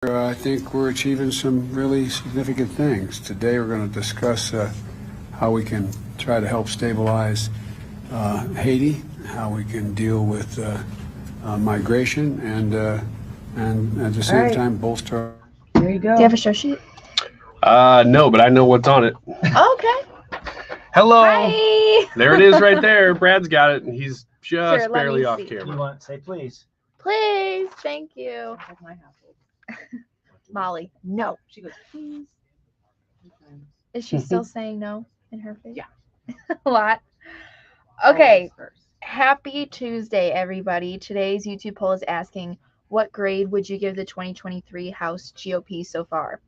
I think we're achieving some really significant things. Today we're going to discuss how we can try to help stabilize Haiti, how we can deal with migration, and at the same time bolster. There you go. Do you have a show sheet? No, but I know what's on it. Okay. Hello. Hi. There it is right there. Brad's got it, and he's just Sure, let barely me off see. You camera. want to say please? Please. Thank you. That's my household. Molly. No. She goes, please. Is she still saying no in her face? Yeah. A lot. Okay. Always first. Happy Tuesday, everybody. Today's YouTube poll is asking, what grade would you give the 2023 House GOP so far?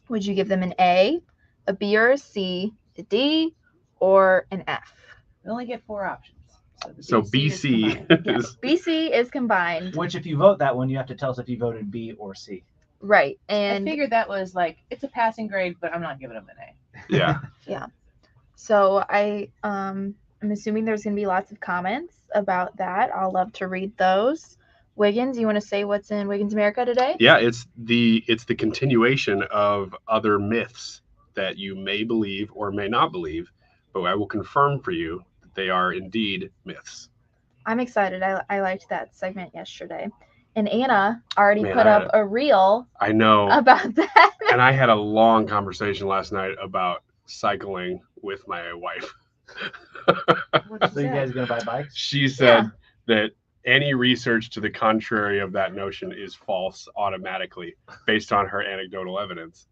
Would you give them an A, a B or a C, a D, or an F? We only get 4 options. So the BC is combined. is BC is combined. Which, if you vote that one, you have to tell us if you voted B or C. Right. I And figured that was like, it's a passing grade, but I'm not giving them an A. yeah. so I'm assuming there's going to be lots of comments about that. I'll love to read those. Wiggins, you want to say what's in Wiggins America today? Yeah, it's the continuation of other myths that you may believe or may not believe, but I will confirm for you that they are indeed myths. I'm excited. I liked that segment yesterday. And Anna already Man, put up a reel I know. about that. And I had a long conversation last night about cycling with my wife. So you guys are going to buy bikes? She said that any research to the contrary of that notion is false automatically based on her anecdotal evidence.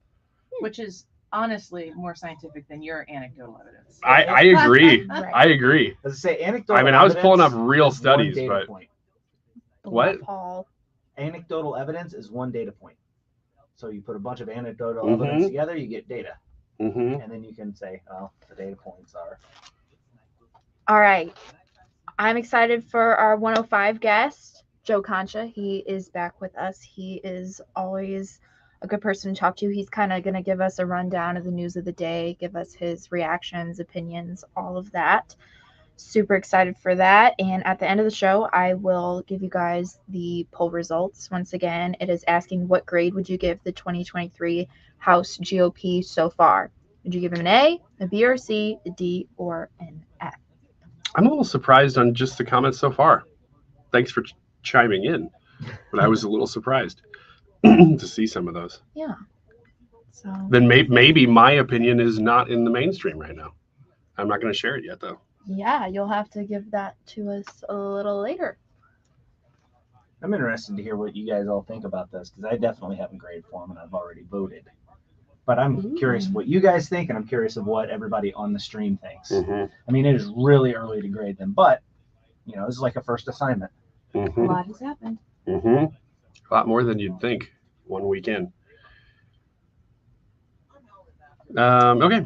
Which is honestly more scientific than your anecdotal evidence. I agree. Right. I agree. As I say, anecdotal I mean, I was pulling up evidence real is one studies, data but point. What? Paul. Anecdotal evidence is one data point. So you put a bunch of anecdotal Mhm. evidence together, you get data. mhm. And then you can say, oh, the data points are. All right. I'm excited for our 105 guest, Joe Concha. He is back with us. He is always a good person to talk to. He's kind of going to give us a rundown of the news of the day, give us his reactions, opinions, all of that. Super excited for that. And at the end of the show, I will give you guys the poll results. Once again, it is asking, what grade would you give the 2023 House GOP so far? Would you give him an A, B or a C, a D, or an F? I'm a little surprised on just the comments so far. Thanks for chiming in, but I was a little surprised to see some of those. Yeah. So Then maybe my opinion is not in the mainstream right now. I'm not going to share it yet, though. yeah, you'll have to give that to us a little later. I'm interested to hear what you guys all think about this because I definitely haven't graded for them and I've already voted. But I'm curious what you guys think, and I'm curious of what everybody on the stream thinks. Mhm. I mean, it is really early to grade them, but this is like a first assignment. A Mhm. lot has happened. Mhm. A lot more than you'd think one weekend. Okay.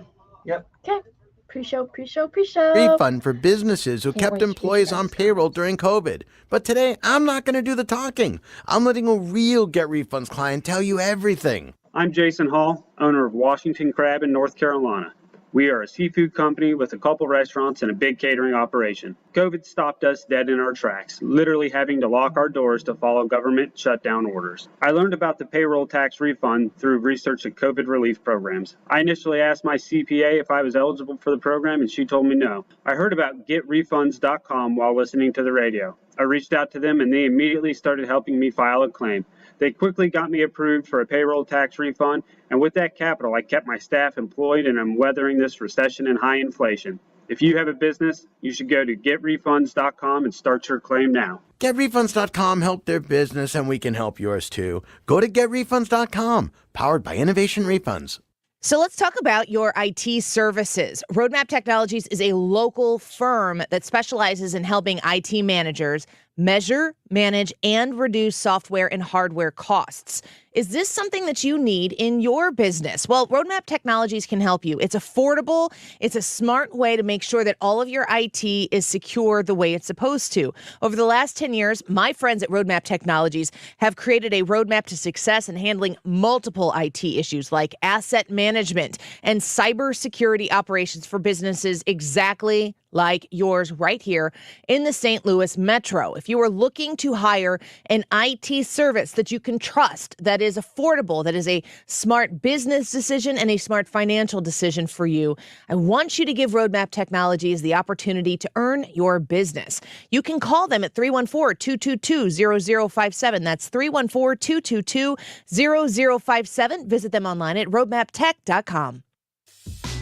Pre-show. Refund for businesses who Can't kept wait to employees read on that. payroll during COVID. But today, I'm not going to do the talking. I'm letting a real Get Refunds client tell you everything. I'm Jason Hall, owner of Washington Crab in North Carolina. We are a seafood company with a couple restaurants and a big catering operation. COVID stopped us dead in our tracks, literally having to lock our doors to follow government shutdown orders. I learned about the payroll tax refund through research of COVID relief programs. I initially asked my CPA if I was eligible for the program, and she told me no. I heard about getrefunds.com while listening to the radio. I reached out to them, and they immediately started helping me file a claim. They quickly got me approved for a payroll tax refund, and with that capital, I kept my staff employed, and I'm weathering this recession and high inflation. If you have a business, you should go to getrefunds.com and start your claim now. GetRefunds.com helped their business, and we can help yours too. Go to GetRefunds.com, powered by Innovation Refunds. So let's talk about your IT services. Roadmap Technologies is a local firm that specializes in helping IT managers measure, manage, and reduce software and hardware costs. Is this something that you need in your business? Well, Roadmap Technologies can help you. It's affordable. It's a smart way to make sure that all of your IT is secure the way it's supposed to. Over the last 10 years, my friends at Roadmap Technologies have created a roadmap to success in handling multiple IT issues like asset management and cybersecurity operations for businesses exactly like yours right here in the St. Louis Metro. If you are looking to hire an IT service that you can trust, that is affordable, that is a smart business decision and a smart financial decision for you. I want you to give Roadmap Technologies the opportunity to earn your business. You can call them at 314-222-0057. That's 314-222-0057. Visit them online at roadmaptech.com.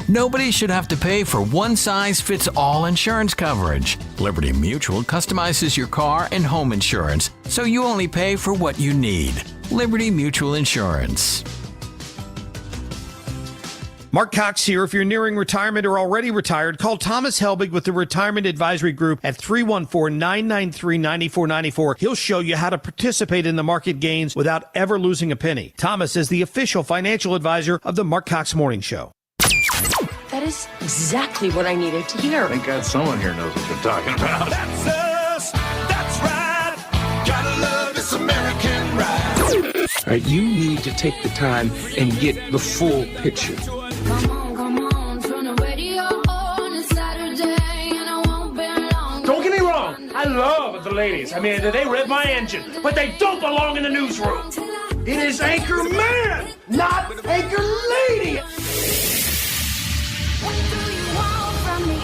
Nobody should have to pay for one-size-fits-all insurance coverage. Liberty Mutual customizes your car and home insurance, so you only pay for what you need. Liberty Mutual Insurance. Mark Cox here. If you're nearing retirement or already retired, call Thomas Helbig with the Retirement Advisory Group at 314-993-9494. He'll show you how to participate in the market gains without ever losing a penny. Thomas is the official financial advisor of the Mark Cox Morning Show. That is exactly what I needed to hear. Thank God someone here knows what they're talking about. That's us. That's right. Gotta love this American ride. All right, you need to take the time and get the full picture. Come on, turn the radio on. It's Saturday and I won't be long. Don't get me wrong. I love the ladies. I mean, they rev my engine, but they don't belong in the newsroom. It is Anchor Man, not Anchor Lady. What do you want from me?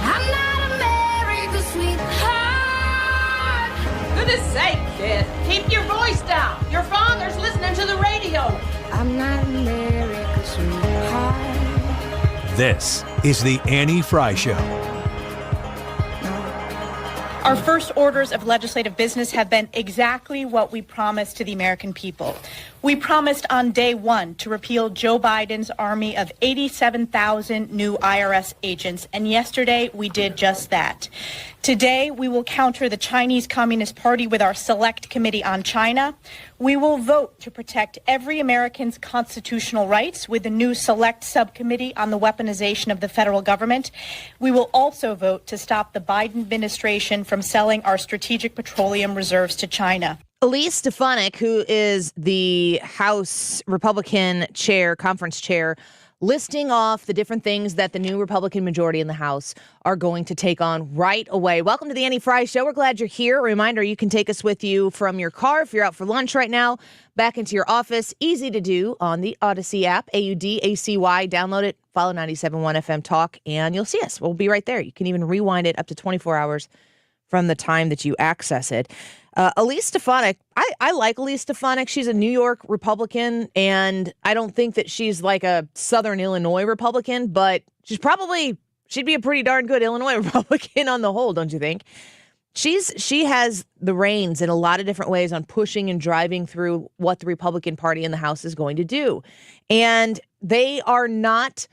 I'm not America's sweetheart. Goodness sake, Beth. Keep your voice down. Your father's listening to the radio. I'm not America's sweetheart. This is the Annie Frey Show. Our first orders of legislative business have been exactly what we promised to the American people. We promised on day one to repeal Joe Biden's army of 87,000 new IRS agents, and yesterday we did just that. Today, we will counter the Chinese Communist Party with our Select Committee on China. We will vote to protect every American's constitutional rights with the new Select Subcommittee on the weaponization of the federal government. We will also vote to stop the Biden administration from selling our strategic petroleum reserves to China. Elise Stefanik, who is the House Republican chair, conference chair, listing off the different things that the new Republican majority in the House are going to take on right away. Welcome to the Annie Frey Show. We're glad you're here. A reminder, you can take us with you from your car if you're out for lunch right now, back into your office. Easy to do on the Odyssey app, AUDACY. Download it, follow 97.1 FM Talk, and you'll see us. We'll be right there. You can even rewind it up to 24 hours from the time that you access it. Elise Stefanik, I like Elise Stefanik. She's a New York Republican, and I don't think that she's like a Southern Illinois Republican, but she'd be a pretty darn good Illinois Republican on the whole, don't you think? She has the reins in a lot of different ways on pushing and driving through what the Republican Party in the House is going to do. And they are not,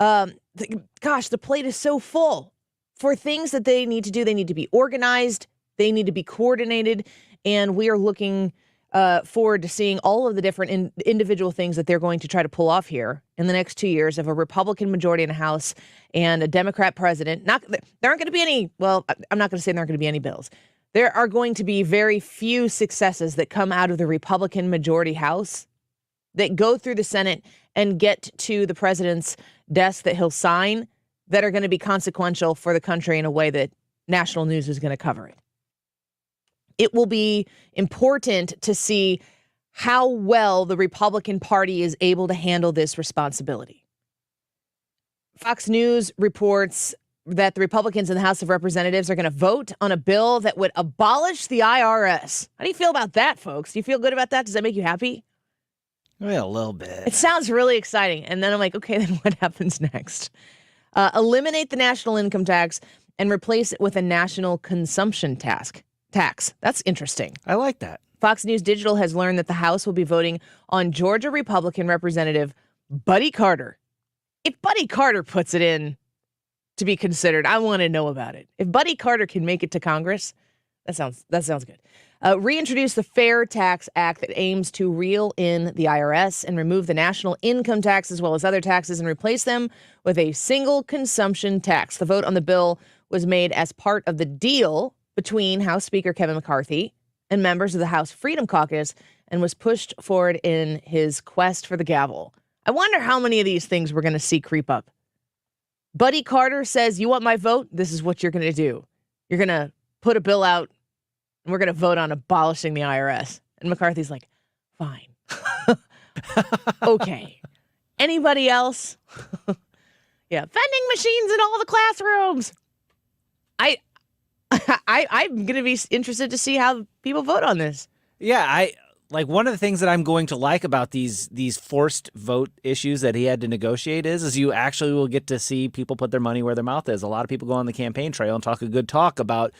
the plate is so full for things that they need to do. They need to be organized. They need to be coordinated, and we are looking forward to seeing all of the different individual things that they're going to try to pull off here in the next 2 years of a Republican majority in the House and a Democrat president. There aren't going to be any, well, I'm not going to say there aren't going to be any bills. There are going to be very few successes that come out of the Republican majority House that go through the Senate and get to the president's desk that he'll sign that are going to be consequential for the country in a way that national news is going to cover it. It will be important to see how well the Republican Party is able to handle this responsibility. Fox News reports that the Republicans in the House of Representatives are going to vote on a bill that would abolish the IRS. How do you feel about that, folks? Do you feel good about that? Does that make you happy? Yeah, a little bit. It sounds really exciting. And then I'm like, okay, then what happens next? Eliminate the national income tax and replace it with a national consumption tax. That's interesting. I like that. Fox News Digital has learned that the House will be voting on Georgia Republican Representative Buddy Carter. If Buddy Carter puts it in to be considered, I want to know about it. If Buddy Carter can make it to Congress, that sounds good. Reintroduce the Fair Tax Act that aims to reel in the IRS and remove the national income tax as well as other taxes and replace them with a single consumption tax. The vote on the bill was made as part of the deal between House Speaker Kevin McCarthy and members of the House Freedom Caucus and was pushed forward in his quest for the gavel. I wonder how many of these things we're going to see creep up. Buddy Carter says, you want my vote? This is what you're going to do. You're going to put a bill out and we're going to vote on abolishing the IRS. And McCarthy's like, fine. Okay. Anybody else? Yeah, vending machines in all the classrooms. I'm going to be interested to see how people vote on this. Yeah, like one of the things that I'm going to like about these forced vote issues that he had to negotiate is you actually will get to see people put their money where their mouth is. A lot of people go on the campaign trail and talk a good talk about,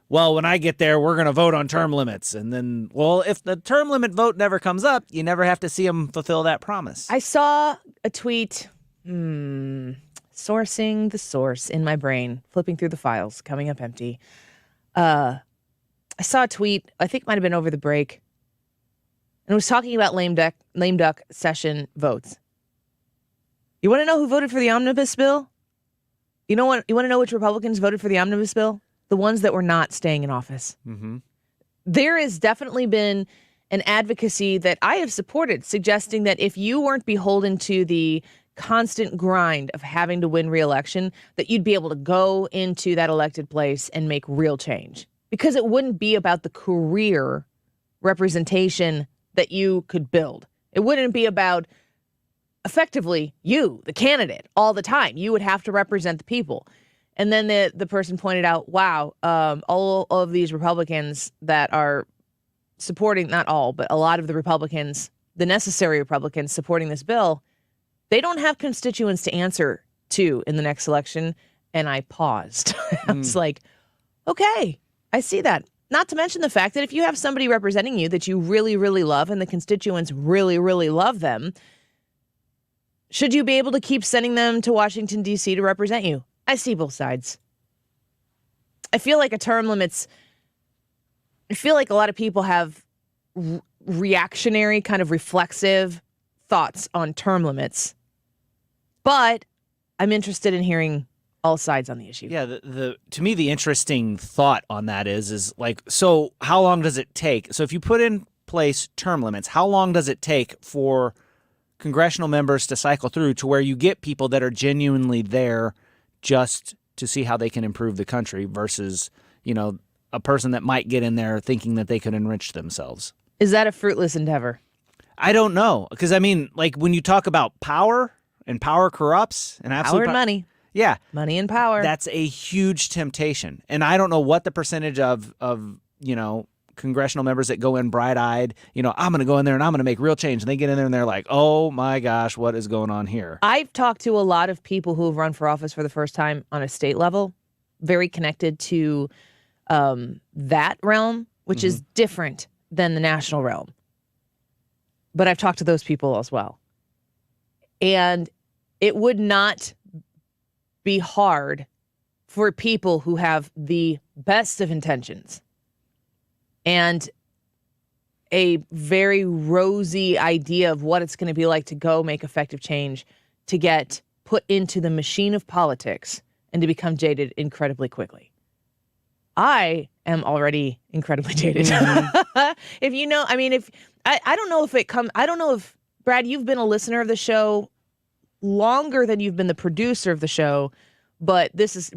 well, when I get there, we're going to vote on term limits. And then, well, if the term limit vote never comes up, you never have to see them fulfill that promise. I saw a tweet, sourcing the source in my brain, flipping through the files, coming up empty. I saw a tweet, I think it might have been over the break, and it was talking about lame duck session votes. You want to know who voted for the omnibus bill? You know what? You want to know which Republicans voted for the omnibus bill? The ones that were not staying in office. Mm-hmm. There has definitely been an advocacy that I have supported, suggesting that if you weren't beholden to the constant grind of having to win re-election, that you'd be able to go into that elected place and make real change. Because it wouldn't be about the career representation that you could build. It wouldn't be about effectively you, the candidate, all the time. You would have to represent the people. And then the person pointed out, wow, all of these Republicans that are supporting, not all, but a lot of the Republicans, the necessary Republicans supporting this bill, they don't have constituents to answer to in the next election. And I paused. I was like, okay, I see that. Not to mention the fact that if you have somebody representing you that you really, really love and the constituents really, really love them, should you be able to keep sending them to Washington, D.C. to represent you? I see both sides. I feel like I feel like a lot of people have reactionary, kind of reflexive thoughts on term limits, but I'm interested in hearing all sides on the issue. Yeah, to me, the interesting thought on that is like, so how long does it take? So if you put in place term limits, how long does it take for congressional members to cycle through to where you get people that are genuinely there just to see how they can improve the country versus, a person that might get in there thinking that they could enrich themselves? Is that a fruitless endeavor? I don't know. Because, like when you talk about power and power corrupts and absolute power and money. Yeah. Money and power. That's a huge temptation. And I don't know what the percentage of congressional members that go in bright-eyed, I'm going to go in there and I'm going to make real change. And they get in there and they're like, oh my gosh, what is going on here? I've talked to a lot of people who have run for office for the first time on a state level, very connected to that realm, which is different than the national realm. But I've talked to those people as well. And it would not be hard for people who have the best of intentions and a very rosy idea of what it's going to be like to go make effective change, to get put into the machine of politics and to become jaded incredibly quickly. I am already incredibly jaded. If you know, I don't know if I don't know if, Brad, you've been a listener of the show longer than you've been the producer of the show, but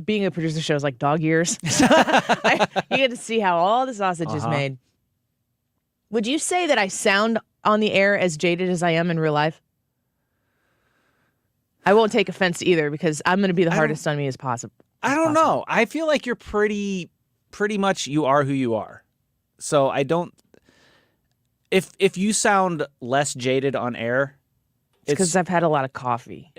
being a producer of the show is like dog years. You get to see how all the sausage is made. Would you say that I sound on the air as jaded as I am in real life? I won't take offense to either because I'm going to be the hardest on me as possible. I don't know. I feel like you're pretty much you are who you are. So I don't. If you sound less jaded on air, it's because I've had a lot of coffee.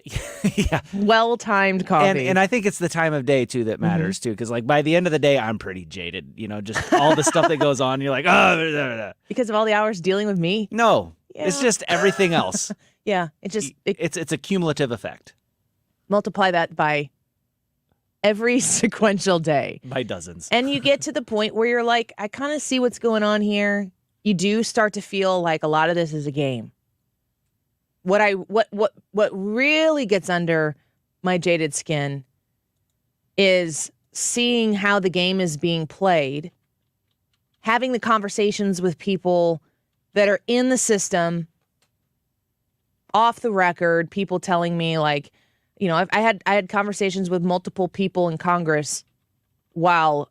Yeah, well-timed coffee, and I think it's the time of day too that matters too. Because like by the end of the day, I'm pretty jaded. Just all the stuff that goes on. You're like, oh, because of all the hours dealing with me. No, yeah. It's just everything else. Yeah, it's a cumulative effect. Multiply that by every sequential day. By dozens. And you get to the point where you're like, I kind of see what's going on here. You do start to feel like a lot of this is a game. What really gets under my jaded skin is seeing how the game is being played, having the conversations with people that are in the system, off the record, people telling me like, I had conversations with multiple people in Congress while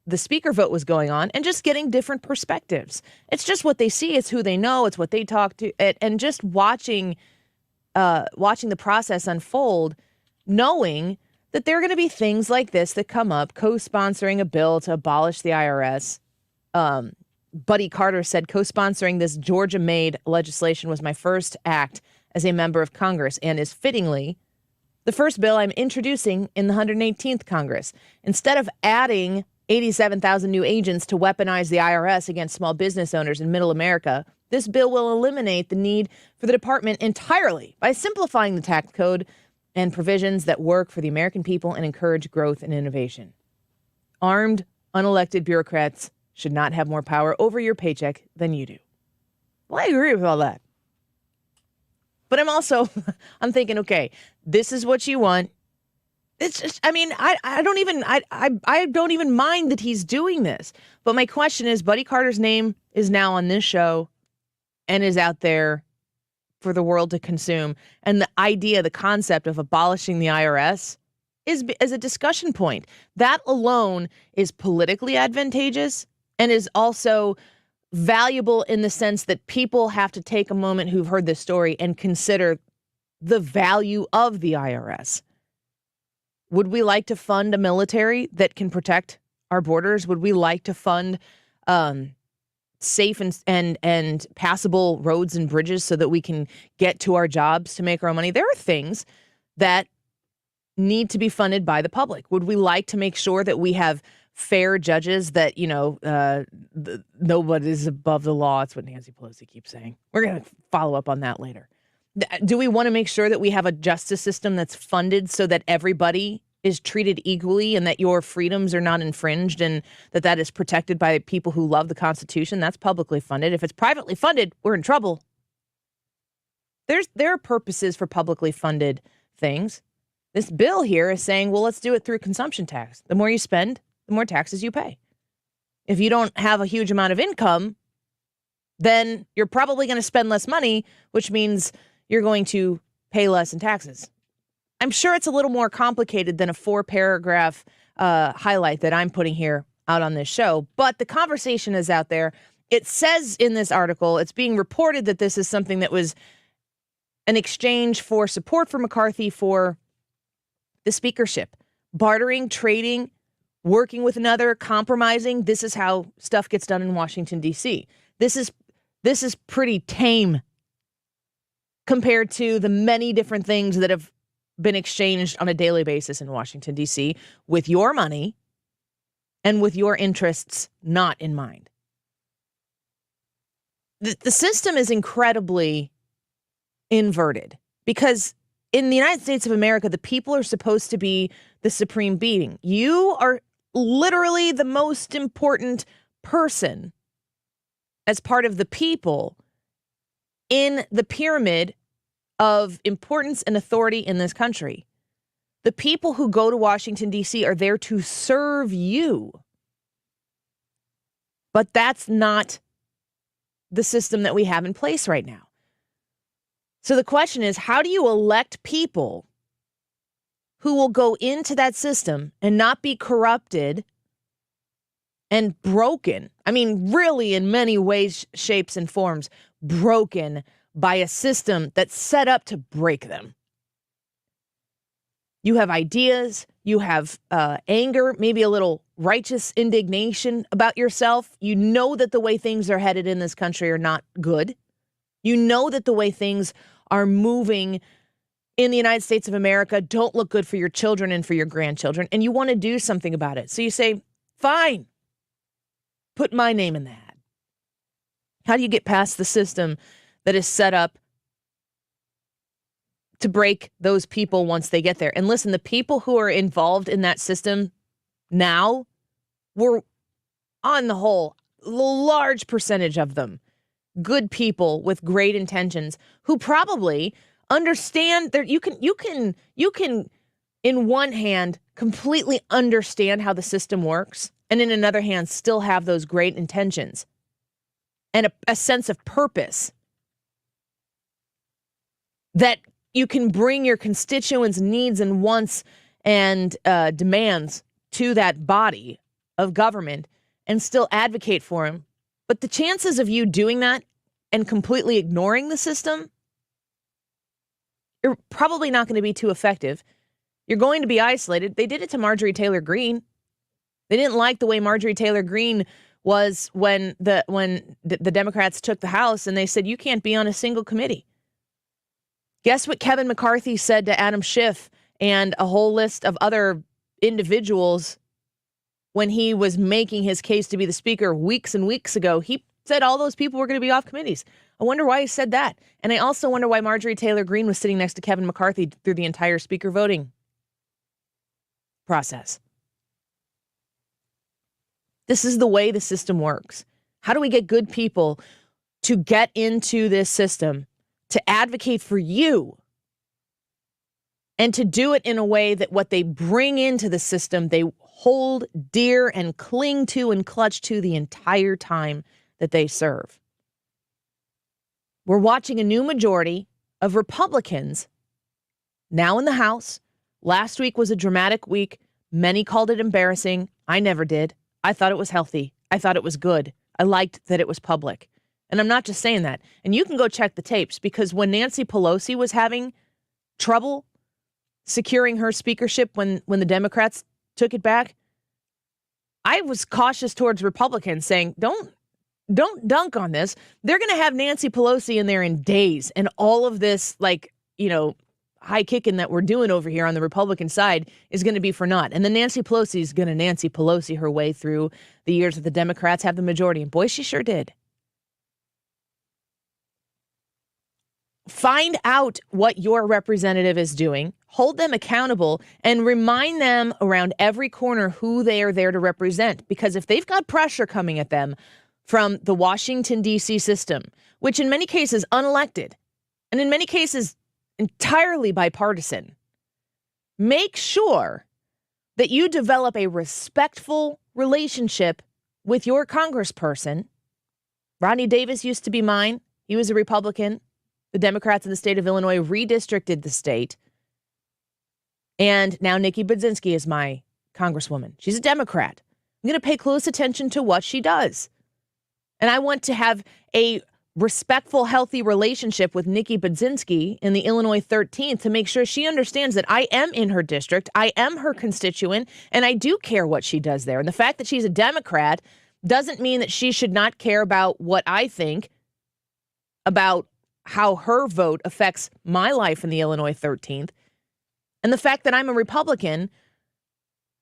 the speaker vote was going on and just getting different perspectives. It's just what they see. It's who they know. It's what they talk to. And just watching the process unfold, knowing that there are going to be things like this that come up, co-sponsoring a bill to abolish the IRS. Buddy Carter said, co-sponsoring this Georgia-made legislation was my first act as a member of Congress and is fittingly the first bill I'm introducing in the 118th Congress. Instead of adding 87,000 new agents to weaponize the IRS against small business owners in middle America, this bill will eliminate the need for the department entirely by simplifying the tax code and provisions that work for the American people and encourage growth and innovation. Armed, unelected bureaucrats should not have more power over your paycheck than you do. Well, I agree with all that. But I'm thinking, okay, this is what you want. It's just, I mean, I don't even mind that he's doing this. But my question is, Buddy Carter's name is now on this show and is out there for the world to consume. And the idea, the concept of abolishing the IRS is a discussion point. That alone is politically advantageous and is also valuable in the sense that people have to take a moment who've heard this story and consider the value of the IRS. Would we like to fund a military that can protect our borders? Would we like to fund safe and passable roads and bridges so that we can get to our jobs to make our own money? There are things that need to be funded by the public. Would we like to make sure that we have fair judges, that, nobody's above the law? It's what Nancy Pelosi keeps saying. We're going to follow up on that later. Do we want to make sure that we have a justice system that's funded so that everybody is treated equally and that your freedoms are not infringed and that is protected by people who love the Constitution? That's publicly funded. If it's privately funded, we're in trouble. There are purposes for publicly funded things. This bill here is saying, well, let's do it through consumption tax. The more you spend, the more taxes you pay. If you don't have a huge amount of income, then you're probably going to spend less money, which means you're going to pay less in taxes. I'm sure it's a little more complicated than a 4-paragraph highlight that I'm putting here out on this show, but the conversation is out there. It says in this article, it's being reported that this is something that was an exchange for support for McCarthy for the speakership. Bartering, trading, working with another, compromising. This is how stuff gets done in Washington, D.C. This is pretty tame compared to the many different things that have been exchanged on a daily basis in Washington, D.C. with your money and with your interests not in mind. The system is incredibly inverted because in the United States of America, the people are supposed to be the supreme being. You are literally the most important person as part of the people in the pyramid of importance and authority in this country. The people who go to Washington, D.C. are there to serve you. But that's not the system that we have in place right now. So the question is, how do you elect people who will go into that system and not be corrupted and broken? I mean, really, in many ways, shapes, and forms, broken by a system that's set up to break them. You have ideas, you have anger, maybe a little righteous indignation about yourself. You know that the way things are headed in this country are not good. You know that the way things are moving in the United States of America don't look good for your children and for your grandchildren, and you want to do something about it. So you say, fine, put my name in that. How do you get past the system that is set up to break those people once they get there? And listen, the people who are involved in that system now were, on the whole, a large percentage of them, good people with great intentions who probably understand that you can in one hand completely understand how the system works, and in another hand still have those great intentions and a sense of purpose that you can bring your constituents' needs and wants and demands to that body of government and still advocate for him. But the chances of you doing that and completely ignoring the system, you're probably not going to be too effective. You're going to be isolated. They did it to Marjorie Taylor Greene. They didn't like the way Marjorie Taylor Greene was when the Democrats took the House, and they said, you can't be on a single committee. Guess what Kevin McCarthy said to Adam Schiff and a whole list of other individuals when he was making his case to be the speaker weeks and weeks ago? He said all those people were going to be off committees. I wonder why he said that. And I also wonder why Marjorie Taylor Greene was sitting next to Kevin McCarthy through the entire speaker voting process. This is the way the system works. How do we get good people to get into this system, to advocate for you, and to do it in a way that what they bring into the system, they hold dear and cling to and clutch to the entire time that they serve? We're watching a new majority of Republicans now in the House. Last week was a dramatic week. Many called it embarrassing. I never did. I thought it was healthy. I thought it was good. I liked that it was public. And I'm not just saying that. And you can go check the tapes, because when Nancy Pelosi was having trouble securing her speakership when the Democrats took it back, I was cautious towards Republicans, saying, don't dunk on this. They're going to have Nancy Pelosi in there in days. And all of this, high kicking that we're doing over here on the Republican side is going to be for naught. And then Nancy Pelosi is going to Nancy Pelosi her way through the years that the Democrats have the majority. And boy, she sure did. Find out what your representative is doing, hold them accountable, and remind them around every corner who they are there to represent. Because if they've got pressure coming at them from the Washington, D.C. system, which in many cases unelected, and in many cases entirely bipartisan, make sure that you develop a respectful relationship with your congressperson. Rodney Davis used to be mine. He was a Republican. The Democrats in the state of Illinois redistricted the state. And now Nikki Budzinski is my congresswoman. She's a Democrat. I'm going to pay close attention to what she does. And I want to have a respectful, healthy relationship with Nikki Budzinski in the Illinois 13th to make sure she understands that I am in her district, I am her constituent, and I do care what she does there. And the fact that she's a Democrat doesn't mean that she should not care about what I think about how her vote affects my life in the Illinois 13th. And the fact that I'm a Republican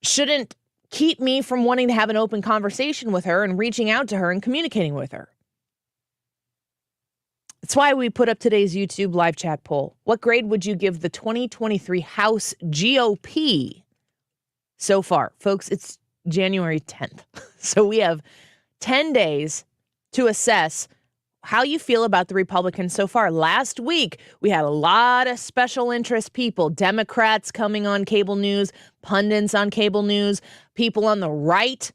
shouldn't keep me from wanting to have an open conversation with her and reaching out to her and communicating with her. That's why we put up today's YouTube live chat poll. What grade would you give the 2023 House GOP so far? Folks, it's January 10th. So we have 10 days to assess how you feel about the Republicans so far. Last week, we had a lot of special interest people, Democrats coming on cable news, pundits on cable news, people on the right,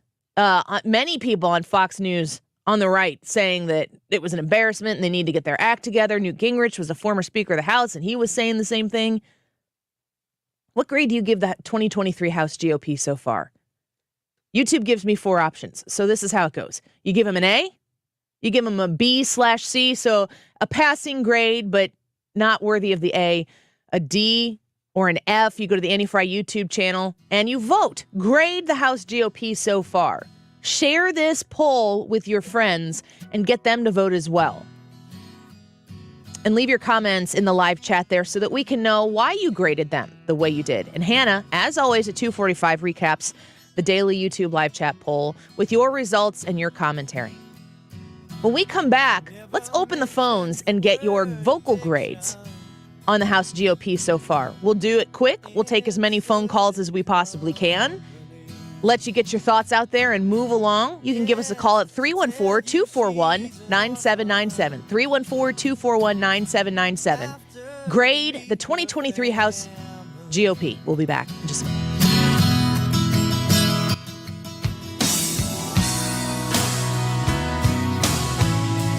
many people on Fox News on the right saying that it was an embarrassment and they need to get their act together. Newt Gingrich was a former Speaker of the House, and he was saying the same thing. What grade do you give the 2023 House GOP so far? YouTube gives me 4 options. So this is how it goes. You give them an A, you give them a B/C, so a passing grade, but not worthy of the A D, or an F. You go to the Annie Frey YouTube channel and you vote. Grade the House GOP so far. Share this poll with your friends and get them to vote as well. And leave your comments in the live chat there so that we can know why you graded them the way you did. And Hannah, as always, at 2:45 recaps the daily YouTube live chat poll with your results and your commentary. When we come back, let's open the phones and get your vocal grades on the House GOP so far. We'll do it quick. We'll take as many phone calls as we possibly can. Let you get your thoughts out there and move along. You can give us a call at 314-241-9797. 314-241-9797. Grade the 2023 House GOP. We'll be back in just a minute.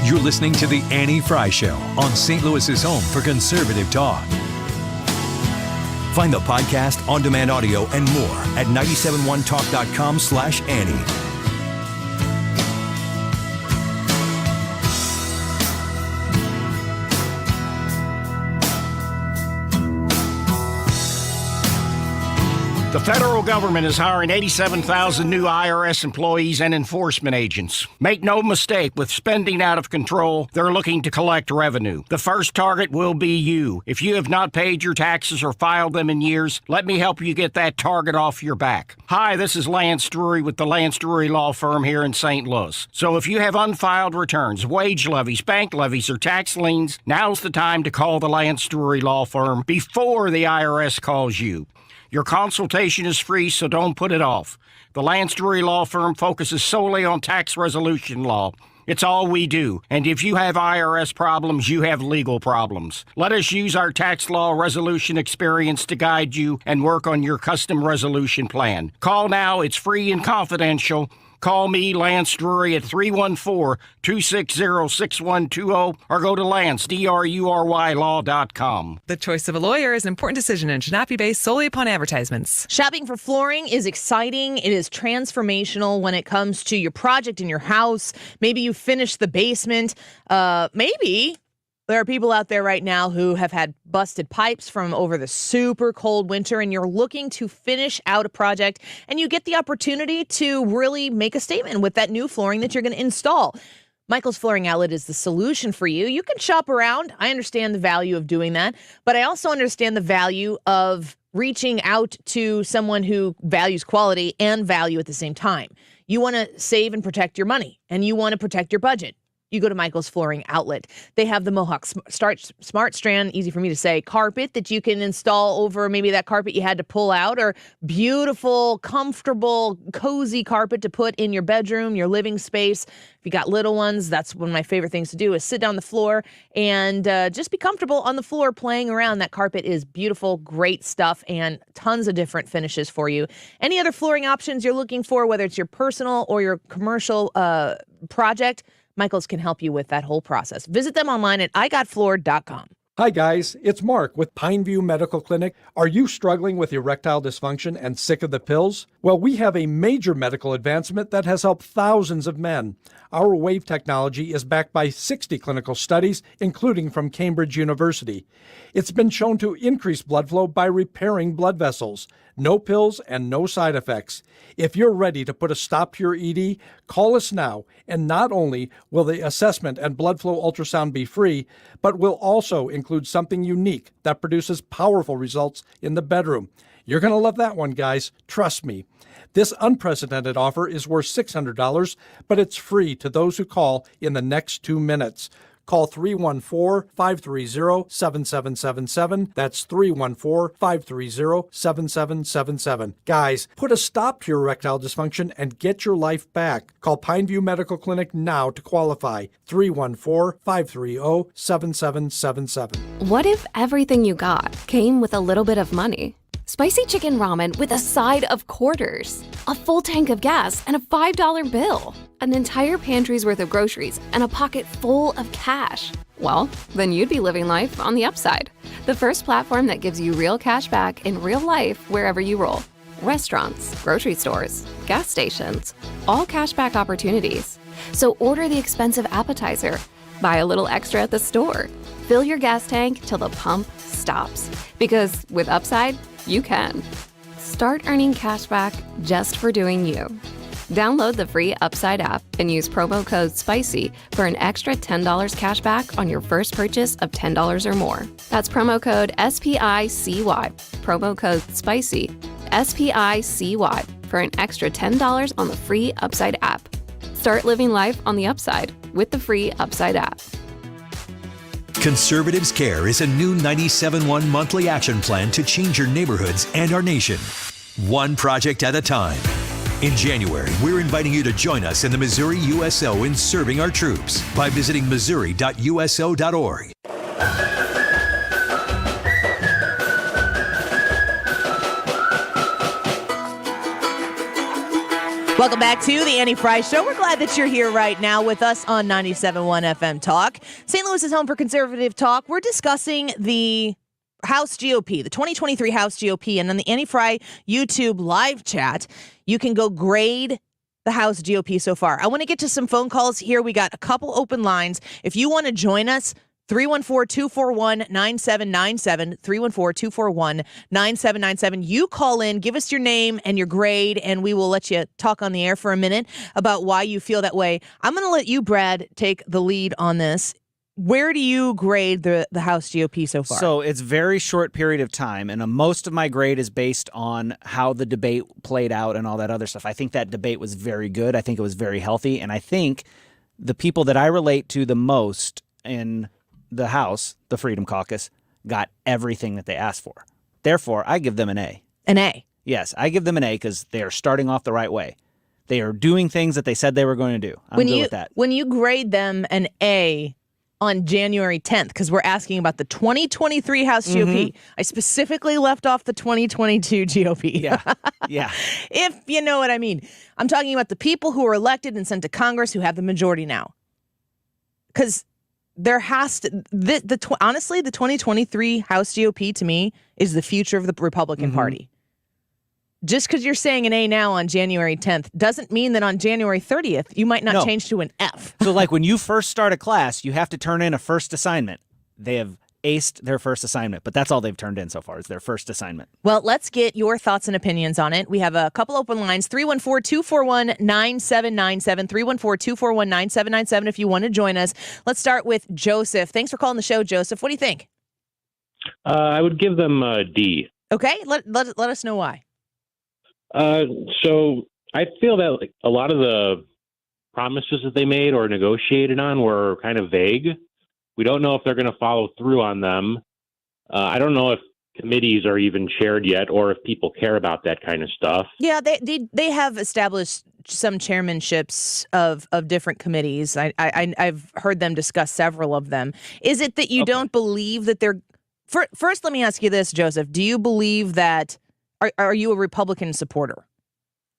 You're listening to The Annie Frey Show on St. Louis's home for conservative talk. Find the podcast, on-demand audio, and more at 971talk.com/Annie. The federal government is hiring 87,000 new IRS employees and enforcement agents. Make no mistake, with spending out of control, they're looking to collect revenue. The first target will be you. If you have not paid your taxes or filed them in years, let me help you get that target off your back. Hi, this is Lance Drury with the Lance Drury Law Firm here in St. Louis. So if you have unfiled returns, wage levies, bank levies, or tax liens, now's the time to call the Lance Drury Law Firm before the IRS calls you. Your consultation is free, so don't put it off. The Lance Drury Law Firm focuses solely on tax resolution law. It's all we do. And if you have IRS problems, you have legal problems. Let us use our tax law resolution experience to guide you and work on your custom resolution plan. Call now. It's free and confidential. Call me, Lance Drury, at 314-260-6120 or go to LanceDruryLaw.com. The choice of a lawyer is an important decision and should not be based solely upon advertisements. Shopping for flooring is exciting. It is transformational when it comes to your project in your house. Maybe you finished the basement. Maybe there are people out there right now who have had busted pipes from over the super cold winter, and you're looking to finish out a project, and you get the opportunity to really make a statement with that new flooring that you're going to install. Michael's Flooring Outlet is the solution for you. You can shop around. I understand the value of doing that, but I also understand the value of reaching out to someone who values quality and value at the same time. You want to save and protect your money, and you want to protect your budget. You go to Michael's Flooring Outlet. They have the Mohawk Smart Strand, easy for me to say, carpet that you can install over maybe that carpet you had to pull out, or beautiful, comfortable, cozy carpet to put in your bedroom, your living space. If you got little ones, that's one of my favorite things to do is sit down on the floor and just be comfortable on the floor playing around. That carpet is beautiful, great stuff, and tons of different finishes for you. Any other flooring options you're looking for, whether it's your personal or your commercial project, Michael's can help you with that whole process. Visit them online at igotfloored.com. Hi guys, it's Mark with Pineview Medical Clinic. Are you struggling with erectile dysfunction and sick of the pills? Well, we have a major medical advancement that has helped thousands of men. Our wave technology is backed by 60 clinical studies, including from Cambridge University. It's been shown to increase blood flow by repairing blood vessels. No pills and no side effects. If you're ready to put a stop to your ED, call us now, and not only will the assessment and blood flow ultrasound be free, but we'll also include something unique that produces powerful results in the bedroom. You're going to love that one, guys. Trust me. This unprecedented offer is worth $600, but it's free to those who call in the next 2 minutes. Call 314-530-7777. That's 314-530-7777. Guys, put a stop to your erectile dysfunction and get your life back. Call Pineview Medical Clinic now to qualify. 314-530-7777. What if everything you got came with a little bit of money? Spicy chicken ramen with a side of quarters, a full tank of gas, and a $5 bill, an entire pantry's worth of groceries, and a pocket full of cash. Well, then you'd be living life on the upside. The first platform that gives you real cash back in real life wherever you roll. Restaurants, grocery stores, gas stations, all cashback opportunities. So order the expensive appetizer, buy a little extra at the store, fill your gas tank till the pump stops. Because with Upside, you can. Start earning cash back just for doing you. Download the free Upside app and use promo code SPICY for an extra $10 cash back on your first purchase of $10 or more. That's promo code SPICY. Promo code SPICY. SPICY for an extra $10 on the free Upside app. Start living life on the upside with the free Upside app. Conservatives Care is a new 97.1 monthly action plan to change your neighborhoods and our nation, one project at a time. In January, we're inviting you to join us in the Missouri USO in serving our troops by visiting missouri.uso.org. Welcome back to the Annie Frey Show. We're glad that you're here right now with us on 97.1 FM Talk. St. Louis is home for conservative talk. We're discussing the House GOP, the 2023 House GOP, and on the Annie Frey YouTube live chat, you can go grade the House GOP so far. I want to get to some phone calls here. We got a couple open lines. If you want to join us, 314-241-9797, 314-241-9797. You call in, give us your name and your grade, and we will let you talk on the air for a minute about why you feel that way. I'm going to let you, Brad, take the lead on this. Where do you grade the House GOP so far? So it's very short period of time, and most of my grade is based on how the debate played out and all that other stuff. I think that debate was very good. I think it was very healthy, and I think the people that I relate to the most in the House, the Freedom Caucus, got everything that they asked for. Therefore, I give them an A. An A? Yes, I give them an A because they are starting off the right way. They are doing things that they said they were going to do. I'm good with that. When you grade them an A on January 10th, because we're asking about the 2023 House GOP, I specifically left off the 2022 GOP. Yeah. If you know what I mean. I'm talking about the people who were elected and sent to Congress who have the majority now. Because there has to honestly, the 2023 House GOP to me is the future of the Republican Party. Just because you're saying an A now on January 10th doesn't mean that on January 30th you might not change to an F. So like when you first start a class, you have to turn in a first assignment. They have aced their first assignment, but that's all they've turned in so far is their first assignment. Well, let's get your thoughts and opinions on it. We have a couple open lines, 314-241-9797, 314-241-9797 if you want to join us. Let's start with Joseph. Thanks for calling the show, Joseph. What do you think? I would give them a D. Okay, let us know why. So I feel that like, a lot of the promises that they made or negotiated on were kind of vague. We don't know if they're going to follow through on them. I don't know if committees are even chaired yet or if people care about that kind of stuff. Yeah, they have established some chairmanships of different committees. I've heard them discuss several of them. Is it that you don't believe that they're... First, let me ask you this, Joseph. Do you believe that... Are you a Republican supporter?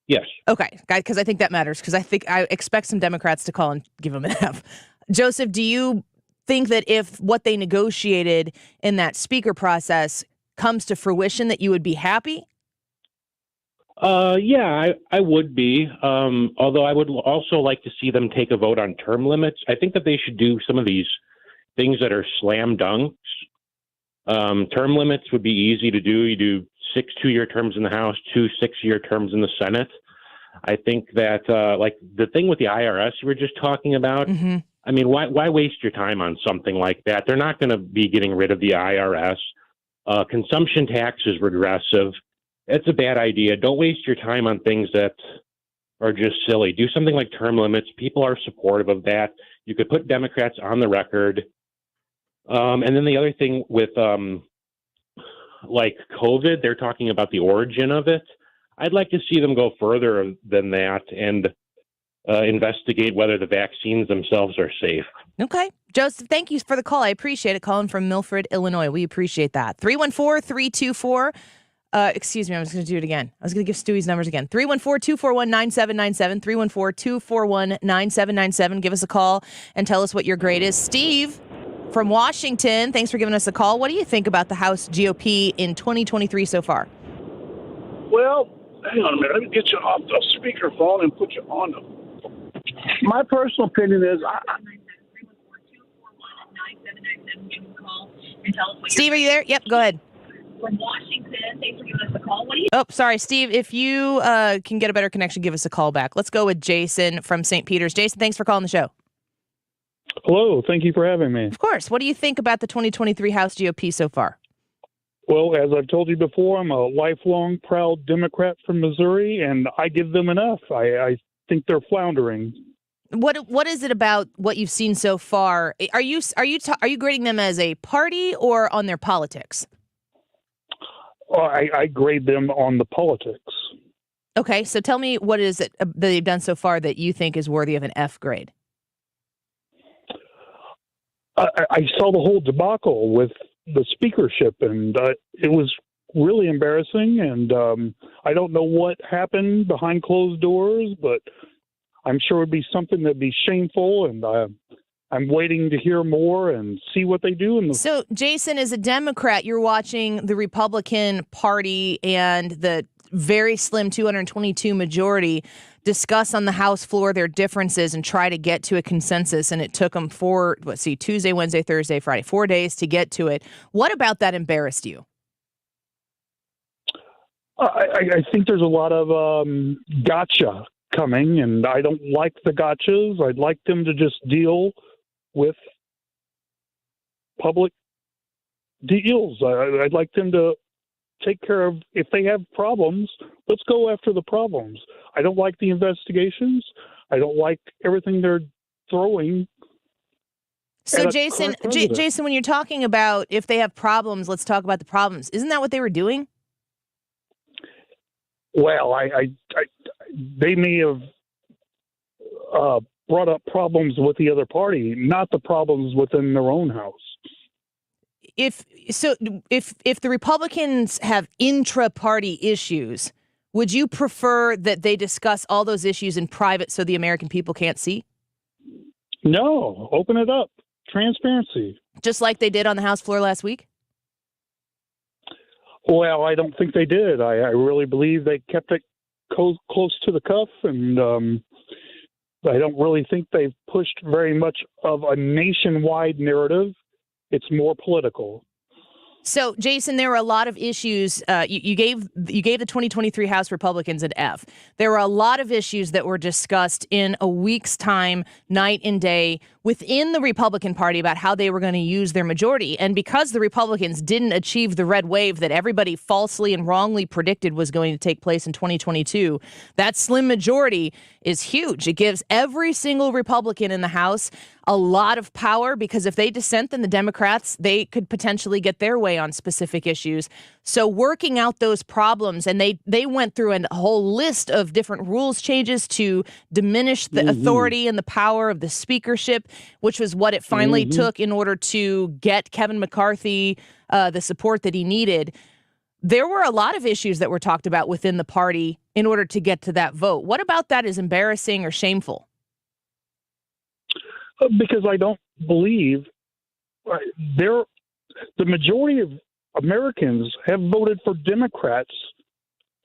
Yes. Okay, because I think that matters, because I expect some Democrats to call and give them an F. Joseph, do you think that if what they negotiated in that speaker process comes to fruition that you would be happy? Yeah, I would be. Although I would also like to see them take a vote on term limits. I think that they should do some of these things that are slam dunks. Term limits would be easy to do. You do 6 2-year terms in the House, 2 6-year terms in the Senate. I think that, like the thing with the IRS you were just talking about, I mean, why waste your time on something like that? They're not going to be getting rid of the IRS. Consumption tax is regressive. It's a bad idea. Don't waste your time on things that are just silly. Do something like term limits. People are supportive of that. You could put Democrats on the record. And then the other thing with like COVID, they're talking about the origin of it. I'd like to see them go further than that and investigate whether the vaccines themselves are safe. Okay. Joseph, thank you for the call. I appreciate it. Calling from Milford, Illinois. We appreciate that. 314-324. Excuse me, I was going to do it again. I was going to give Stewie's numbers again. 314-241-9797, 314-241-9797. Give us a call and tell us what your grade is. Steve from Washington, thanks for giving us a call. What do you think about the House GOP in 2023 so far? Well, hang on a minute. Let me get you off the speakerphone and put you on the... My personal opinion is... Steve, are you there? Yep, go ahead. From Washington, thanks for giving us a call. What do you... Oh, sorry, Steve. If you can get a better connection, give us a call back. Let's go with Jason from St. Peter's. Jason, thanks for calling the show. Hello. Thank you for having me. Of course. What do you think about the 2023 House GOP so far? Well, as I've told you before, I'm a lifelong proud Democrat from Missouri, and I give them an F. I think they're floundering. What is it about what you've seen so far? Are you grading them as a party or on their politics? I grade them on the politics. Okay, so tell me what is it that they've done so far that you think is worthy of an F grade? I saw the whole debacle with the speakership, and it was really embarrassing. And I don't know what happened behind closed doors, but I'm sure it'd be something that'd be shameful. And I'm waiting to hear more and see what they do. So, Jason, as a Democrat, you're watching the Republican Party and the very slim 222 majority discuss on the House floor their differences and try to get to a consensus. And it took them Tuesday, Wednesday, Thursday, Friday, 4 days to get to it. What about that embarrassed you? I think there's a lot of gotcha coming, and I don't like the gotchas. I'd like them to just deal with public deals. I'd like them to take care of, if they have problems, let's go after the problems. I don't like the investigations. I don't like everything they're throwing. So, Jason, when you're talking about if they have problems, let's talk about the problems. Isn't that what they were doing? Well, they may have brought up problems with the other party, not the problems within their own house. If the Republicans have intra-party issues, would you prefer that they discuss all those issues in private so the American people can't see? No, open it up. Transparency. Just like they did on the House floor last week? Well, I don't think they did. I really believe they kept it close to the cuff, and I don't really think they've pushed very much of a nationwide narrative. It's more political. So, Jason, there were a lot of issues. You gave the 2023 House Republicans an F. There were a lot of issues that were discussed in a week's time, night and day, within the Republican Party about how they were going to use their majority. And because the Republicans didn't achieve the red wave that everybody falsely and wrongly predicted was going to take place in 2022, that slim majority is huge. It gives every single Republican in the House a lot of power, because if they dissent, then the Democrats, they could potentially get their way on specific issues. So working out those problems, and they went through a whole list of different rules changes to diminish the authority and the power of the speakership, which was what it finally took in order to get Kevin McCarthy the support that he needed. There were a lot of issues that were talked about within the party in order to get to that vote. What about that is embarrassing or shameful? Because I don't believe the majority of Americans have voted for Democrats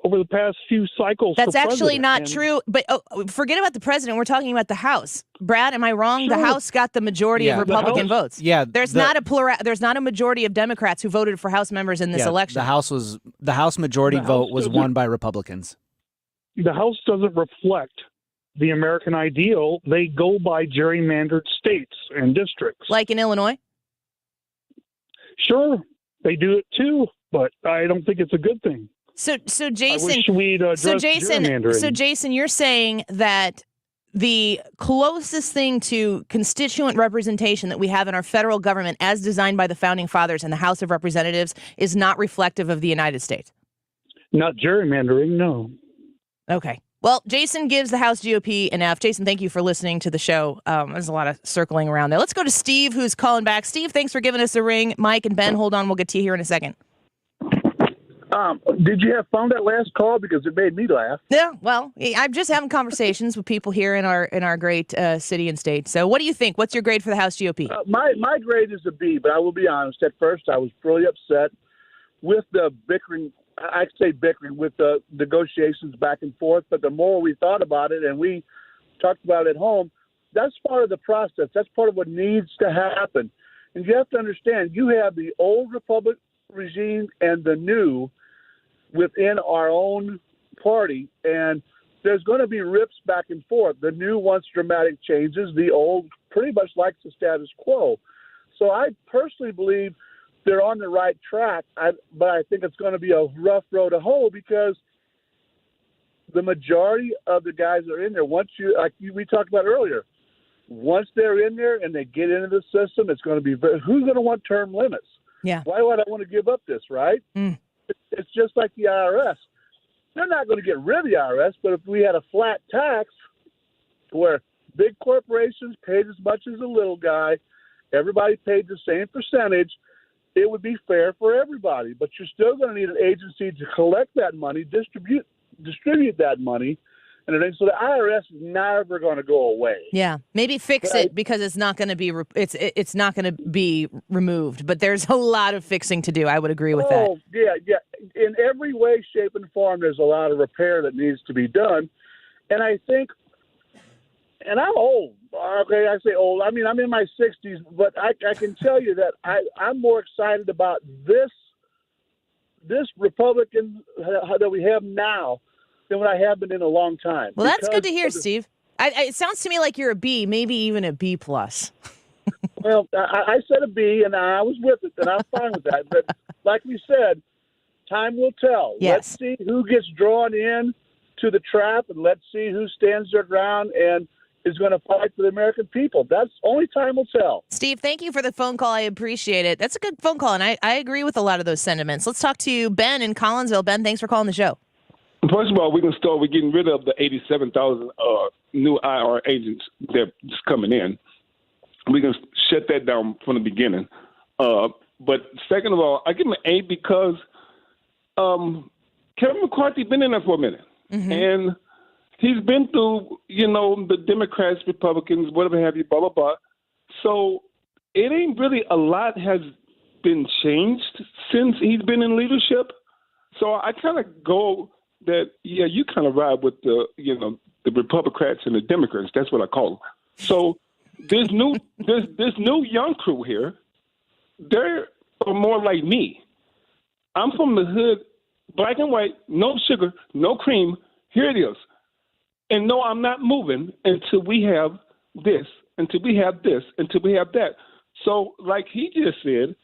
over the past few cycles. That's actually not true. But forget about the president. We're talking about the House. Brad, am I wrong? Sure. The House got the majority of Republican votes. Yeah, there's not a majority of Democrats who voted for House members in this election. The House majority vote was won by Republicans. The House doesn't reflect the American ideal. They go by gerrymandered states and districts. Like in Illinois? Sure, they do it too, but I don't think it's a good thing. So Jason, I wish we'd gerrymandering. So Jason, you're saying that the closest thing to constituent representation that we have in our federal government, as designed by the Founding Fathers and the House of Representatives, is not reflective of the United States? Not gerrymandering, no. Okay. Well, Jason gives the House GOP an F. Jason, thank you for listening to the show. There's a lot of circling around there. Let's go to Steve, who's calling back. Steve, thanks for giving us a ring. Mike and Ben, hold on. We'll get to you here in a second. Did you have fun that last call? Because it made me laugh. Yeah, well, I'm just having conversations with people here in our great city and state. So what do you think? What's your grade for the House GOP? My grade is a B, but I will be honest. At first, I was really upset with the bickering. I say bickering with the negotiations back and forth, but the more we thought about it and we talked about it at home, that's part of the process. That's part of what needs to happen. And you have to understand, you have the old Republic regime and the new within our own party, and there's going to be rips back and forth. The new wants dramatic changes. The old pretty much likes the status quo. So I personally believe they're on the right track, but I think it's going to be a rough road to hoe, because the majority of the guys that are in there, we talked about earlier, once they're in there and they get into the system, it's going to be who's going to want term limits? Yeah. Why would I want to give up this, right? It's just like the IRS. They're not going to get rid of the IRS, but if we had a flat tax where big corporations paid as much as the little guy, everybody paid the same percentage, it would be fair for everybody. But you're still going to need an agency to collect that money, distribute that money, and everything. So the IRS is never going to go away. Yeah, maybe fix it because it's not going to be it's not going to be removed. But there's a lot of fixing to do. I would agree with that. Oh, yeah. In every way, shape, and form, there's a lot of repair that needs to be done. And I think, and I'm old. Okay, I say old. I mean, I'm in my 60s, but I can tell you that I'm more excited about this Republican that we have now than what I have been in a long time. Well, that's good to hear, Steve. It sounds to me like you're a B, maybe even a B+. Well, I said a B, and I was with it, and I'm fine with that. But like we said, time will tell. Yes. Let's see who gets drawn in to the trap, and let's see who stands their ground and is going to fight for the American people. That's only time will tell. Steve, thank you for the phone call. I appreciate it. That's a good phone call, and I agree with a lot of those sentiments. Let's talk to Ben in Collinsville. Ben, thanks for calling the show. First of all, we can start with getting rid of the 87,000 new IR agents that's coming in. We can shut that down from the beginning. But second of all, I give him an A because Kevin McCarthy been in there for a minute. Mm-hmm. And he's been through, the Democrats, Republicans, whatever have you, blah, blah, blah. So it ain't really a lot has been changed since he's been in leadership. So I kind of go that, yeah, you kind of ride with the Republicans and the Democrats. That's what I call them. So this new young crew here, they're more like me. I'm from the hood, black and white, no sugar, no cream. Here it is. And no, I'm not moving until we have this, until we have this, until we have that. So like he just said,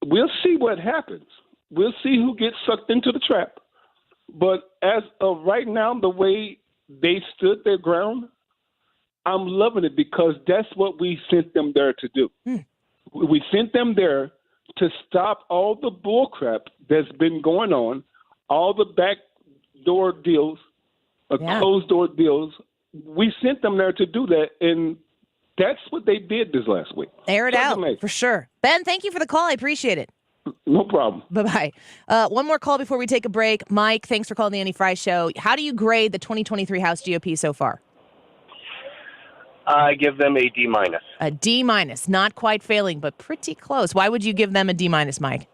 we'll see what happens. We'll see who gets sucked into the trap. But as of right now, the way they stood their ground, I'm loving it because that's what we sent them there to do. We sent them there to stop all the bullcrap that's been going on, all the backdoor deals, closed-door deals. We sent them there to do that, and that's what they did this last week. Air it out, for sure. Ben, thank you for the call. I appreciate it. No problem. Bye-bye. One more call before we take a break. Mike, thanks for calling the Annie Frey Show. How do you grade the 2023 House GOP so far? I give them a D-. A D-, not quite failing, but pretty close. Why would you give them a D-, Mike?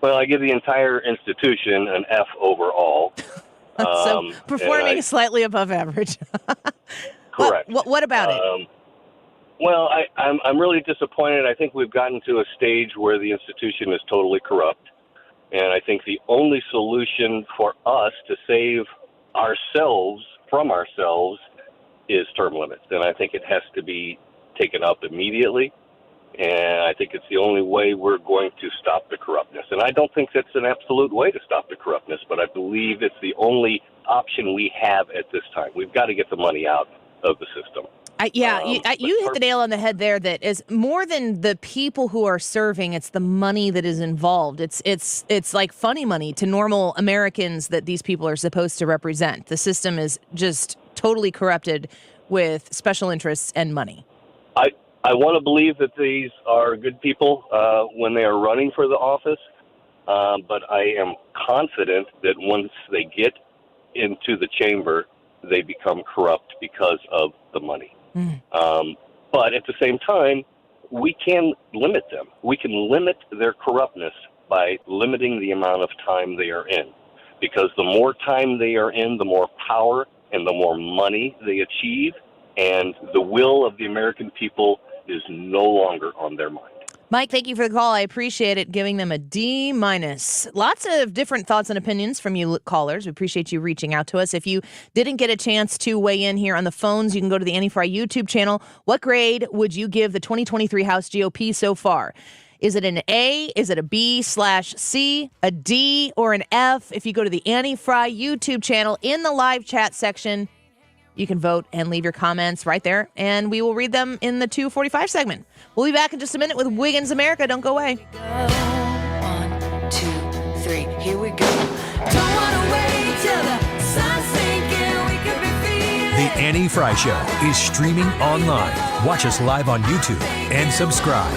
Well, I give the entire institution an F overall. So performing slightly above average. Correct. What about it? Well, I'm really disappointed. I think we've gotten to a stage where the institution is totally corrupt. And I think the only solution for us to save ourselves from ourselves is term limits. And I think it has to be taken up immediately. And I think it's the only way we're going to stop the corruptness. And I don't think that's an absolute way to stop the corruptness, but I believe it's the only option we have at this time. We've got to get the money out of the system. You hit the nail on the head there. That is more than the people who are serving. It's the money that is involved. It's like funny money to normal Americans that these people are supposed to represent. The system is just totally corrupted with special interests and money. I want to believe that these are good people when they are running for the office, but I am confident that once they get into the chamber, they become corrupt because of the money. But at the same time, we can limit them. We can limit their corruptness by limiting the amount of time they are in. Because the more time they are in, the more power and the more money they achieve, and the will of the American people is no longer on their mind. Mike, thank you for the call. I appreciate it, giving them a D-. Lots of different thoughts and opinions from you callers. We appreciate you reaching out to us. If you didn't get a chance to weigh in here on the phones, you can go to the Annie Frey YouTube channel. What grade would you give the 2023 House GOP so far? Is it an A? Is it a B/C, a D, or an F? If you go to the Annie Frey YouTube channel in the live chat section, you can vote and leave your comments right there, and we will read them in the 2:45 segment. We'll be back in just a minute with Wiggins America. Don't go away. 1, 2, 3, here we go. Don't wanna wait till the sun's sinking. We could be feeling. The Annie Frey Show is streaming online. Watch us live on YouTube and subscribe.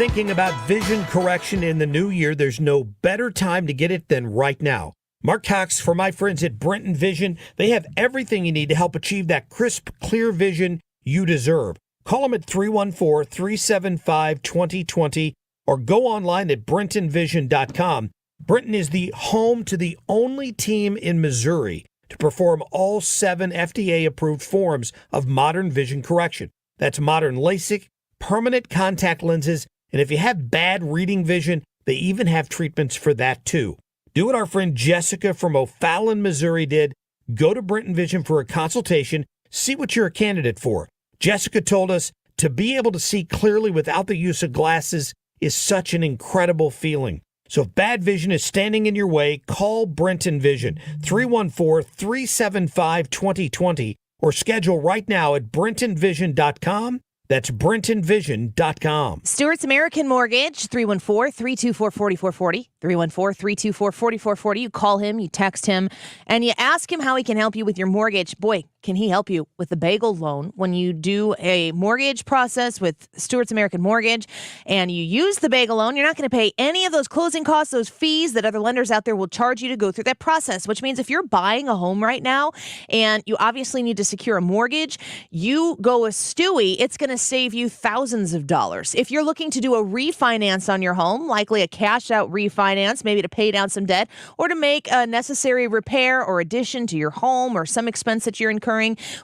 thinking about vision correction in the new year, there's no better time to get it than right now. Mark Cox for my friends at Brenton Vision. They have everything you need to help achieve that crisp, clear vision you deserve. Call them at 314-375-2020 or go online at brentonvision.com. Brenton is the home to the only team in Missouri to perform all 7 FDA-approved forms of modern vision correction. That's modern LASIK, permanent contact lenses, and if you have bad reading vision, they even have treatments for that too. Do what our friend Jessica from O'Fallon, Missouri did. Go to Brenton Vision for a consultation. See what you're a candidate for. Jessica told us to be able to see clearly without the use of glasses is such an incredible feeling. So if bad vision is standing in your way, call Brenton Vision, 314-375-2020, or schedule right now at brentonvision.com. That's brentonvision.com. Stewart's American Mortgage, 314-324-4440. 314-324-4440. You call him, you text him, and you ask him how he can help you with your mortgage. Boy, can he help you with the bagel loan. When you do a mortgage process with Stewart's American Mortgage and you use the bagel loan, you're not going to pay any of those closing costs, those fees that other lenders out there will charge you to go through that process, which means if you're buying a home right now and you obviously need to secure a mortgage, you go with Stewie, it's going to save you thousands of dollars. If you're looking to do a refinance on your home, likely a cash out refinance, maybe to pay down some debt or to make a necessary repair or addition to your home or some expense that you're incurring,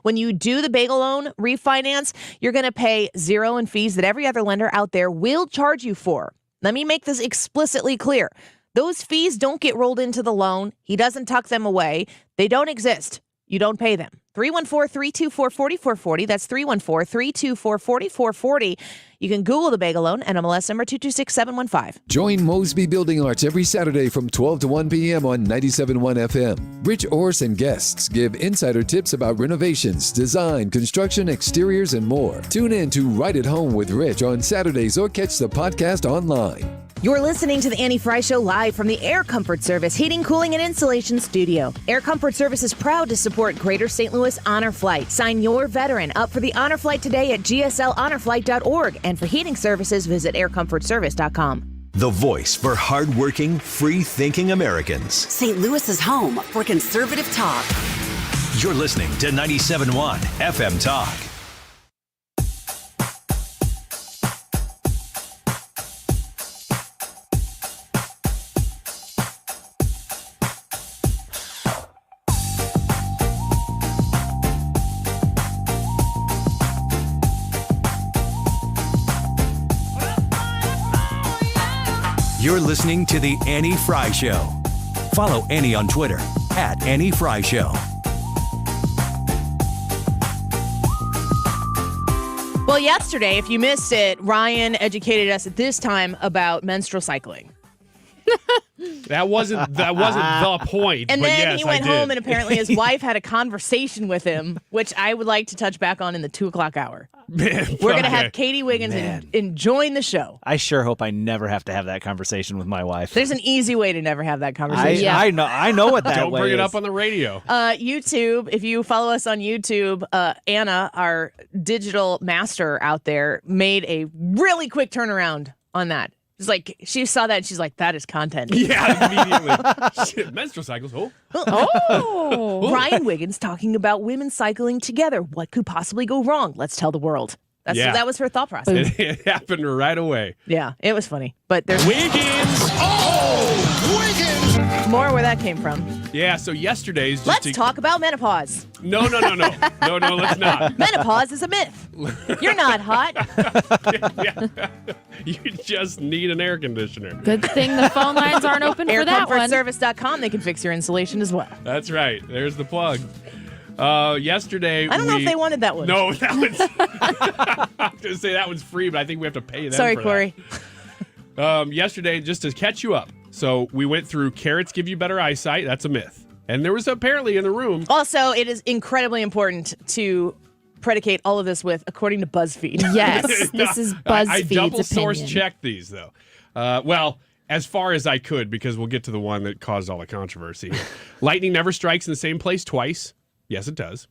when you do the bagel loan refinance, you're going to pay zero in fees that every other lender out there will charge you for. Let me make this explicitly clear. Those fees don't get rolled into the loan. He doesn't tuck them away. They don't exist. You don't pay them. 314-324-4440. That's 314-324-4440. You can Google the bagel loan, NMLS number 226715. Join Mosby Building Arts every Saturday from 12 to 1 p.m. on 97.1 FM. Rich Orse and guests give insider tips about renovations, design, construction, exteriors, and more. Tune in to Right at Home with Rich on Saturdays or catch the podcast online. You're listening to the Annie Frey Show live from the Air Comfort Service Heating, Cooling, and Insulation Studio. Air Comfort Service is proud to support Greater St. Louis Honor Flight. Sign your veteran up for the Honor Flight today at gsl.honorflight.org. And for heating services, visit aircomfortservice.com. The voice for hardworking, free-thinking Americans. St. Louis's home for conservative talk. You're listening to 97.1 FM Talk. You're listening to The Annie Frey Show. Follow Annie on Twitter at Annie Frey Show. Well, yesterday, if you missed it, Ryan educated us at this time about menstrual cycling. That wasn't the point. And then yes, he went home and apparently his wife had a conversation with him, which I would like to touch back on in the 2 o'clock hour. We're going to have Katie Wiggins and join the show. I sure hope I never have to have that conversation with my wife. There's an easy way to never have that conversation. I know what that Don't way bring it is. up on the radio. YouTube, if you follow us on YouTube, Anna, our digital master out there, made a really quick turnaround on that. It's like, she saw that and she's like, that is content. Yeah, immediately. Shit, menstrual cycles. Oh. Ryan Wiggins talking about women cycling together. What could possibly go wrong? Let's tell the world. That was her thought process. It happened right away. Yeah, it was funny. But there's Wiggins! Oh! Wiggins! More where that came from. Yeah, so yesterday's Let's talk about menopause. No, let's not. Menopause is a myth. You're not hot. You just need an air conditioner. Good thing the phone lines aren't open for that one. AirComfortService.com. They can fix your insulation as well. That's right. There's the plug. Yesterday, I don't know if they wanted that one. No, that one's. I was going to say that one's free, but I think we have to pay them. Sorry, for Corey. That. Yesterday, just to catch you up, so we went through carrots give you better eyesight. That's a myth. And there was apparently in the room. Also, it is incredibly important to predicate all of this with, according to BuzzFeed. Yes, this is BuzzFeed's I double source opinion. checked these, though. Well, as far as I could, because we'll get to the one that caused all the controversy. Lightning never strikes in the same place twice. Yes, it does.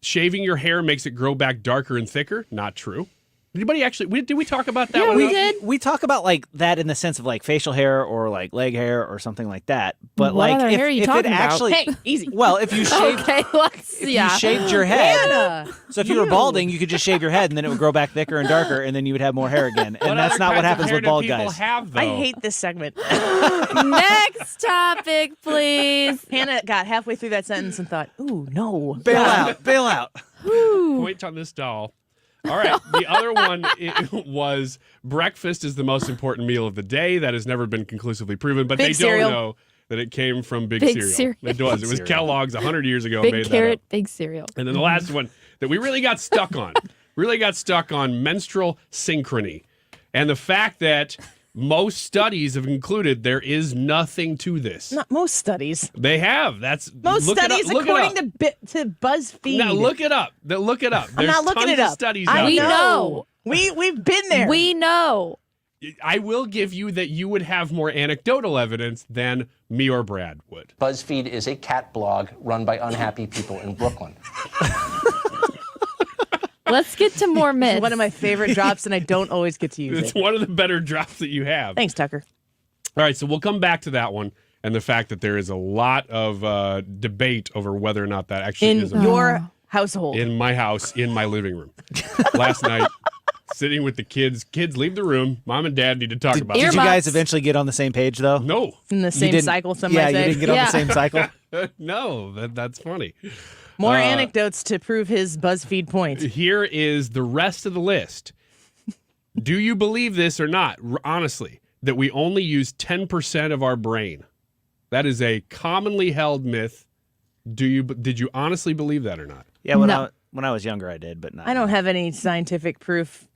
Shaving your hair makes it grow back darker and thicker. Not true. Anybody actually? Did we talk about that? Yeah, one? we did. We talk about like that in the sense of like facial hair or like leg hair or something like that. But What like other if, hair are you if it talking about? actually, Hey, easy. well, if you shaved, Okay, let's if you shaved your head, so if you were balding, you could just shave your head and then it would grow back thicker and darker, and then you would have more hair again. And that's not what happens with bald guys. I hate this segment. Next topic, please. Hannah got halfway through that sentence and thought, "Ooh, no, Bail out, bail out." Point on this doll. All right. The other one was breakfast is the most important meal of the day. That has never been conclusively proven, but Big they cereal. don't know that it came from Big Big Cereal. cereal. It was. It was Kellogg's 100 years ago. Big made carrot, that up. big cereal. And then the last one that we really got stuck on, menstrual synchrony. And the fact that most studies have concluded there is nothing to this. Not most studies. They have. That's Most look it studies, up, look it according up. to BuzzFeed. Now look it up. Look it up. I'm There's not looking tons it up. of studies I out We there. know. We've been there. We know. I will give you that you would have more anecdotal evidence than me or Brad would. BuzzFeed is a cat blog run by unhappy people in Brooklyn. Let's get to more myths. One of my favorite drops, and I don't always get to use It's it. one of the better drops that you have. Thanks, Tucker. All right, so we'll come back to that one and the fact that there is a lot of debate over whether or not that actually In is a your household. in my house, in my living room. Last night, sitting with the kids. Kids, leave the room. Mom and Dad need to talk about Did it. you guys eventually get on the same page though? No. In the same didn't- cycle, some Yeah, might you say. didn't get on the same cycle. No, that's funny. More anecdotes to prove his BuzzFeed point. Here is the rest of the list. Do you believe this or not? Honestly, that we only use 10% of our brain. That is a commonly held myth. Did you honestly believe that or not? Yeah, when I was younger, I did, but not. I don't have any scientific proof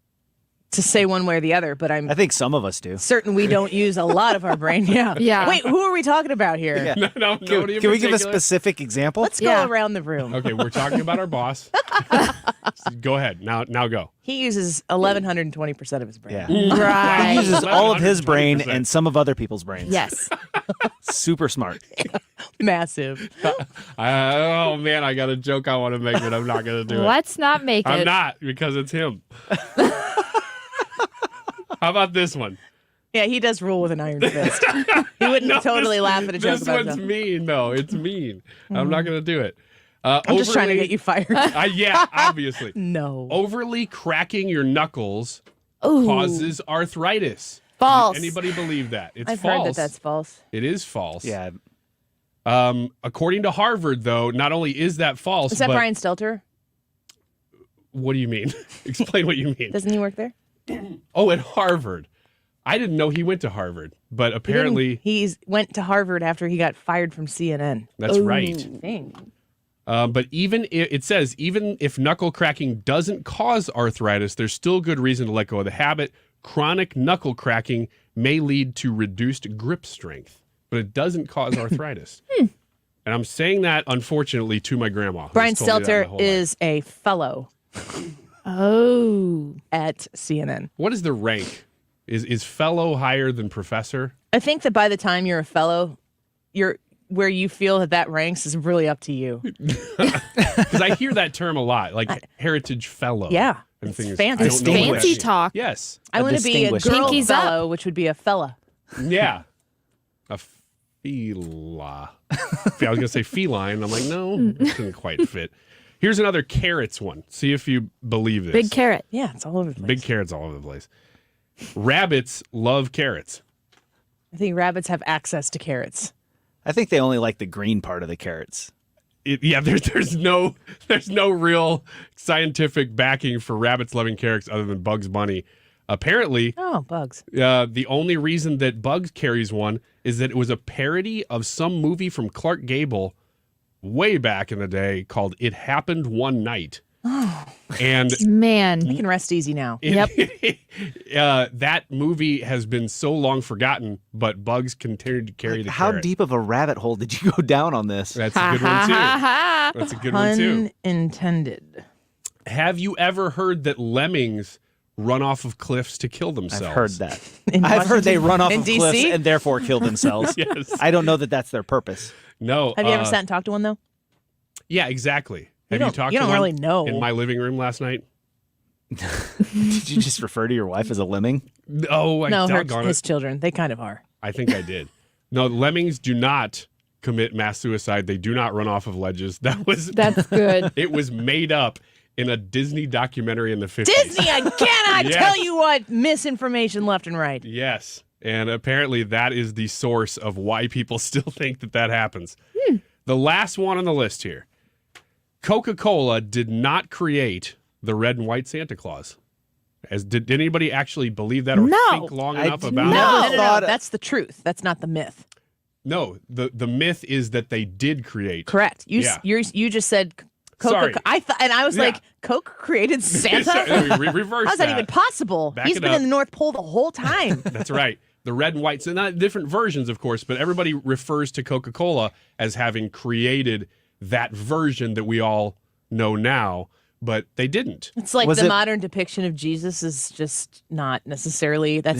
to say one way or the other, but I'm I think some of us do. certain we don't use a lot of our brain. Yeah. Yeah. Wait, who are we talking about here? Yeah. No, Can, nobody in can we give a particular? specific example? Let's go around the room. Okay, we're talking about our boss. Go ahead. Now go. He uses 1,120% of his brain. Yeah. Right. He uses all of his brain 120%. and some of other people's brains. Yes. Super smart. Massive. Oh man, I got a joke I want to make, but I'm not gonna do it. Let's not make I'm it. not because it's him. How about this one? Yeah, he does rule with an iron fist. He wouldn't No, totally this- laugh at a joke This about one's it. mean. No, it's mean. I'm not going to do it. I'm just trying to get you fired. Yeah, obviously. No. Overly cracking your knuckles Ooh. causes arthritis. False. Anybody believe that? It's I've false. heard that that's false. It is false. Yeah. According to Harvard, though, not only is that false, Is that but Brian Stelter? what do you mean? Explain what you mean. Doesn't he work there? Oh, at Harvard. I didn't know he went to Harvard, but apparently He went to Harvard after he got fired from CNN. that's right. Dang. But it says even if knuckle cracking doesn't cause arthritis, there's still good reason to let go of the habit. Chronic knuckle cracking may lead to reduced grip strength, but it doesn't cause arthritis. And I'm saying that, unfortunately, to my grandma. who's Brian told me that my Stelter whole life. is a fellow Oh. at CNN. What is the rank? Is fellow higher than professor? I think that by the time you're a fellow, you're where you feel that ranks is really up to you. Because I hear that term a lot, like heritage fellow. Yeah. And It's things. fancy. I don't know what that Fancy means. talk. Yes. I want to be a distinguished. girl Pinkies up. fellow, which would be a fella. Yeah. A fela. I was going to say feline. I'm like, no, it doesn't quite fit. Here's another carrots one. See if you believe this. Big carrot. Yeah, it's all over the place. Big carrots all over the place. Rabbits love carrots. I think rabbits have access to carrots. I think they only like the green part of the carrots. There's no real scientific backing for rabbits loving carrots other than Bugs Bunny. Apparently, Oh, bugs. the only reason that Bugs carries one is that it was a parody of some movie from Clark Gable way back in the day called It Happened One Night. And Man. You can rest easy now. that movie has been so long forgotten, but Bugs continued to carry the How carrot. deep of a rabbit hole did you go down on this? That's a good one, too. That's a good one, too. Unintended. Have you ever heard that lemmings run off of cliffs to kill themselves? I've heard that. In I've heard they run off in of cliffs DC? and therefore kill themselves. Yes. I don't know that that's their purpose. No. Have you ever sat and talked to one, though? Yeah, exactly. Have you don't- talked you to don't one really know. in my living room last night? Did you just refer to your wife as a lemming? Oh, No, his children. They kind of are. I think I did. No, lemmings do not commit mass suicide. They do not run off of ledges. That's good. It was made up in a Disney documentary in the 50s. Disney, I cannot Yes. tell you what. Misinformation left and right. Yes. And apparently that is the source of why people still think that happens. The last one on the list here. Coca-Cola did not create the red and white Santa Claus. Did anybody actually believe that or think long enough about it? No. That's the truth. That's not the myth. No, the myth is that they did create. Correct. You just said Coca. Sorry. I was like, Coke created Santa? Reverse How's that even possible? Back He's it been up. in the North Pole the whole time. That's right. The red and white. So not different versions, of course, but everybody refers to Coca-Cola as having created that version that we all know now, but they didn't. It's like modern depiction of Jesus is just not necessarily, they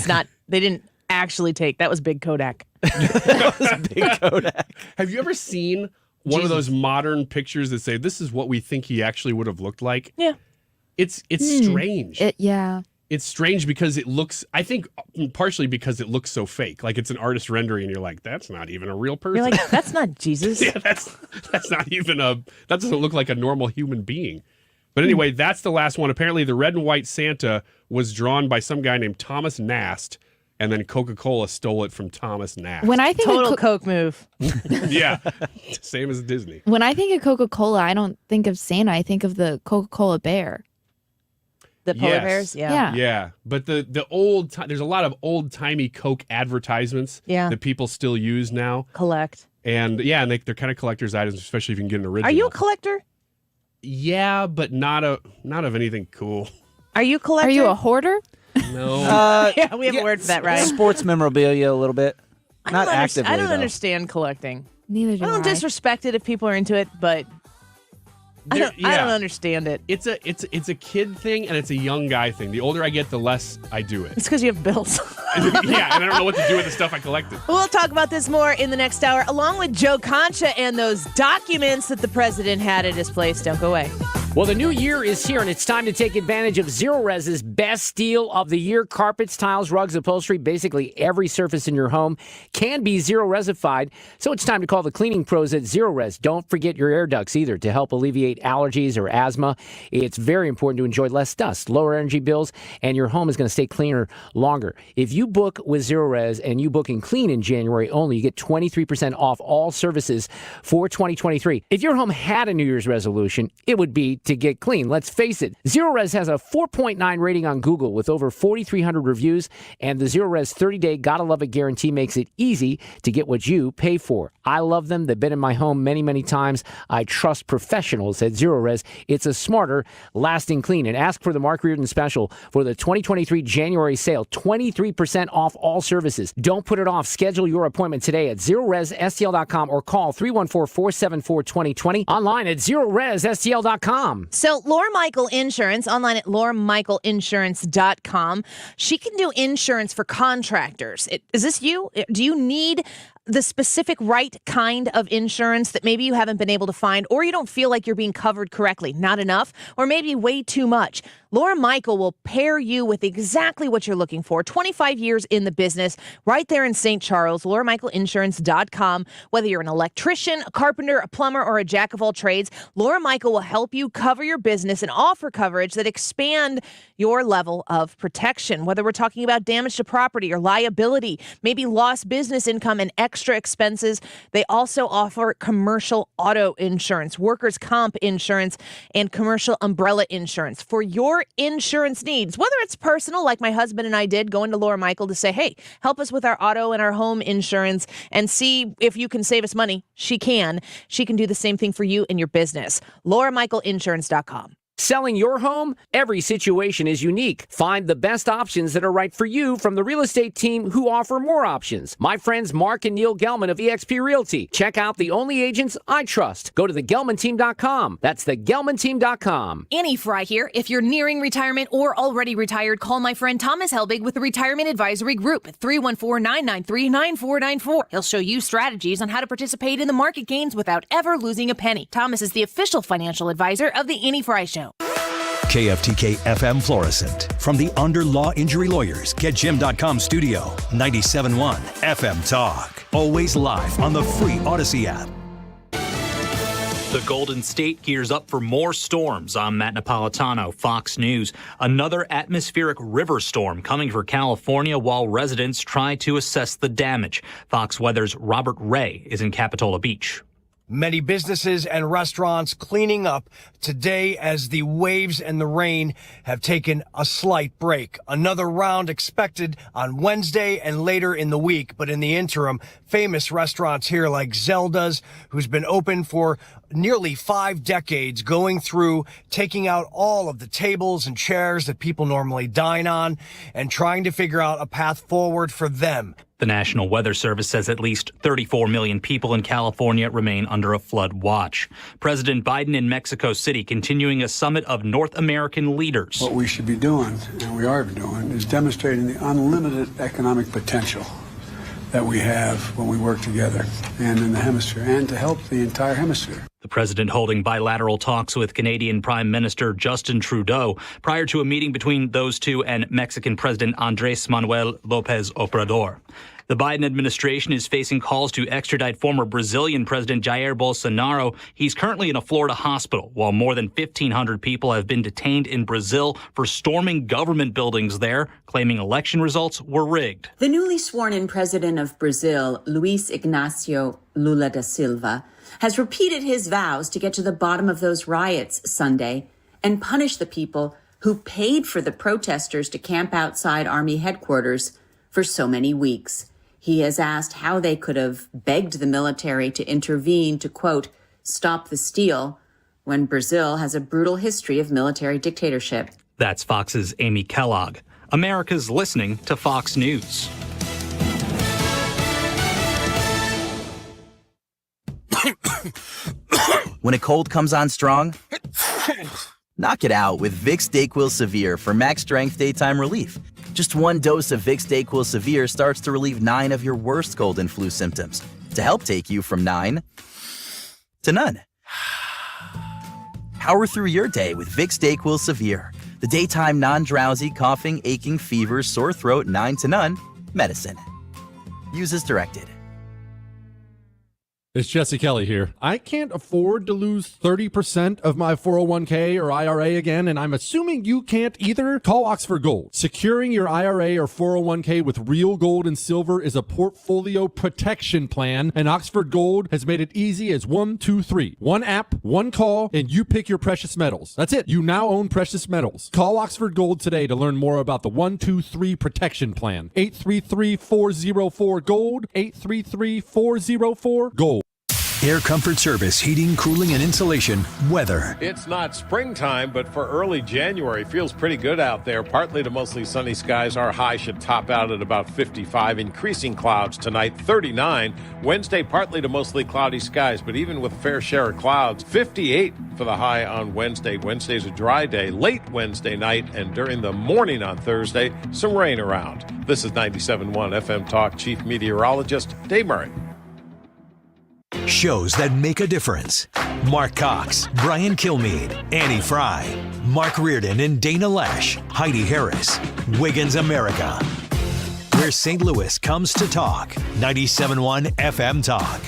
didn't actually take, that was Big Kodak. Big Kodak. Have you ever seen one of those modern pictures that say, this is what we think he actually would have looked like? Yeah. It's strange. Yeah. It's strange because it looks, I think partially because it looks so fake. Like it's an artist rendering and you're like, that's not even a real person. You're like, that's not Jesus. Yeah, that's not even that doesn't look like a normal human being. But anyway, that's the last one. Apparently the red and white Santa was drawn by some guy named Thomas Nast, and then Coca-Cola stole it from Thomas Nast. When I think Total Coke move. Yeah, same as Disney. When I think of Coca-Cola, I don't think of Santa. I think of the Coca-Cola bear. The polar bears? Yeah. Yeah. But there's a lot of old-timey Coke advertisements that people still use now. Collect. And they're kind of collector's items, especially if you can get an original. Are you a collector? Yeah, but not of anything cool. Are you a collector? Are you a hoarder? No. Yeah, we have a word for that, right? Sports memorabilia a little bit. Not actively, I don't though. understand collecting. Neither do I don't disrespect it if people are into it, but I don't understand it. It's a kid thing and it's a young guy thing. The older I get, the less I do it. It's because you have bills. Yeah, and I don't know what to do with the stuff I collected. We'll talk about this more in the next hour, along with Joe Concha and those documents that the president had at his place. Don't go away. Well, the new year is here, and it's time to take advantage of Zero Res's best deal of the year. Carpets, tiles, rugs, upholstery, basically every surface in your home can be Zero Resified. So it's time to call the cleaning pros at Zero Res. Don't forget your air ducts either to help alleviate allergies or asthma. It's very important to enjoy less dust, lower energy bills, and your home is going to stay cleaner longer. If you book with Zero Res and you book and clean in January only, you get 23% off all services for 2023. If your home had a New Year's resolution, it would be to get clean. Let's face it. Zero Res has a 4.9 rating on Google with over 4,300 reviews, and the Zero Res 30-day Gotta Love It guarantee makes it easy to get what you pay for. I love them. They've been in my home many, many times. I trust professionals at Zero Res. It's a smarter, lasting clean. And ask for the Mark Reardon special for the 2023 January sale. 23% off all services. Don't put it off. Schedule your appointment today at ZeroResSTL.com or call 314-474-2020. Online at ZeroResSTL.com. So Laura Michael Insurance, online at lauramichaelinsurance.com. She can do insurance for contractors. Is this you? Do you need the specific right kind of insurance that maybe you haven't been able to find, or you don't feel like you're being covered correctly? Not enough, or maybe way too much. Laura Michael will pair you with exactly what you're looking for. 25 years in the business, right there in St. Charles, lauramichaelinsurance.com. Whether you're an electrician, a carpenter, a plumber, or a jack of all trades, Laura Michael will help you cover your business and offer coverage that expand your level of protection. Whether we're talking about damage to property or liability, maybe lost business income and extra expenses, they also offer commercial auto insurance, workers' comp insurance, and commercial umbrella insurance for your insurance needs. Whether it's personal, like my husband and I did, going to Laura Michael to say, hey, help us with our auto and our home insurance and see if you can save us money. She can. She can do the same thing for you and your business. lauramichaelinsurance.com. Selling your home? Every situation is unique. Find the best options that are right for you from the real estate team who offer more options. My friends Mark and Neil Gelman of eXp Realty. Check out the only agents I trust. Go to thegelmanteam.com. That's thegelmanteam.com. Annie Frey here. If you're nearing retirement or already retired, call my friend Thomas Helbig with the Retirement Advisory Group at 314-993-9494. He'll show you strategies on how to participate in the market gains without ever losing a penny. Thomas is the official financial advisor of the Annie Frey Show. KFTK FM Florissant. From the Under Law Injury Lawyers, GetJim.com studio. 97.1 FM Talk. Always live on the free Odyssey app. The Golden State gears up for more storms. I'm Matt Napolitano, Fox News. Another atmospheric river storm coming for California while residents try to assess the damage. Fox Weather's Robert Ray is in Capitola Beach. Many businesses and restaurants cleaning up today as the waves and the rain have taken a slight break. Another round expected on Wednesday and later in the week. But in the interim, famous restaurants here like Zelda's, who's been open for nearly 5 decades, going through, taking out all of the tables and chairs that people normally dine on and trying to figure out a path forward for them. The National Weather Service says at least 34 million people in California remain under a flood watch. President Biden in Mexico City continuing a summit of North American leaders. What we should be doing, and we are doing, is demonstrating the unlimited economic potential that we have when we work together and in the hemisphere, and to help the entire hemisphere. The president holding bilateral talks with Canadian Prime Minister Justin Trudeau prior to a meeting between those two and Mexican President Andrés Manuel López Obrador. The Biden administration is facing calls to extradite former Brazilian President Jair Bolsonaro. He's currently in a Florida hospital, while more than 1,500 people have been detained in Brazil for storming government buildings there, claiming election results were rigged. The newly sworn-in president of Brazil, Luiz Inácio Lula da Silva, has repeated his vows to get to the bottom of those riots Sunday and punish the people who paid for the protesters to camp outside Army headquarters for so many weeks. He has asked how they could have begged the military to intervene to, quote, stop the steal, when Brazil has a brutal history of military dictatorship. That's Fox's Amy Kellogg. America's listening to Fox News. When a cold comes on strong, knock it out with Vicks DayQuil Severe for max strength daytime relief. Just one dose of Vicks DayQuil Severe starts to relieve 9 of your worst cold and flu symptoms to help take you from 9 to none. Power through your day with Vicks DayQuil Severe, the daytime non-drowsy, coughing, aching, fever, sore throat, 9 to none medicine. Use as directed. It's Jesse Kelly here. I can't afford to lose 30% of my 401k or IRA again, and I'm assuming you can't either. Call Oxford Gold. Securing your IRA or 401k with real gold and silver is a portfolio protection plan, and Oxford Gold has made it easy as 1, 2, 3. One app, one call, and you pick your precious metals. That's it. You now own precious metals. Call Oxford Gold today to learn more about the 1, 2, 3 protection plan. 833-404-GOLD. 833-404-GOLD. Air Comfort Service, heating, cooling, and insulation, weather. It's not springtime, but for early January, feels pretty good out there. Partly to mostly sunny skies. Our high should top out at about 55. Increasing clouds tonight, 39. Wednesday, partly to mostly cloudy skies, but even with a fair share of clouds, 58 for the high on Wednesday. Wednesday's a dry day. Late Wednesday night and during the morning on Thursday, some rain around. This is 97.1 FM Talk Chief Meteorologist Dave Murray. Shows that make a difference. Mark Cox, Brian Kilmeade, Annie Frey, Mark Reardon and Dana Lash, Heidi Harris, Wiggins America. Where St. Louis comes to talk. 97.1 FM Talk.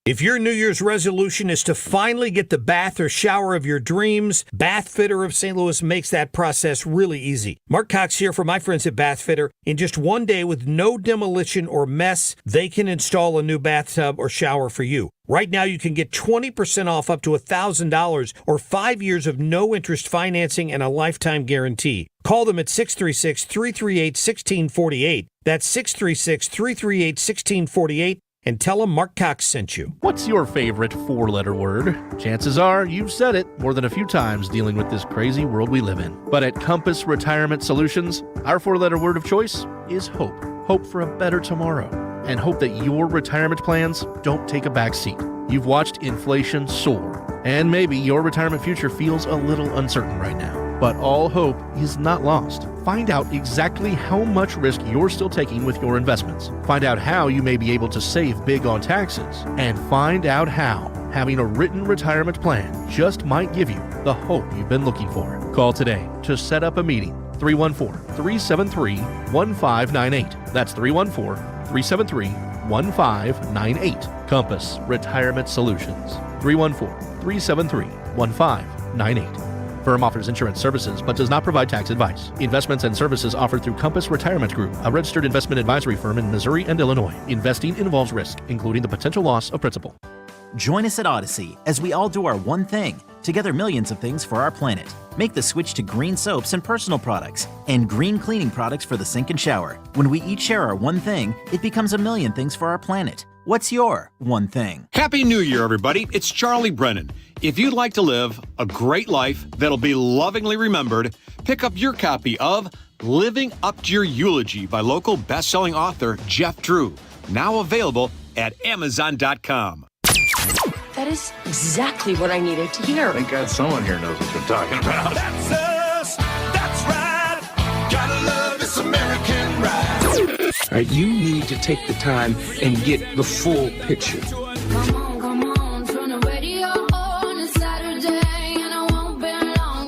If your New Year's resolution is to finally get the bath or shower of your dreams, Bath Fitter of St. Louis makes that process really easy. Mark Cox here for my friends at Bath Fitter. In just one day with no demolition or mess, they can install a new bathtub or shower for you. Right now, you can get 20% off up to $1,000 or 5 years of no-interest financing and a lifetime guarantee. Call them at 636-338-1648. That's 636-338-1648. And tell them Mark Cox sent you. What's your favorite four-letter word? Chances are you've said it more than a few times dealing with this crazy world we live in. But at Compass Retirement Solutions, our four-letter word of choice is hope. Hope for a better tomorrow. And hope that your retirement plans don't take a back seat. You've watched inflation soar. And maybe your retirement future feels a little uncertain right now. But all hope is not lost. Find out exactly how much risk you're still taking with your investments. Find out how you may be able to save big on taxes. And find out how having a written retirement plan just might give you the hope you've been looking for. Call today to set up a meeting. 314-373-1598. That's 314-373-1598. Compass Retirement Solutions. 314-373-1598. Firm offers insurance services but does not provide tax advice. Investments and services offered through Compass Retirement Group, a registered investment advisory firm in Missouri and Illinois. Investing involves risk, including the potential loss of principal. Join us at Odyssey as we all do our one thing. Together, millions of things for our planet. Make the switch to green soaps and personal products and green cleaning products for the sink and shower. When we each share our one thing, it becomes a million things for our planet. What's your one thing? Happy New Year, everybody. It's Charlie Brennan. If you'd like to live a great life that'll be lovingly remembered, pick up your copy of Living Up to Your Eulogy by local best-selling author Jeff Drew. Now available at Amazon.com. That is exactly what I needed to hear. Thank God someone here knows what you're talking about. That's us. That's right. Gotta love this American ride. All right, you need to take the time and get the full picture.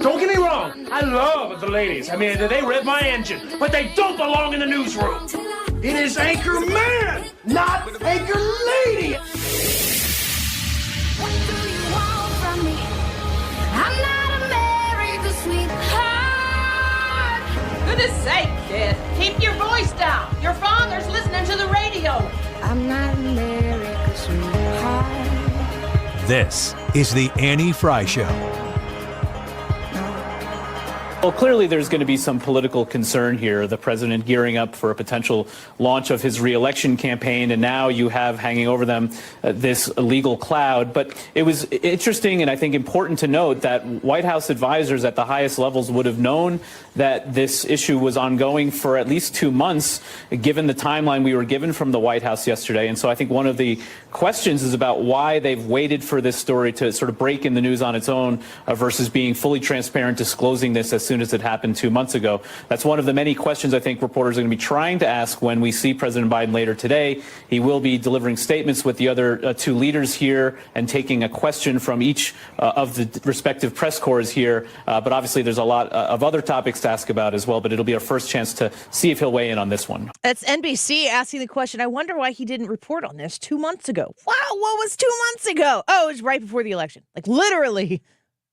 Don't get me wrong. I love the ladies. I mean, they rev my engine, but they don't belong in the newsroom. It is Anchor Man, not Anchor Lady. I'm not America's sweetheart. Goodness sake, kid. Keep your voice down. Your father's listening to the radio. I'm not America's sweetheart. This is the Annie Frey Show. Well, clearly there's going to be some political concern here. The president gearing up for a potential launch of his re-election campaign, and now you have hanging over them this legal cloud. But it was interesting and I think important to note that White House advisors at the highest levels would have known that this issue was ongoing for at least 2 months, given the timeline we were given from the White House yesterday. And so I think one of the questions is about why they've waited for this story to sort of break in the news on its own versus being fully transparent, disclosing this as soon as it happened 2 months ago. That's one of the many questions I think reporters are going to be trying to ask when we see President Biden later today. He will be delivering statements with the other two leaders here and taking a question from each of the respective press corps here. But obviously there's a lot of other topics to ask about as well, but it'll be our first chance to see if he'll weigh in on this one. That's NBC asking the question. I wonder why he didn't report on this 2 months ago. Wow, what was 2 months ago? Oh, it was right before the election. Like literally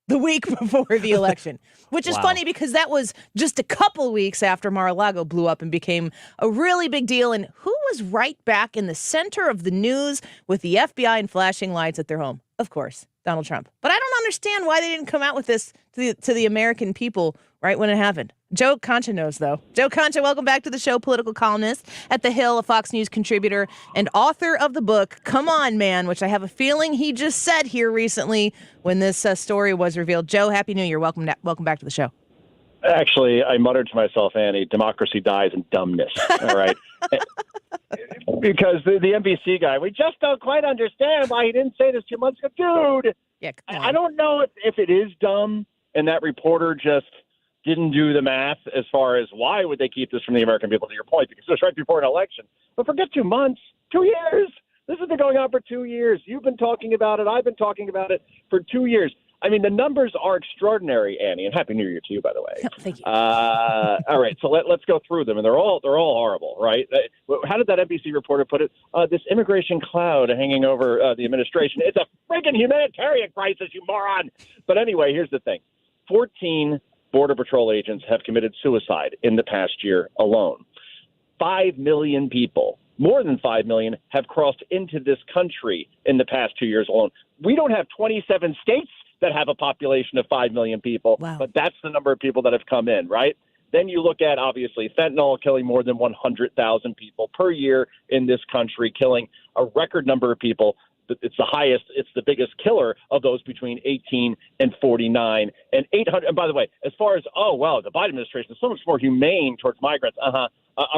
the week before the election, which is funny because that was just a couple weeks after Mar-a-Lago blew up and became a really big deal. And who was right back in the center of the news with the FBI and flashing lights at their home? Of course, Donald Trump. But I don't understand why they didn't come out with this to the American people right when it happened. Joe Concha knows, though. Joe Concha, welcome back to the show, political columnist at The Hill, a Fox News contributor, and author of the book, Come On, Man, which I have a feeling he just said here recently when this story was revealed. Joe, Happy New Year. Welcome back to the show. Actually, I muttered to myself, Annie, democracy dies in dumbness, all right? Because the NBC guy, we just don't quite understand why he didn't say this 2 months ago. Dude, yeah, I don't know if it is dumb and that reporter just didn't do the math as far as why would they keep this from the American people, to your point, because it was right before an election. But forget 2 months, 2 years. This has been going on for 2 years. You've been talking about it. I've been talking about it for 2 years. I mean, the numbers are extraordinary, Annie, and Happy New Year to you, by the way. Thank you. All right, so let's go through them, and they're all horrible, right? How did that NBC reporter put it? This immigration cloud hanging over the administration. It's a friggin' humanitarian crisis, you moron! But anyway, here's the thing. 14 Border Patrol agents have committed suicide in the past year alone. 5 million people, more than 5 million, have crossed into this country in the past 2 years alone. We don't have 27 states that have a population of 5 million people, but that's the number of people that have come in, right? Then you look at, obviously, fentanyl killing more than 100,000 people per year in this country, killing a record number of people. It's the highest, it's the biggest killer of those between 18 and 49. And 800, and by the way, as far as, the Biden administration is so much more humane towards migrants. A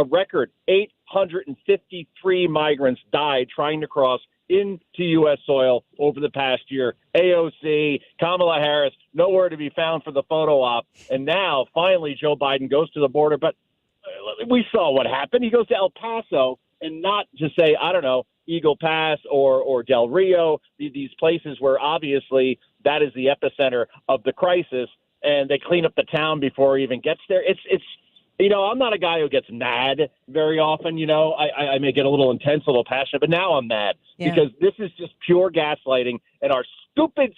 record 853 migrants died trying to cross into U.S. soil over the past year. AOC, Kamala Harris, nowhere to be found for the photo op. And now, finally, Joe Biden goes to the border. But we saw what happened. He goes to El Paso and not to say, Eagle Pass or Del Rio, these places where obviously that is the epicenter of the crisis, and they clean up the town before it even gets there. It's I'm not a guy who gets mad very often. I may get a little intense, a little passionate, but now I'm mad because this is just pure gaslighting, and our stupid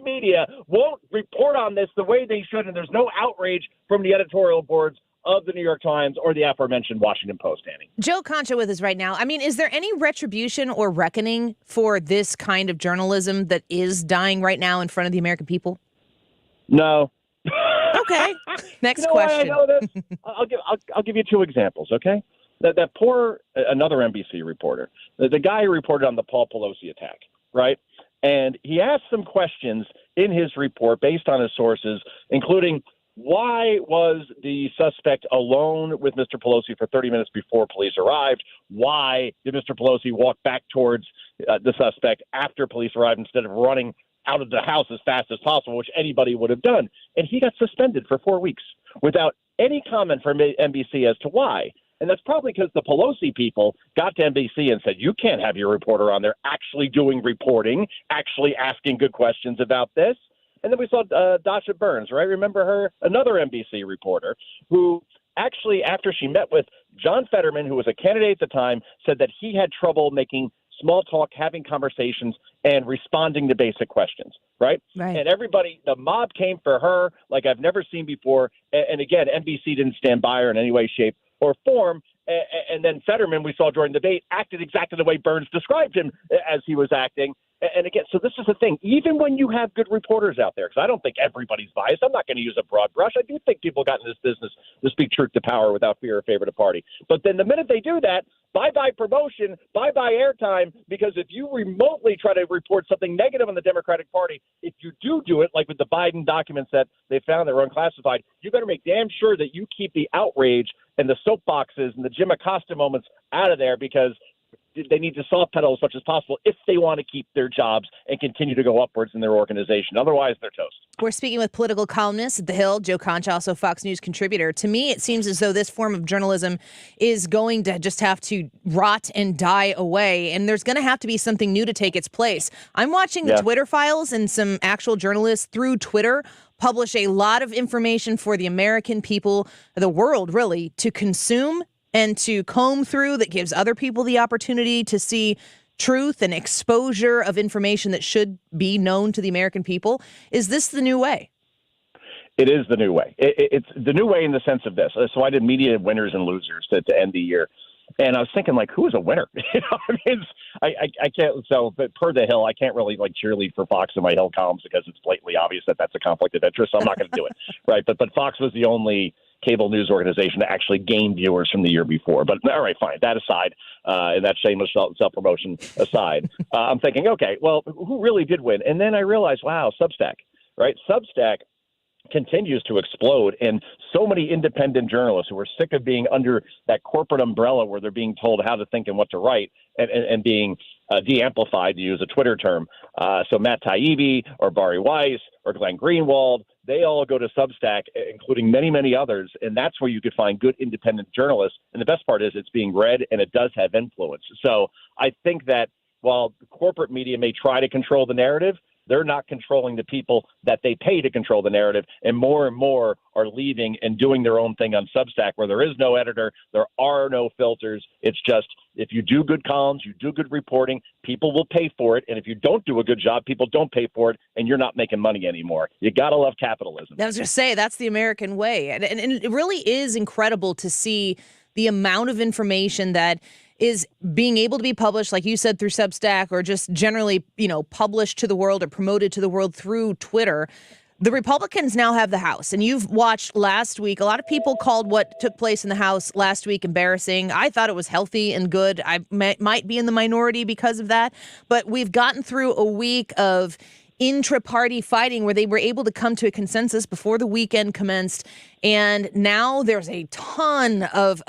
media won't report on this the way they should, and there's no outrage from the editorial boards of the New York Times or the aforementioned Washington Post, Annie. Joe Concha with us right now. I mean, is there any retribution or reckoning for this kind of journalism that is dying right now in front of the American people? No. Okay. Next Why I question. know this? I'll give you two examples, okay? That poor, another NBC reporter, the guy who reported on the Paul Pelosi attack, right? And he asked some questions in his report based on his sources, including why was the suspect alone with Mr. Pelosi for 30 minutes before police arrived? Why did Mr. Pelosi walk back towards the suspect after police arrived instead of running out of the house as fast as possible, which anybody would have done? And he got suspended for 4 weeks without any comment from NBC as to why. And that's probably because the Pelosi people got to NBC and said, you can't have your reporter on there actually doing reporting, actually asking good questions about this. And then we saw Dasha Burns, right? Remember her? Another NBC reporter who actually, after she met with John Fetterman, who was a candidate at the time, said that he had trouble making small talk, having conversations, and responding to basic questions, right? And everybody, the mob came for her like I've never seen before. And again, NBC didn't stand by her in any way, shape, or form. And then Fetterman, we saw during the debate, acted exactly the way Burns described him as he was acting. And again, so this is the thing. Even when you have good reporters out there, because I don't think everybody's biased. I'm not going to use a broad brush. I do think people got in this business to speak truth to power without fear or favor to party. But then the minute they do that, bye-bye promotion, bye-bye airtime, because if you remotely try to report something negative on the Democratic Party, if you do it, like with the Biden documents that they found that were unclassified, you better make damn sure that you keep the outrage and the soapboxes and the Jim Acosta moments out of there, because they need to soft pedal as much as possible if they want to keep their jobs and continue to go upwards in their organization. Otherwise, they're toast. We're speaking with political columnist at The Hill, Joe Concha, also Fox News contributor. To me, it seems as though this form of journalism is going to just have to rot and die away, and there's going to have to be something new to take its place. I'm watching the Twitter files, and some actual journalists through Twitter publish a lot of information for the American people, the world really, to consume and to comb through, that gives other people the opportunity to see truth and exposure of information that should be known to the American people. Is this the new way? It is the new way. It's the new way in the sense of this. So I did media winners and losers to end the year. And I was thinking, like, who is a winner? I can't. So, but per The Hill, I can't really cheerlead for Fox in my Hill columns because it's blatantly obvious that that's a conflict of interest. So I'm not going to do it, right? But Fox was the only cable news organization to actually gain viewers from the year before. But all right, fine. That aside, and that shameless self-promotion aside, I'm thinking, okay, well, who really did win? And then I realized, wow, Substack, right? Substack continues to explode, and so many independent journalists who are sick of being under that corporate umbrella where they're being told how to think and what to write and being de-amplified, to use a Twitter term. So Matt Taibbi or Bari Weiss or Glenn Greenwald, they all go to Substack, including many, many others, and that's where you could find good independent journalists. And the best part is it's being read, and it does have influence. So I think that while the corporate media may try to control the narrative, they're not controlling the people that they pay to control the narrative, and more are leaving and doing their own thing on Substack, where there is no editor, there are no filters. It's just, if you do good columns, you do good reporting, people will pay for it. And if you don't do a good job, people don't pay for it, and you're not making money anymore. You got to love capitalism. I was going to say, that's the American way. And it really is incredible to see the amount of information that is being able to be published, like you said, through Substack, or just generally, published to the world or promoted to the world through Twitter. The Republicans now have the House, and you've watched last week. A lot of people called what took place in the House last week embarrassing. I thought it was healthy and good. I might be in the minority because of that, but we've gotten through a week of intra-party fighting where they were able to come to a consensus before the weekend commenced. And now there's a ton of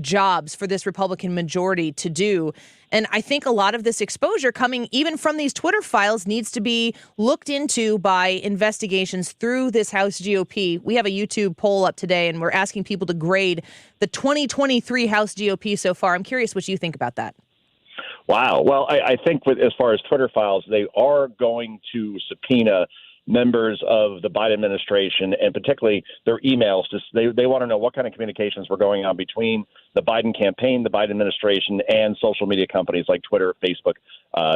jobs for this Republican majority to do. And I think a lot of this exposure coming even from these Twitter files needs to be looked into by investigations through this House GOP. We have a YouTube poll up today, and we're asking people to grade the 2023 House GOP so far. I'm curious what you think about that. Wow. Well, I think as far as Twitter files, they are going to subpoena members of the Biden administration and particularly their emails. They want to know what kind of communications were going on between the Biden campaign, the Biden administration, and social media companies like Twitter, Facebook,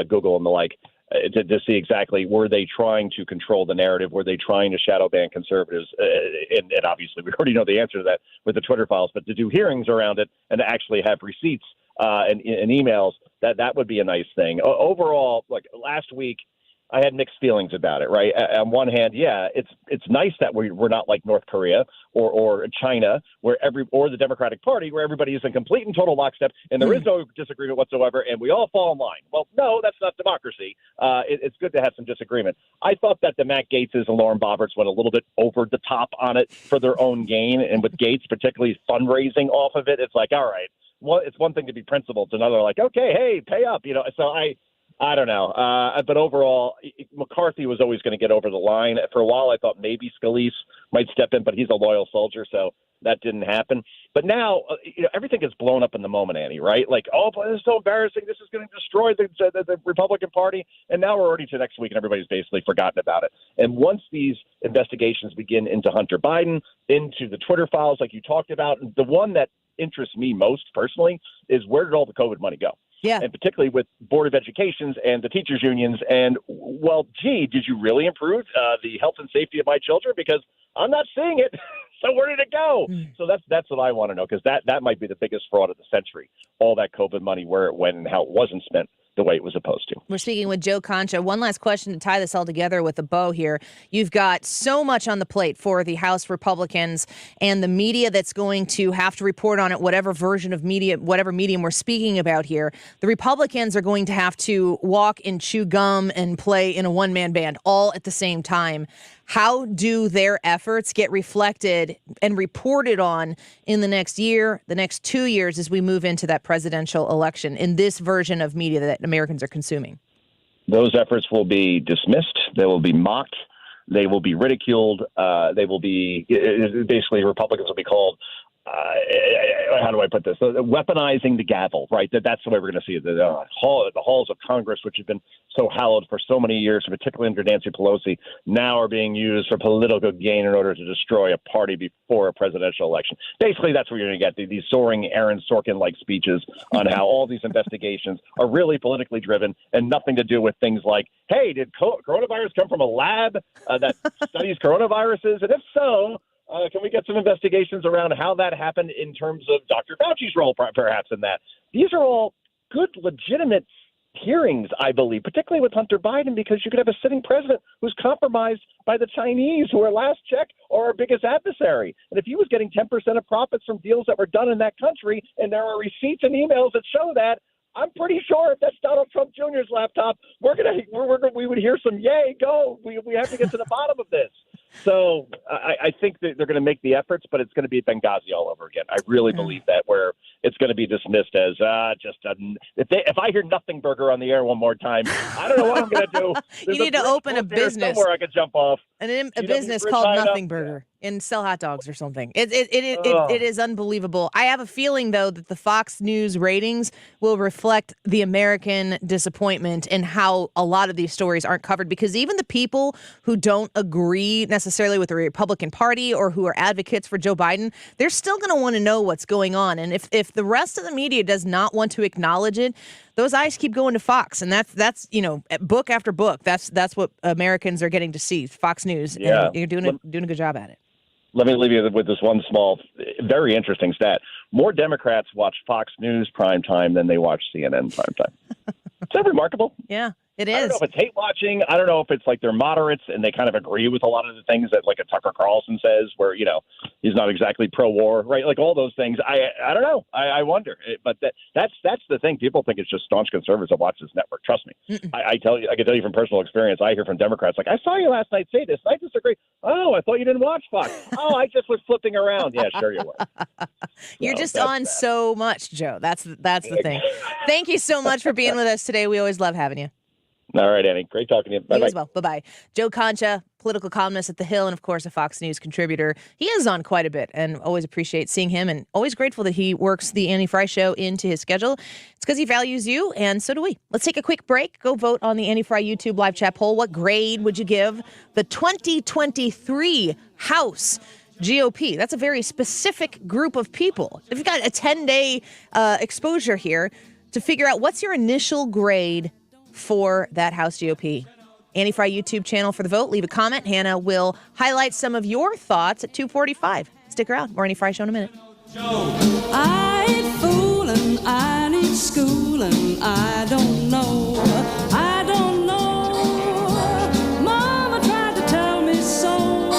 Google, and the like. To see exactly, were they trying to control the narrative? Were they trying to shadow ban conservatives? And obviously, we already know the answer to that with the Twitter files. But to do hearings around it and to actually have receipts and emails, that would be a nice thing. Overall, like last week, I had mixed feelings about it, right? On one hand, yeah, it's nice that we're not like North Korea or China, or the Democratic Party, where everybody is in complete and total lockstep, and there is no disagreement whatsoever, and we all fall in line. Well, no, that's not democracy. It's good to have some disagreement. I thought that the Matt Gaetzes and Lauren Boeberts went a little bit over the top on it for their own gain, and with Gaetz particularly fundraising off of it, it's like, all right, well, it's one thing to be principled, it's another like, okay, hey, pay up, So I don't know. But overall, McCarthy was always going to get over the line. For a while, I thought maybe Scalise might step in, but he's a loyal soldier, so that didn't happen. But now, everything gets blown up in the moment, Annie, right? Like, oh, but this is so embarrassing. This is going to destroy the Republican Party. And now we're already to next week, and everybody's basically forgotten about it. And once these investigations begin into Hunter Biden, into the Twitter files like you talked about, the one that interests me most personally is where did all the COVID money go? Yeah. And particularly with Board of Educations and the teachers unions. And, well, gee, did you really improve the health and safety of my children? Because I'm not seeing it. So where did it go? So that's what I want to know, because that might be the biggest fraud of the century. All that COVID money, where it went and how it wasn't spent the way it was supposed to. We're speaking with Joe Concha. One last question to tie this all together with a bow here. You've got so much on the plate for the House Republicans and the media that's going to have to report on it, whatever version of media, whatever medium we're speaking about here. The Republicans are going to have to walk and chew gum and play in a one-man band all at the same time. How do their efforts get reflected and reported on in the next year, the next 2 years, as we move into that presidential election in this version of media that Americans are consuming? Those efforts will be dismissed. They will be mocked. They will be ridiculed. They will be basically Republicans will be called. How do I put this? Weaponizing the gavel, right? That's the way we're going to see it. The halls of Congress, which have been so hallowed for so many years, particularly under Nancy Pelosi, now are being used for political gain in order to destroy a party before a presidential election. Basically, that's what you're going to get, these soaring Aaron Sorkin-like speeches on how all these investigations are really politically driven and nothing to do with things like, hey, did coronavirus come from a lab that studies coronaviruses? And if so, can we get some investigations around how that happened in terms of Dr. Fauci's role, perhaps, in that? These are all good, legitimate hearings, I believe, particularly with Hunter Biden, because you could have a sitting president who's compromised by the Chinese, who are last check are our biggest adversary. And if he was getting 10% of profits from deals that were done in that country, and there are receipts and emails that show that, I'm pretty sure if that's Donald Trump Jr.'s laptop, we would hear some yay, go. We have to get to the bottom of this. So I think that they're going to make the efforts, but it's going to be Benghazi all over again. I really believe that, where it's going to be dismissed as if I hear Nothing Burger on the air one more time, I don't know what I'm going to do. You need to open a business somewhere I could jump off. A business called Nothing Burger and sell hot dogs or something. It is unbelievable. I have a feeling, though, that the Fox News ratings will reflect the American disappointment in how a lot of these stories aren't covered, because even the people who don't agree necessarily with the Republican Party or who are advocates for Joe Biden, they're still going to want to know what's going on. And if the rest of the media does not want to acknowledge it, those eyes keep going to Fox, and that's book after book. That's what Americans are getting to see. Fox News, yeah. And you're doing a good job at it. Let me leave you with this one small, very interesting stat. More Democrats watch Fox News primetime than they watch CNN primetime. Is that remarkable? Yeah, it is. I don't know if it's hate watching. I don't know if it's like they're moderates and they kind of agree with a lot of the things that like a Tucker Carlson says, where, he's not exactly pro-war, right? Like all those things. I don't know. I wonder. But that's the thing. People think it's just staunch conservatives that watch this network. Trust me. I can tell you from personal experience. I hear from Democrats like, I saw you last night say this. I disagree. Oh, I thought you didn't watch Fox. Oh, I just was flipping around. Yeah, sure you were. You're just on so much, Joe. That's the thing. Thank you so much for being with us today. We always love having you. All right, Annie. Great talking to you. Bye-bye. You as well. Bye-bye. Joe Concha, political columnist at The Hill, and of course a Fox News contributor. He is on quite a bit, and always appreciate seeing him, and always grateful that he works the Annie Frey Show into his schedule. It's because he values you, and so do we. Let's take a quick break. Go vote on the Annie Frey YouTube live chat poll. What grade would you give the 2023 House GOP? That's a very specific group of people. If you've got a 10-day exposure here to figure out what's your initial grade for that House GOP. Annie Frey YouTube channel for the vote. Leave a comment. Hannah will highlight some of your thoughts at 2:45. Stick around. More Annie Frey Show in a minute. I ain't fooling, I need schooling, I don't know, I don't know. Mama tried to tell me so.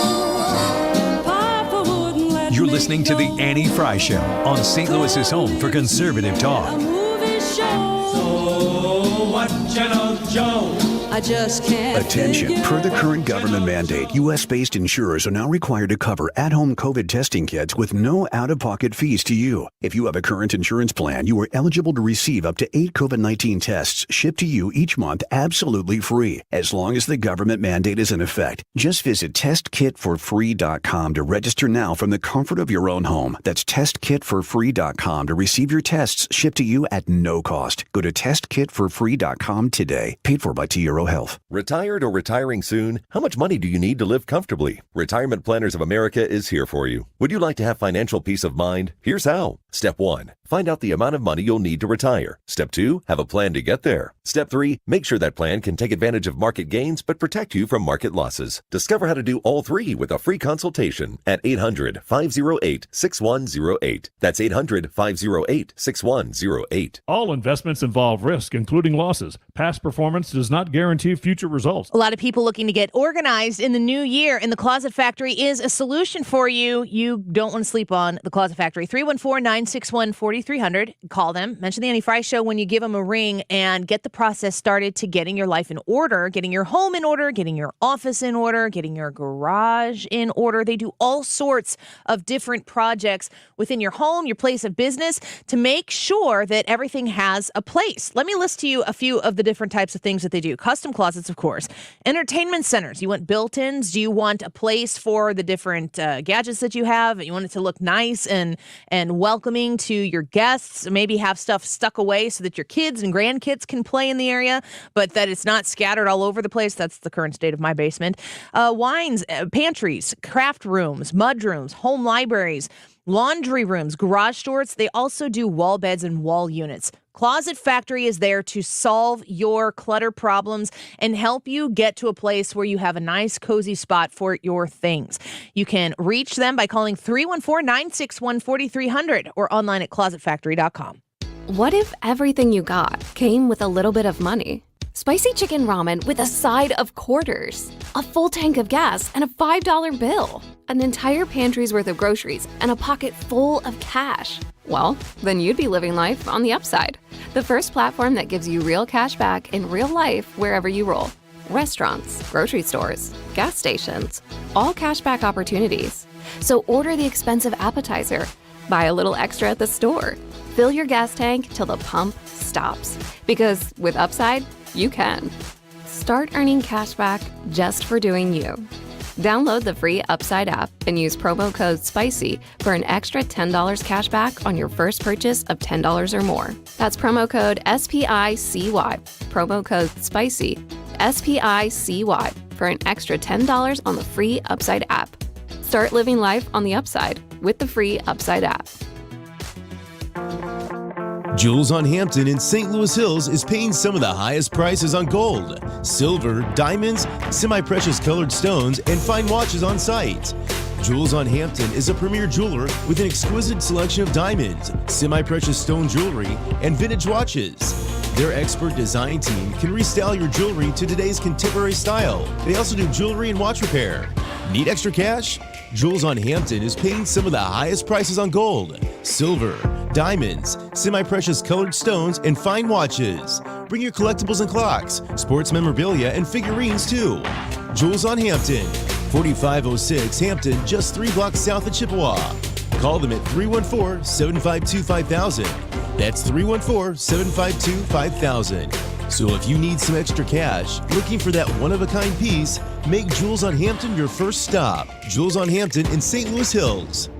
Papa wouldn't let You're me listening to The Annie Frey Show on St. Louis's home for conservative talk. movie show. So what you know, Joe? I just can't Attention. figure Per the current government mandate, U.S.-based insurers are now required to cover at-home COVID testing kits with no out-of-pocket fees to you. If you have a current insurance plan, you are eligible to receive up to 8 COVID-19 tests shipped to you each month absolutely free, as long as the government mandate is in effect. Just visit testkitforfree.com to register now from the comfort of your own home. That's testkitforfree.com to receive your tests shipped to you at no cost. Go to testkitforfree.com today. Paid for by T. Health. Retired or retiring soon? How much money do you need to live comfortably? Retirement Planners of America is here for you. Would you like to have financial peace of mind? Here's how. Step 1. Find out the amount of money you'll need to retire. Step 2. Have a plan to get there. Step 3. Make sure that plan can take advantage of market gains but protect you from market losses. Discover how to do all three with a free consultation at 800-508-6108. That's 800-508-6108. All investments involve risk, including losses. Past performance does not guarantee future results. A lot of people looking to get organized in the new year, and the Closet Factory is a solution for you. You don't want to sleep on the Closet Factory. 314-961-4300. Call them. Mention the Annie Frey Show when you give them a ring and get the process started to getting your life in order, getting your home in order, getting your office in order, getting your garage in order. They do all sorts of different projects within your home, your place of business, to make sure that everything has a place. Let me list to you a few of the different types of things that they do. Custom closets, of course. Entertainment centers. You want built-ins? Do you want a place for the different gadgets that you have? You want it to look nice and welcoming to your guests? Maybe have stuff stuck away so that your kids and grandkids can play in the area, but that it's not scattered all over the place. That's the current state of my basement. Wines, pantries, craft rooms, mud rooms, home libraries, laundry rooms, garage doors. They also do wall beds and wall units. Closet Factory is there to solve your clutter problems and help you get to a place where you have a nice, cozy spot for your things. You can reach them by calling 314-961-4300 or online at closetfactory.com. What if everything you got came with a little bit of money? Spicy chicken ramen with a side of quarters, a full tank of gas, and a $5 bill, an entire pantry's worth of groceries, and a pocket full of cash. Well, then you'd be living life on the upside. The first platform that gives you real cash back in real life wherever you roll. Restaurants, grocery stores, gas stations, all cashback opportunities. So order the expensive appetizer, buy a little extra at the store, fill your gas tank till the pump stops. Because with Upside, you can. Start earning cash back just for doing you. Download the free Upside app and use promo code SPICY for an extra $10 cash back on your first purchase of $10 or more. That's promo code SPICY. Promo code SPICY. SPICY for an extra $10 on the free Upside app. Start living life on the upside with the free Upside app. Jewels on Hampton in St. Louis Hills is paying some of the highest prices on gold, silver, diamonds, semi-precious colored stones, and fine watches on site. Jewels on Hampton is a premier jeweler with an exquisite selection of diamonds, semi-precious stone jewelry, and vintage watches. Their expert design team can restyle your jewelry to today's contemporary style. They also do jewelry and watch repair. Need extra cash? Jewels on Hampton is paying some of the highest prices on gold, silver, diamonds, semi-precious colored stones, and fine watches. Bring your collectibles and clocks, sports memorabilia, and figurines too. Jewels on Hampton, 4506 Hampton, just 3 blocks south of Chippewa. Call them at 314-752-5000. That's 314-752-5000. So if you need some extra cash, looking for that one-of-a-kind piece, make Jewels on Hampton your first stop. Jewels on Hampton in St. Louis Hills.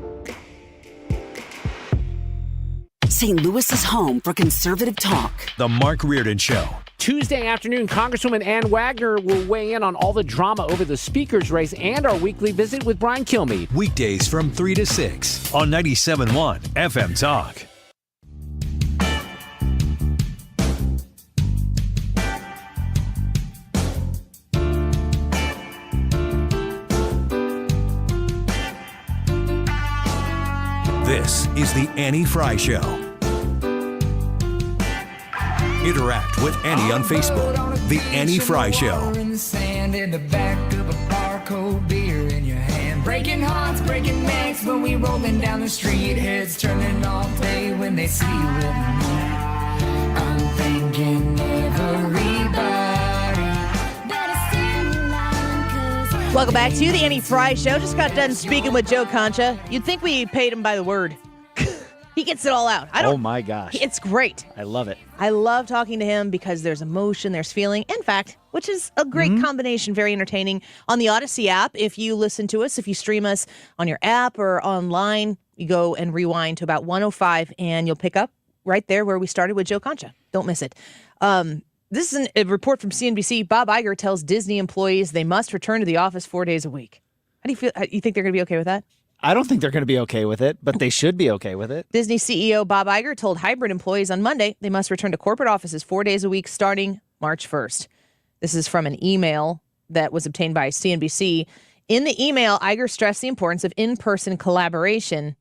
St. Louis's home for conservative talk. The Mark Reardon Show. Tuesday afternoon, Congresswoman Ann Wagner will weigh in on all the drama over the speaker's race and our weekly visit with Brian Kilmeade. Weekdays from 3 to 6 on 97.1 FM Talk. This is the Annie Frey Show. Interact with Annie on Facebook. The Annie Frey Show. In the sand in the back of a barcode beer in your hand. Breaking hearts, breaking necks when we rolling down the street. Heads turning all day when they see you with me. I'm thinking everybody. Welcome back to the Annie Frey Show. Just got done speaking with Joe Concha. You'd think we paid him by the word. He gets it all out. Oh my gosh. It's great. I love it. I love talking to him because there's emotion, there's feeling, and fact, which is a great combination, very entertaining. On the Odyssey app, if you listen to us, if you stream us on your app or online, you go and rewind to about 105 and you'll pick up right there where we started with Joe Concha. Don't miss it. This is a report from CNBC. Bob Iger tells Disney employees they must return to the office 4 days a week. How do you feel? You think they're going to be okay with that? I don't think they're going to be okay with it, but they should be okay with it. Disney CEO Bob Iger told hybrid employees on Monday they must return to corporate offices 4 days a week starting March 1st. This is from an email that was obtained by CNBC. In the email, Iger stressed the importance of in-person collaboration.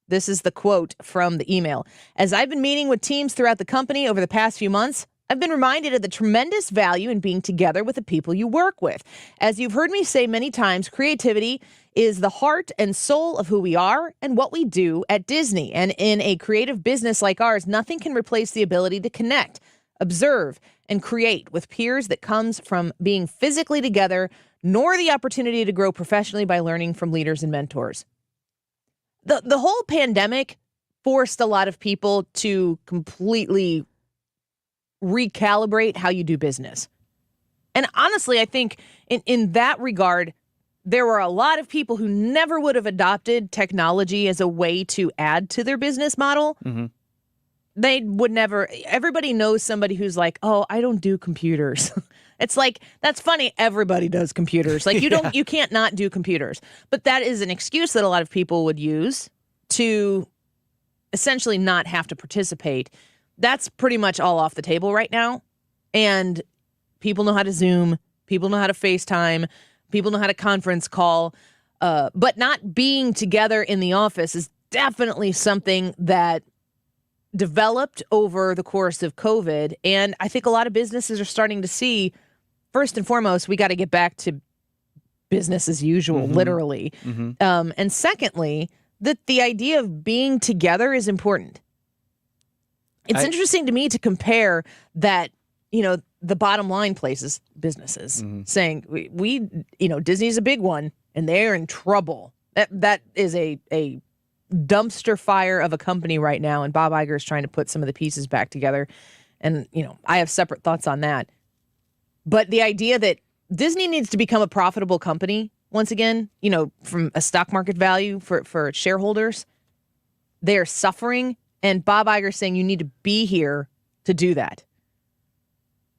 This is the quote from the email. As I've been meeting with teams throughout the company over the past few months, I've been reminded of the tremendous value in being together with the people you work with. As you've heard me say many times, creativity is the heart and soul of who we are and what we do at Disney. And in a creative business like ours, nothing can replace the ability to connect, observe, and create with peers that comes from being physically together, nor the opportunity to grow professionally by learning from leaders and mentors. The whole pandemic forced a lot of people to completely recalibrate how you do business. And honestly, I think in that regard, there were a lot of people who never would have adopted technology as a way to add to their business model. Mm-hmm. They would never. Everybody knows somebody who's like, oh, I don't do computers. It's like, that's funny. Everybody does computers. Like you can't not do computers. But that is an excuse that a lot of people would use to essentially not have to participate. That's pretty much all off the table right now. And people know how to Zoom. People know how to FaceTime. People know how to conference call. But not being together in the office is definitely something that developed over the course of COVID. And I think a lot of businesses are starting to see, first and foremost, we got to get back to business as usual, literally. And secondly, that the idea of being together is important. It's interesting to me to compare that, the bottom line places, businesses, saying we Disney's a big one and they're in trouble. That is a dumpster fire of a company right now. And Bob Iger is trying to put some of the pieces back together. And, I have separate thoughts on that. But the idea that Disney needs to become a profitable company, once again, from a stock market value for shareholders, they're suffering. And Bob Iger saying you need to be here to do that.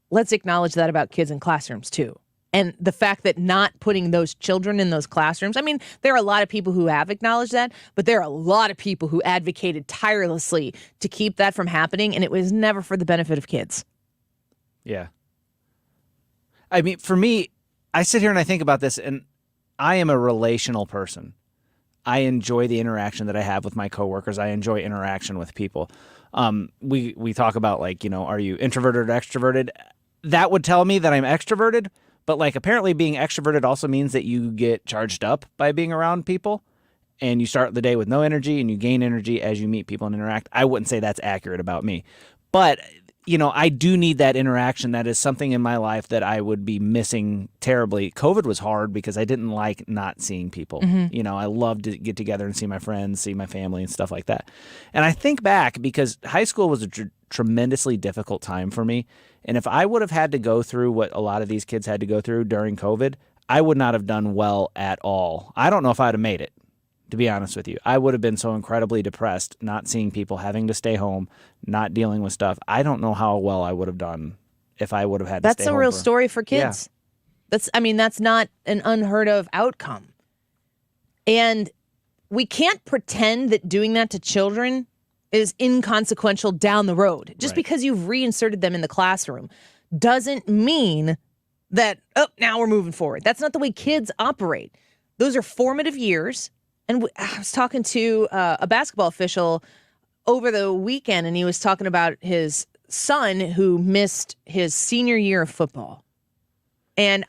Let's acknowledge that about kids in classrooms, too. And the fact that not putting those children in those classrooms, I mean, there are a lot of people who have acknowledged that, but there are a lot of people who advocated tirelessly to keep that from happening, and it was never for the benefit of kids. Yeah. I mean, for me, I sit here and I think about this, and I am a relational person. I enjoy the interaction that I have with my coworkers. I enjoy interaction with people. We talk about are you introverted or extroverted? That would tell me that I'm extroverted, but apparently being extroverted also means that you get charged up by being around people and you start the day with no energy and you gain energy as you meet people and interact. I wouldn't say that's accurate about me, but I do need that interaction. That is something in my life that I would be missing terribly. COVID was hard because I didn't like not seeing people. I loved to get together and see my friends, see my family and stuff like that. And I think back because high school was a tremendously difficult time for me. And if I would have had to go through what a lot of these kids had to go through during COVID, I would not have done well at all. I don't know if I'd have made it, to be honest with you. I would have been so incredibly depressed, not seeing people, having to stay home, not dealing with stuff. I don't know how well I would have done if I would have had to stay home. That's a real story for kids. Yeah. That's not an unheard of outcome. And we can't pretend that doing that to children is inconsequential down the road. Just because you've reinserted them in the classroom doesn't mean that, now we're moving forward. That's not the way kids operate. Those are formative years. And I was talking to a basketball official over the weekend, and he was talking about his son who missed his senior year of football. And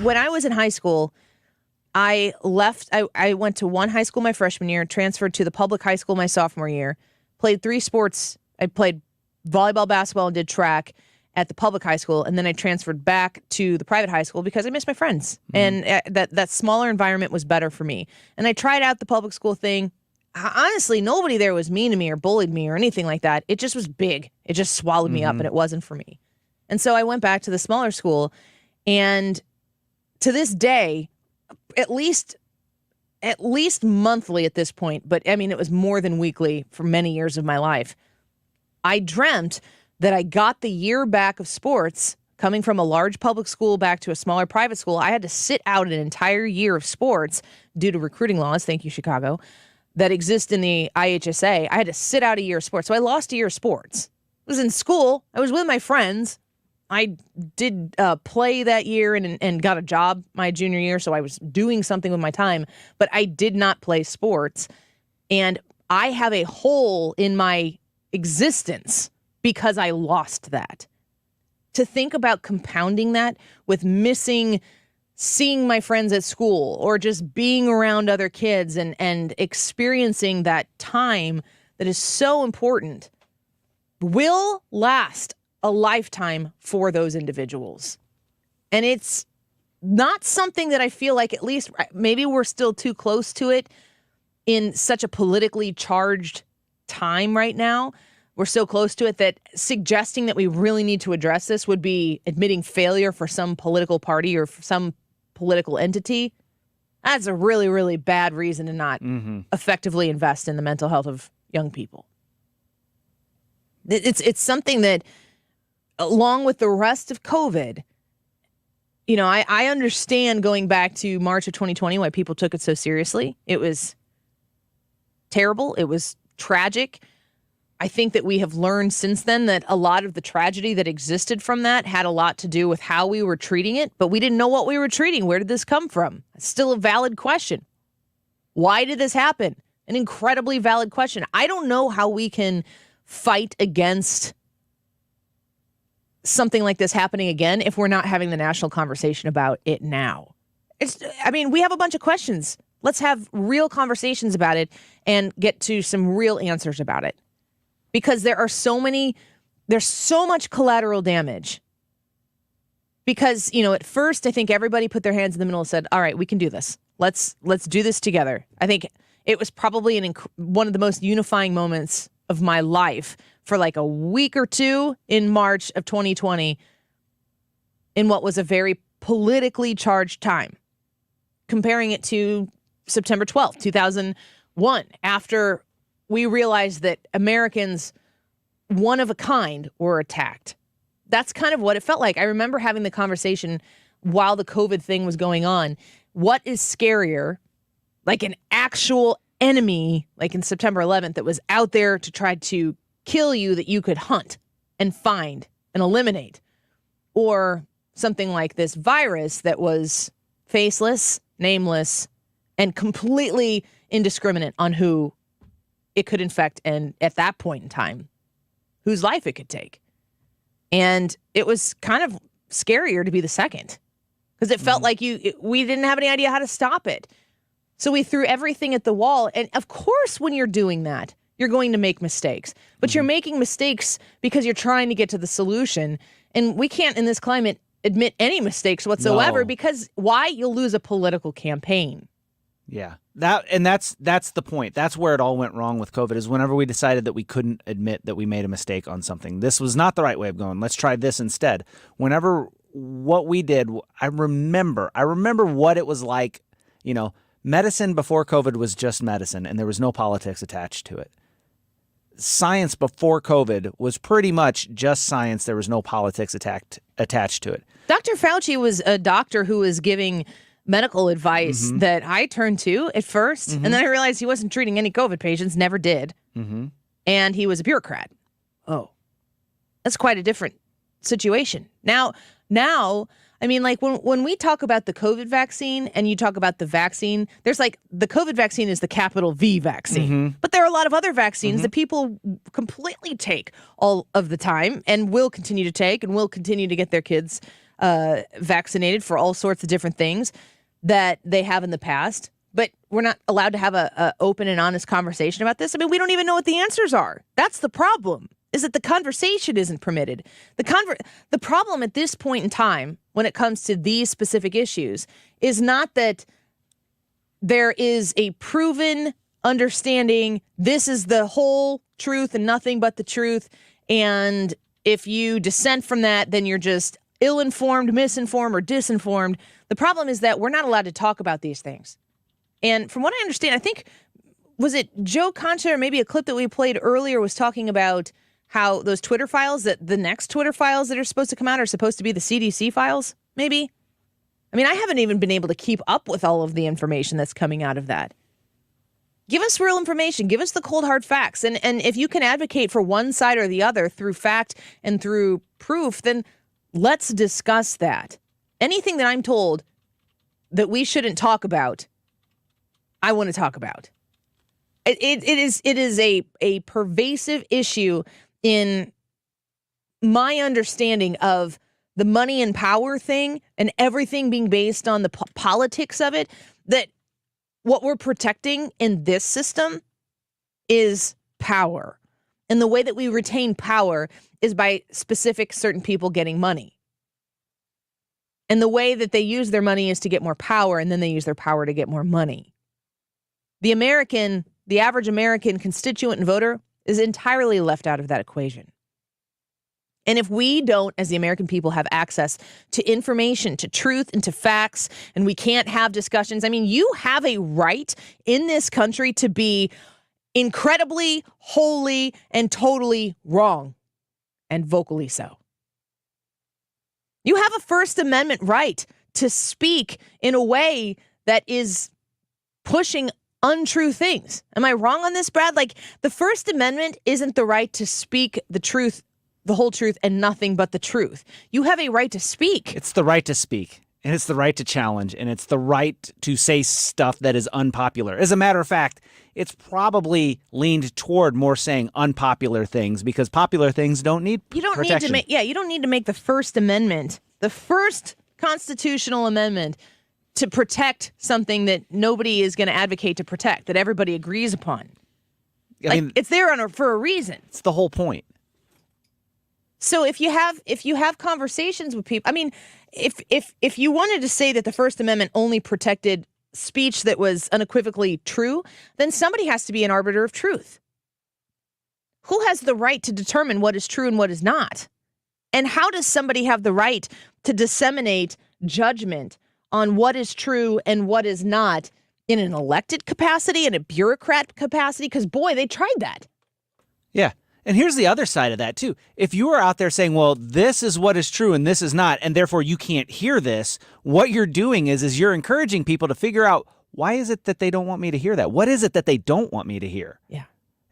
when I was in high school, I left. I went to one high school my freshman year, transferred to the public high school my sophomore year, played 3 sports. I played volleyball, basketball, and did track at the public high school, and then I transferred back to the private high school because I missed my friends, and that smaller environment was better for me. And I tried out the public school thing. Honestly, nobody there was mean to me or bullied me or anything like that. It just was big. It just swallowed me up, and it wasn't for me. And so I went back to the smaller school, and to this day, at least monthly at this point, but I mean, it was more than weekly for many years of my life, I dreamt that I got the year back of sports coming from a large public school back to a smaller private school. I had to sit out an entire year of sports due to recruiting laws, thank you, Chicago, that exist in the IHSA. I had to sit out a year of sports. So I lost a year of sports. I was in school. I was with my friends. I did play that year and got a job my junior year, so I was doing something with my time, but I did not play sports. And I have a hole in my existence because I lost that. To think about compounding that with missing seeing my friends at school or just being around other kids and experiencing that time that is so important will last a lifetime for those individuals. And it's not something that I feel like, at least maybe we're still too close to it in such a politically charged time right now. We're so close to it that suggesting that we really need to address this would be admitting failure for some political party or for some political entity. That's a really, really bad reason to not effectively invest in the mental health of young people. It's something that, along with the rest of COVID, you know, I understand going back to March of 2020 why people took it so seriously. It was terrible. It was tragic. I think that we have learned since then that a lot of the tragedy that existed from that had a lot to do with how we were treating it, but we didn't know what we were treating. Where did this come from? It's still a valid question. Why did this happen? An incredibly valid question. I don't know how we can fight against something like this happening again if we're not having the national conversation about it now. We have a bunch of questions. Let's have real conversations about it and get to some real answers about it. Because there's so much collateral damage. Because, you know, at first I think everybody put their hands in the middle and said, all right, we can do this. Let's do this together. I think it was probably one of the most unifying moments of my life for like a week or two in March of 2020 in what was a very politically charged time. Comparing it to September 12th, 2001, after we realized that Americans, one of a kind, were attacked. That's kind of what it felt like. I remember having the conversation while the COVID thing was going on. What is scarier, like an actual enemy, like in September 11th, that was out there to try to kill you that you could hunt and find and eliminate, or something like this virus that was faceless, nameless, and completely indiscriminate on who it could infect, and at that point in time, whose life it could take. And it was kind of scarier to be the second, because it felt like we didn't have any idea how to stop it. So we threw everything at the wall. And of course, when you're doing that, you're going to make mistakes. But you're making mistakes because you're trying to get to the solution. And we can't, in this climate, admit any mistakes whatsoever, because why? You'll lose a political campaign. Yeah. That's the point. That's where it all went wrong with COVID, is whenever we decided that we couldn't admit that we made a mistake on something. This was not the right way of going. Let's try this instead. Whenever what we did, I remember what it was like. Medicine before COVID was just medicine, and there was no politics attached to it. Science before COVID was pretty much just science. There was no politics attached to it. Dr. Fauci was a doctor who was giving medical advice that I turned to at first, and then I realized he wasn't treating any COVID patients, never did, and he was a bureaucrat. Oh, that's quite a different situation. Now, I mean, like when we talk about the COVID vaccine and you talk about the vaccine, there's like the COVID vaccine is the capital V vaccine, but there are a lot of other vaccines that people completely take all of the time and will continue to take and will continue to get their kids vaccinated for all sorts of different things that they have in the past. But we're not allowed to have a open and honest conversation about this. I mean, we don't even know what the answers are. That's the problem, is that the conversation isn't permitted. The problem at this point in time, when it comes to these specific issues, is not that there is a proven understanding, this is the whole truth and nothing but the truth, and if you dissent from that, then you're just ill-informed, misinformed, or disinformed. The problem is that we're not allowed to talk about these things. And from what I understand, I think, was it Joe Concha or maybe a clip that we played earlier was talking about how those Twitter files, that the next Twitter files that are supposed to come out are supposed to be the CDC files, maybe? I mean, I haven't even been able to keep up with all of the information that's coming out of that. Give us real information. Give us the cold, hard facts. And if you can advocate for one side or the other through fact and through proof, then let's discuss that. Anything that I'm told that we shouldn't talk about, I want to talk about. It is a pervasive issue in my understanding of the money and power thing and everything being based on the politics of it, that what we're protecting in this system is power. And the way that we retain power is by specific certain people getting money. And the way that they use their money is to get more power, and then they use their power to get more money. The average American constituent and voter is entirely left out of that equation. And if we don't, as the American people, have access to information, to truth, and to facts, and we can't have discussions, I mean, you have a right in this country to be incredibly, wholly, and totally wrong, and vocally so. You have a First Amendment right to speak in a way that is pushing untrue things. Am I wrong on this, Brad? Like, the First Amendment isn't the right to speak the truth, the whole truth, and nothing but the truth. You have a right to speak. It's the right to speak, and it's the right to challenge, and it's the right to say stuff that is unpopular. As a matter of fact, it's probably leaned toward more saying unpopular things, because popular things don't need protection. You don't need to make the First Amendment, the first constitutional amendment, to protect something that nobody is going to advocate to protect, that everybody agrees upon. I mean, it's there for a reason. It's the whole point. So if you have conversations with people, I mean, if you wanted to say that the First Amendment only protected speech that was unequivocally true, then somebody has to be an arbiter of truth. Who has the right to determine what is true and what is not? And how does somebody have the right to disseminate judgment on what is true and what is not in an elected capacity, in a bureaucrat capacity? Because, boy, they tried that. Yeah. And here's the other side of that, too. If you are out there saying, well, this is what is true and this is not, and therefore you can't hear this, what you're doing is you're encouraging people to figure out, why is it that they don't want me to hear that? What is it that they don't want me to hear? Yeah.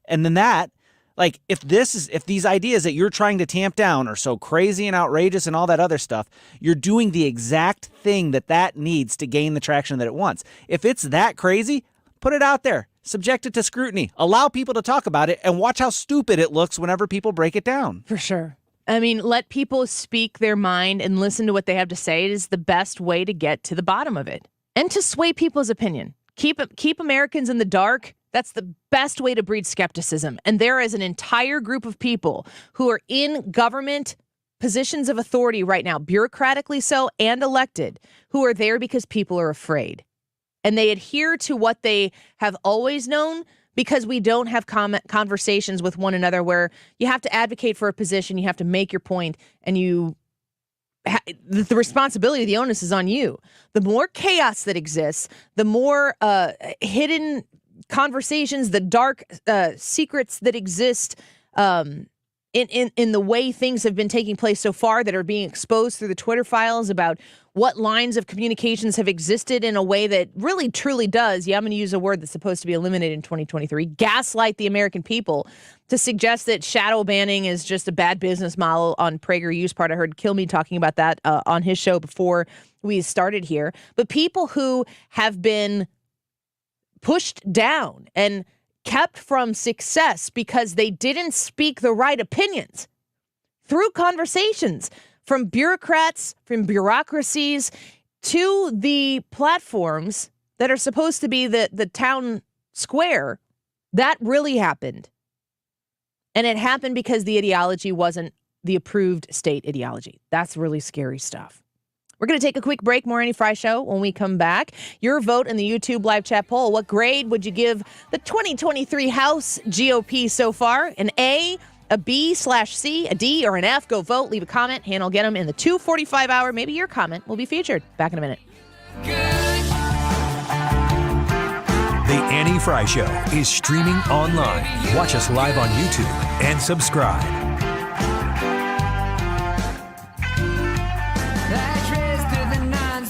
And then that, like, if these ideas that you're trying to tamp down are so crazy and outrageous and all that other stuff, you're doing the exact thing that needs to gain the traction that it wants. If it's that crazy, put it out there. Subject it to scrutiny. Allow people to talk about it and watch how stupid it looks whenever people break it down. For sure. I mean, let people speak their mind and listen to what they have to say. It is the best way to get to the bottom of it and to sway people's opinion. Keep Americans in the dark. That's the best way to breed skepticism. And there is an entire group of people who are in government positions of authority right now, bureaucratically so and elected, who are there because people are afraid. and they adhere to what they have always known because we don't have conversations with one another where you have to advocate for a position, you have to make your point, and the responsibility, the onus is on you. The more chaos that exists, the more hidden conversations, the dark secrets that exist in the way things have been taking place so far that are being exposed through the Twitter files about what lines of communications have existed in a way that really truly does, I'm going to use a word that's supposed to be eliminated in 2023, gaslight the American people to suggest that shadow banning is just a bad business model on PragerU's part. I heard Kilmeade talking about that on his show before we started here. But people who have been pushed down and kept from success because they didn't speak the right opinions through conversations from bureaucrats, from bureaucracies to the platforms that are supposed to be the town square. That really happened. And it happened because the ideology wasn't the approved state ideology. That's really scary stuff. We're going to take a quick break. More Annie Frey Show when we come back. Your vote in the YouTube live chat poll. What grade would you give the 2023 House GOP so far? An A, a B/C, a D, or an F? Go vote. Leave a comment. Han will get them in the 2:45 hour. Maybe your comment will be featured. Back in a minute. The Annie Frey Show is streaming online. Watch us live on YouTube and subscribe.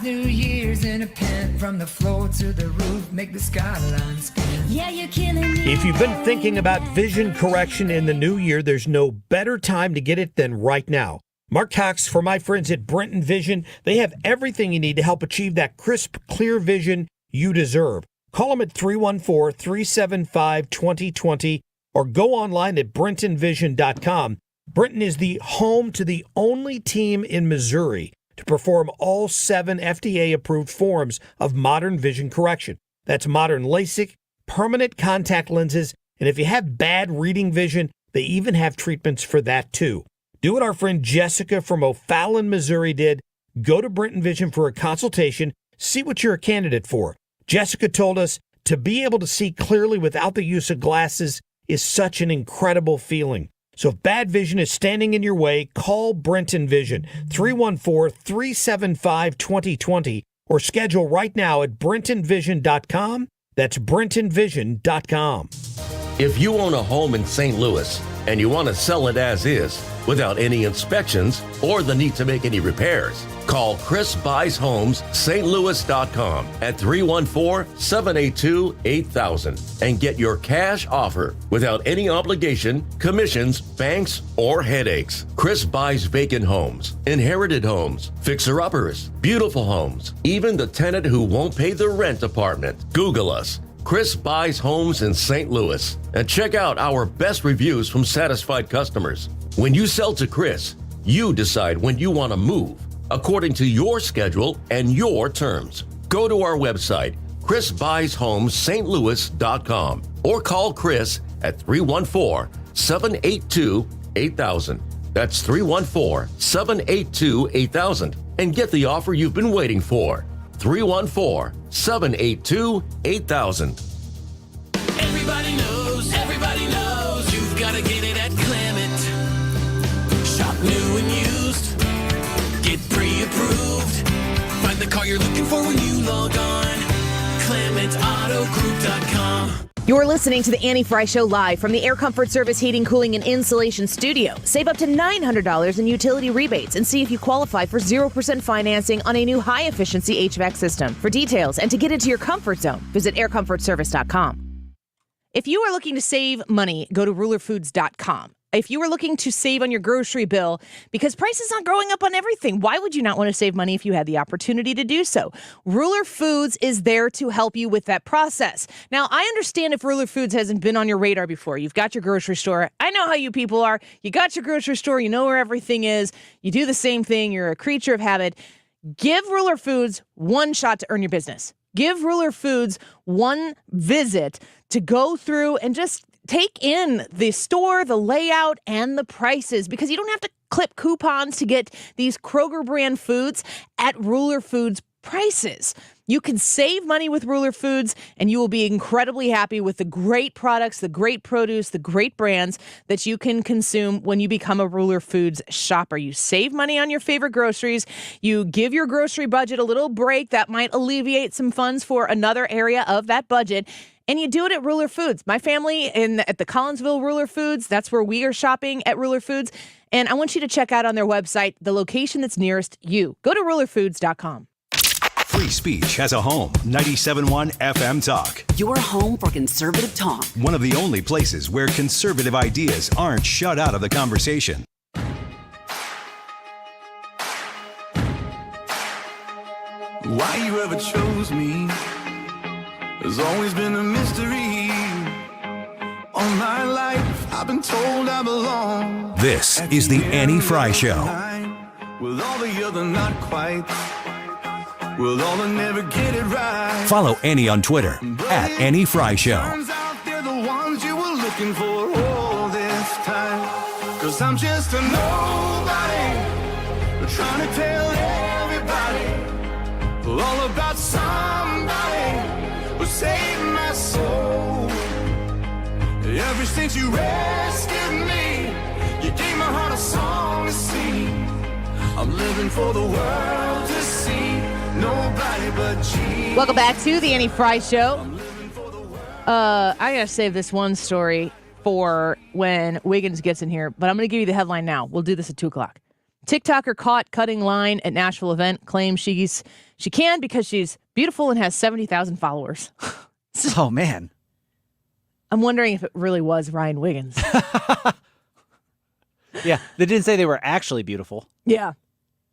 New Year's in a pen, from the floor to the roof, make the skyline spin. Yeah, you're killing me. If you've been thinking about vision correction in the new year, there's no better time to get it than right now. Mark Cox for my friends at Brenton Vision. They have everything you need to help achieve that crisp, clear vision you deserve. Call them at 314-375-2020 or go online at brentonvision.com. Brenton is the home to the only team in Missouri to perform all 7 FDA-approved forms of modern vision correction. That's modern LASIK, permanent contact lenses, and if you have bad reading vision, they even have treatments for that too. Do what our friend Jessica from O'Fallon, Missouri did. Go to Brenton Vision for a consultation. See what you're a candidate for. Jessica told us to be able to see clearly without the use of glasses is such an incredible feeling. So if bad vision is standing in your way, call Brenton Vision, 314-375-2020, or schedule right now at brentonvision.com. That's brentonvision.com. If you own a home in St. Louis and you want to sell it as is, without any inspections or the need to make any repairs, call Chris Buys Homes, stlouis.com at 314-782-8000 and get your cash offer without any obligation, commissions, banks, or headaches. Chris buys vacant homes, inherited homes, fixer-uppers, beautiful homes, even the tenant who won't pay the rent apartment. Google us. Chris Buys Homes in St. Louis, and check out our best reviews from satisfied customers. When you sell to Chris, you decide when you want to move, according to your schedule and your terms. Go to our website, chrisbuyshomes.stlouis.com, or call Chris at 314-782-8000. That's 314-782-8000, and get the offer you've been waiting for. 314-782-8000. Everybody knows you've got to get it at Clement. Shop new and used, get pre-approved. Find the car you're looking for when you log on. ClementAutoGroup.com. You're listening to the Annie Frey Show live from the Air Comfort Service Heating, Cooling, and Insulation Studio. Save up to $900 in utility rebates and see if you qualify for 0% financing on a new high-efficiency HVAC system. For details and to get into your comfort zone, visit aircomfortservice.com. If you are looking to save money, go to rulerfoods.com. If you are looking to save on your grocery bill, because prices aren't growing up on everything, why would you not want to save money if you had the opportunity to do so? Ruler Foods is there to help you with that process. Now, I understand if Ruler Foods hasn't been on your radar before. You've got your grocery store. I know how you people are. You got your grocery store. You know where everything is. You do the same thing. You're a creature of habit. Give Ruler Foods one shot to earn your business. Give Ruler Foods one visit to go through and just take in the store, the layout, and the prices, because you don't have to clip coupons to get these Kroger brand foods at Ruler Foods prices. You can save money with Ruler Foods, and you will be incredibly happy with the great products, the great produce, the great brands that you can consume when you become a Ruler Foods shopper. You save money on your favorite groceries. You give your grocery budget a little break that might alleviate some funds for another area of that budget. And you do it at Ruler Foods. My family at the Collinsville Ruler Foods, that's where we are shopping at Ruler Foods. And I want you to check out on their website the location that's nearest you. Go to rulerfoods.com. Free speech has a home. 97.1 FM Talk. Your home for conservative talk. One of the only places where conservative ideas aren't shut out of the conversation. Why you ever chose me has always been a mystery. All my life I've been told I belong. This is the Annie Frey Show. With all the other not quite. With all the never get it right. Follow Annie on Twitter at Annie Frey Show. Turns out they're the ones you were looking for all this time. 'Cause I'm just a nobody, trying to tell everybody all about somebody who saved my soul. Ever since you rescued me, you gave my heart a song to sing. I'm living for the world to see. Nobody but Jesus. Welcome back to the Annie Frey Show. I gotta save this one story for when Wiggins gets in here, but I'm gonna give you the headline now. We'll do this at 2:00. TikToker caught cutting line at Nashville event claims she can because she's beautiful and has 70,000 followers. Oh man, I'm wondering if it really was Ryan Wiggins. Yeah, they didn't say they were actually beautiful. Yeah.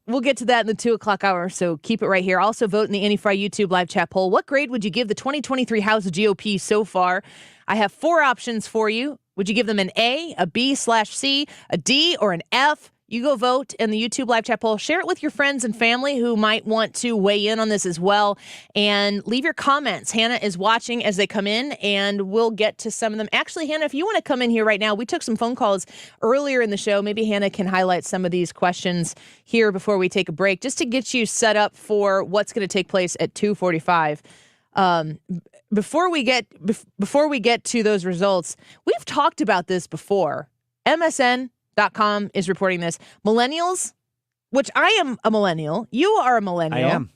We'll get to that in the 2:00 hour, so keep it right here. Also, vote in the Annie Frey YouTube live chat poll. What grade would you give the 2023 House GOP so far? I have 4 options for you. Would you give them an A, a B/C, a D, or an F? You go vote in the YouTube live chat poll. Share it with your friends and family who might want to weigh in on this as well. And leave your comments. Hannah is watching as they come in, and we'll get to some of them. Actually, Hannah, if you want to come in here right now, we took some phone calls earlier in the show. Maybe Hannah can highlight some of these questions here before we take a break, just to get you set up for what's going to take place at 2:45. Before we get to those results, we've talked about this before. MSN.com is reporting this. Millennials, which I am a millennial. You are a millennial. I am.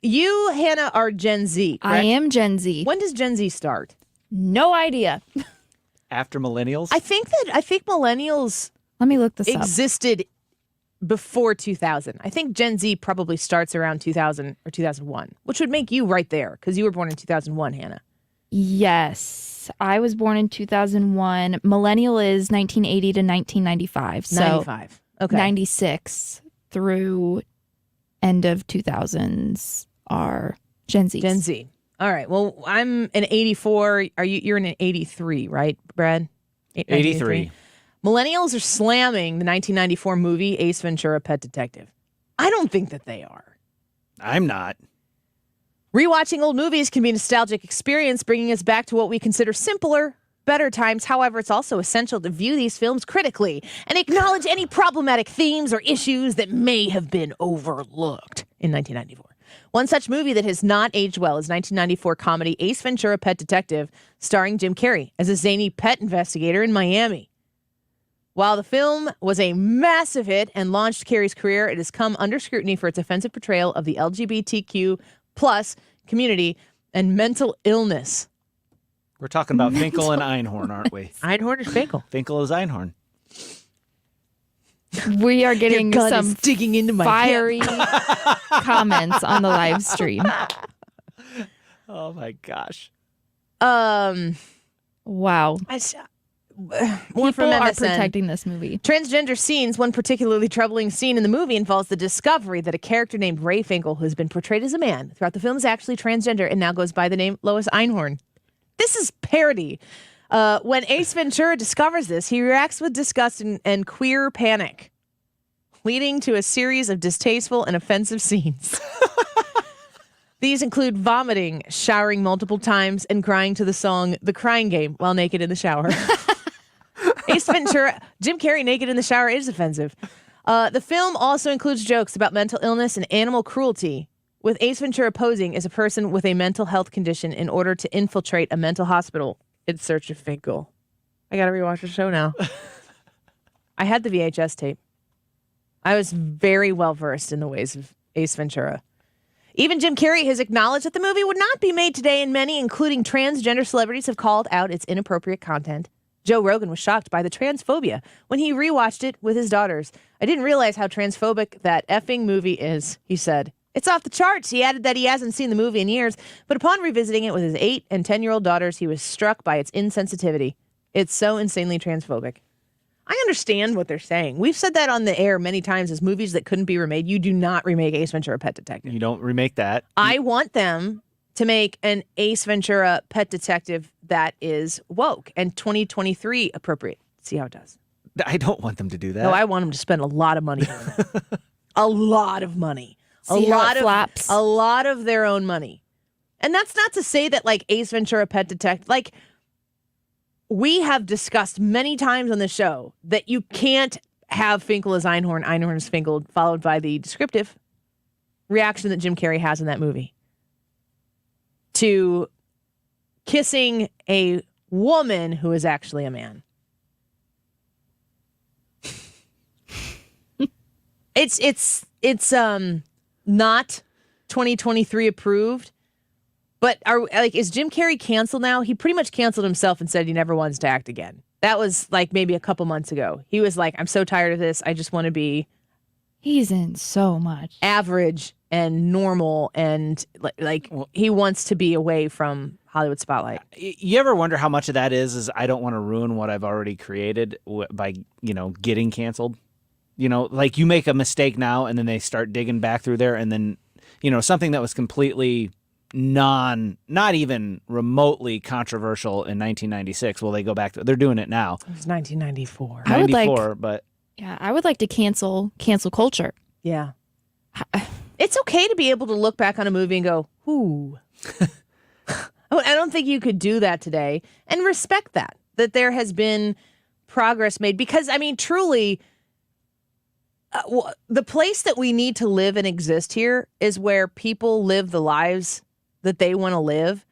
You, Hannah, are Gen Z, correct? I am Gen Z. When does Gen Z start? No idea. After millennials? I think millennials Let me look this existed before 2000. I think Gen Z probably starts around 2000 or 2001, which would make you right there because you were born in 2001, Hannah. Yes. I was born in 2001. Millennial is 1980 to 1995. So 95. Okay. 96 through end of 2000s are Gen Z. Gen Z. All right. Well, I'm an 84. You're in an 83, right, Brad? 83. Millennials are slamming the 1994 movie Ace Ventura: Pet Detective. I don't think that they are. I'm not. Rewatching old movies can be a nostalgic experience, bringing us back to what we consider simpler, better times. However, it's also essential to view these films critically and acknowledge any problematic themes or issues that may have been overlooked in 1994. One such movie that has not aged well is 1994 comedy Ace Ventura: Pet Detective, starring Jim Carrey as a zany pet investigator in Miami. While the film was a massive hit and launched Carrey's career, it has come under scrutiny for its offensive portrayal of the LGBTQ+ community and mental illness. We're talking about Finkel and Einhorn, aren't we? Einhorn or Finkel? Finkel is Einhorn. We are getting Your gun some is digging into my fiery comments on the live stream. Oh my gosh. Wow. More from People are MSN. protecting this movie. Transgender scenes. One particularly troubling scene in the movie involves the discovery that a character named Ray Finkel, who has been portrayed as a man throughout the film, is actually transgender and now goes by the name Lois Einhorn. This is parody. When Ace Ventura discovers this, he reacts with disgust and queer panic, leading to a series of distasteful and offensive scenes. These include vomiting, showering multiple times, and crying to the song The Crying Game while naked in the shower. Ace Ventura, Jim Carrey naked in the shower is offensive. The film also includes jokes about mental illness and animal cruelty, with Ace Ventura posing as a person with a mental health condition in order to infiltrate a mental hospital in search of Finkel. I got to rewatch the show now. I had the VHS tape. I was very well versed in the ways of Ace Ventura. Even Jim Carrey has acknowledged that the movie would not be made today, and many, including transgender celebrities, have called out its inappropriate content. Joe Rogan was shocked by the transphobia when he rewatched it with his daughters. I didn't realize how transphobic that effing movie is, he said. It's off the charts. He added that he hasn't seen the movie in years, but upon revisiting it with his 8 and 10-year-old daughters, he was struck by its insensitivity. It's so insanely transphobic. I understand what they're saying. We've said that on the air many times as movies that couldn't be remade. You do not remake Ace Ventura Pet Detective. You don't remake that. I want them to make an Ace Ventura Pet Detective that is woke and 2023 appropriate. See how it does. I don't want them to do that. No, I want them to spend a lot of money on it. A lot of money. See how it flaps. A lot of their own money. And that's not to say that like Ace Ventura Pet Detective, like we have discussed many times on the show that you can't have Finkel as Einhorn, Einhorn as Finkel, followed by the descriptive reaction that Jim Carrey has in that movie to kissing a woman who is actually a man. It's not 2023 approved, but is Jim Carrey canceled now? He pretty much canceled himself and said he never wants to act again. That was like maybe a couple months ago. He was like, I'm so tired of this. I just want to be. He's in so much. Average and normal, and he wants to be away from Hollywood spotlight. You ever wonder how much of that is I don't want to ruin what I've already created by, getting canceled? Like you make a mistake now and then they start digging back through there and then, something that was completely not even remotely controversial in 1996. Well, they go back to, they're doing it now. It was 1994. I would like to cancel culture. Yeah. It's okay to be able to look back on a movie and go, ooh. I don't think you could do that today and respect that there has been progress made because, truly, the place that we need to live and exist here is where people live the lives that they want to live.